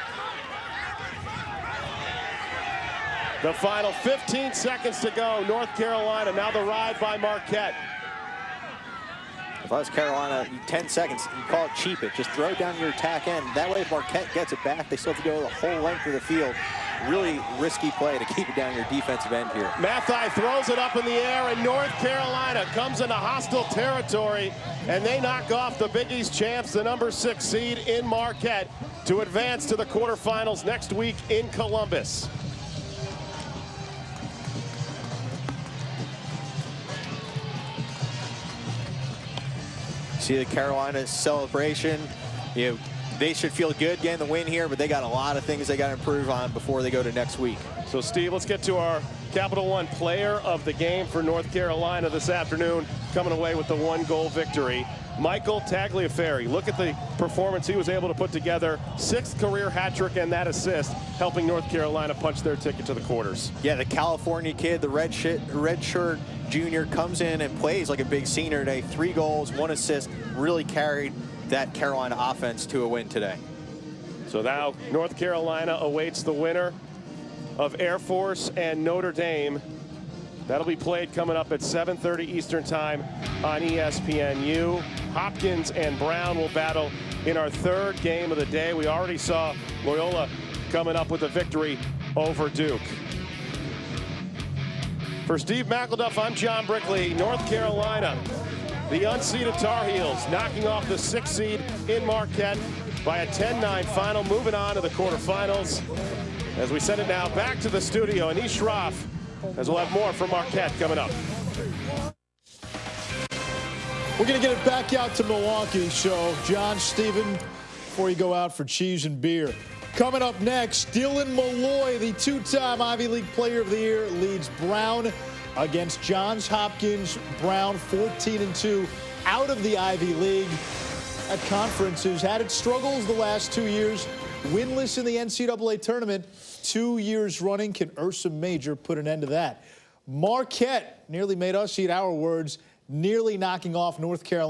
The final 15 seconds to go. North Carolina, now the ride by Marquette. If I was Carolina, 10 seconds, you call it cheap it. Just throw it down your attack end. That way, if Marquette gets it back, they still have to go the whole length of the field. Really risky play to keep it down your defensive end here. Mathai throws it up in the air, and North Carolina comes into hostile territory, and they knock off the Big East champs, the number 6 seed in Marquette, to advance to the quarterfinals next week in Columbus. See the Carolina celebration. You know, they should feel good getting the win here, but they got a lot of things they got to improve on before they go to next week. So, Steve, let's get to our Capital One player of the game for North Carolina this afternoon, coming away with the 1-goal victory. Michael Tagliaferri, look at the performance he was able to put together. 6th career hat trick and that assist, helping North Carolina punch their ticket to the quarters. Yeah, the California kid, the red shirt junior, comes in and plays like a big senior today. 3 goals, 1 assist, really carried that Carolina offense to a win today. So now North Carolina awaits the winner of Air Force and Notre Dame. That'll be played coming up at 7:30 Eastern Time on ESPNU. Hopkins and Brown will battle in our third game of the day. We already saw Loyola coming up with a victory over Duke. For Steve McElduff, I'm John Brickley. North Carolina, the unseeded Tar Heels, knocking off the 6th seed in Marquette by a 10-9 final, moving on to the quarterfinals. As we send it now back to the studio, Anish Shroff, as we'll have more from Marquette coming up. We're going to get it back out to Milwaukee. So, John, Stephen, before you go out for cheese and beer. Coming up next, Dylan Malloy, the two-time Ivy League Player of the Year, leads Brown against Johns Hopkins. Brown 14-2 out of the Ivy League. That conference has had its struggles the last 2 years. Winless in the NCAA tournament 2 years running. Can Ursa Major put an end to that? Marquette nearly made us eat our words, nearly knocking off North Carolina.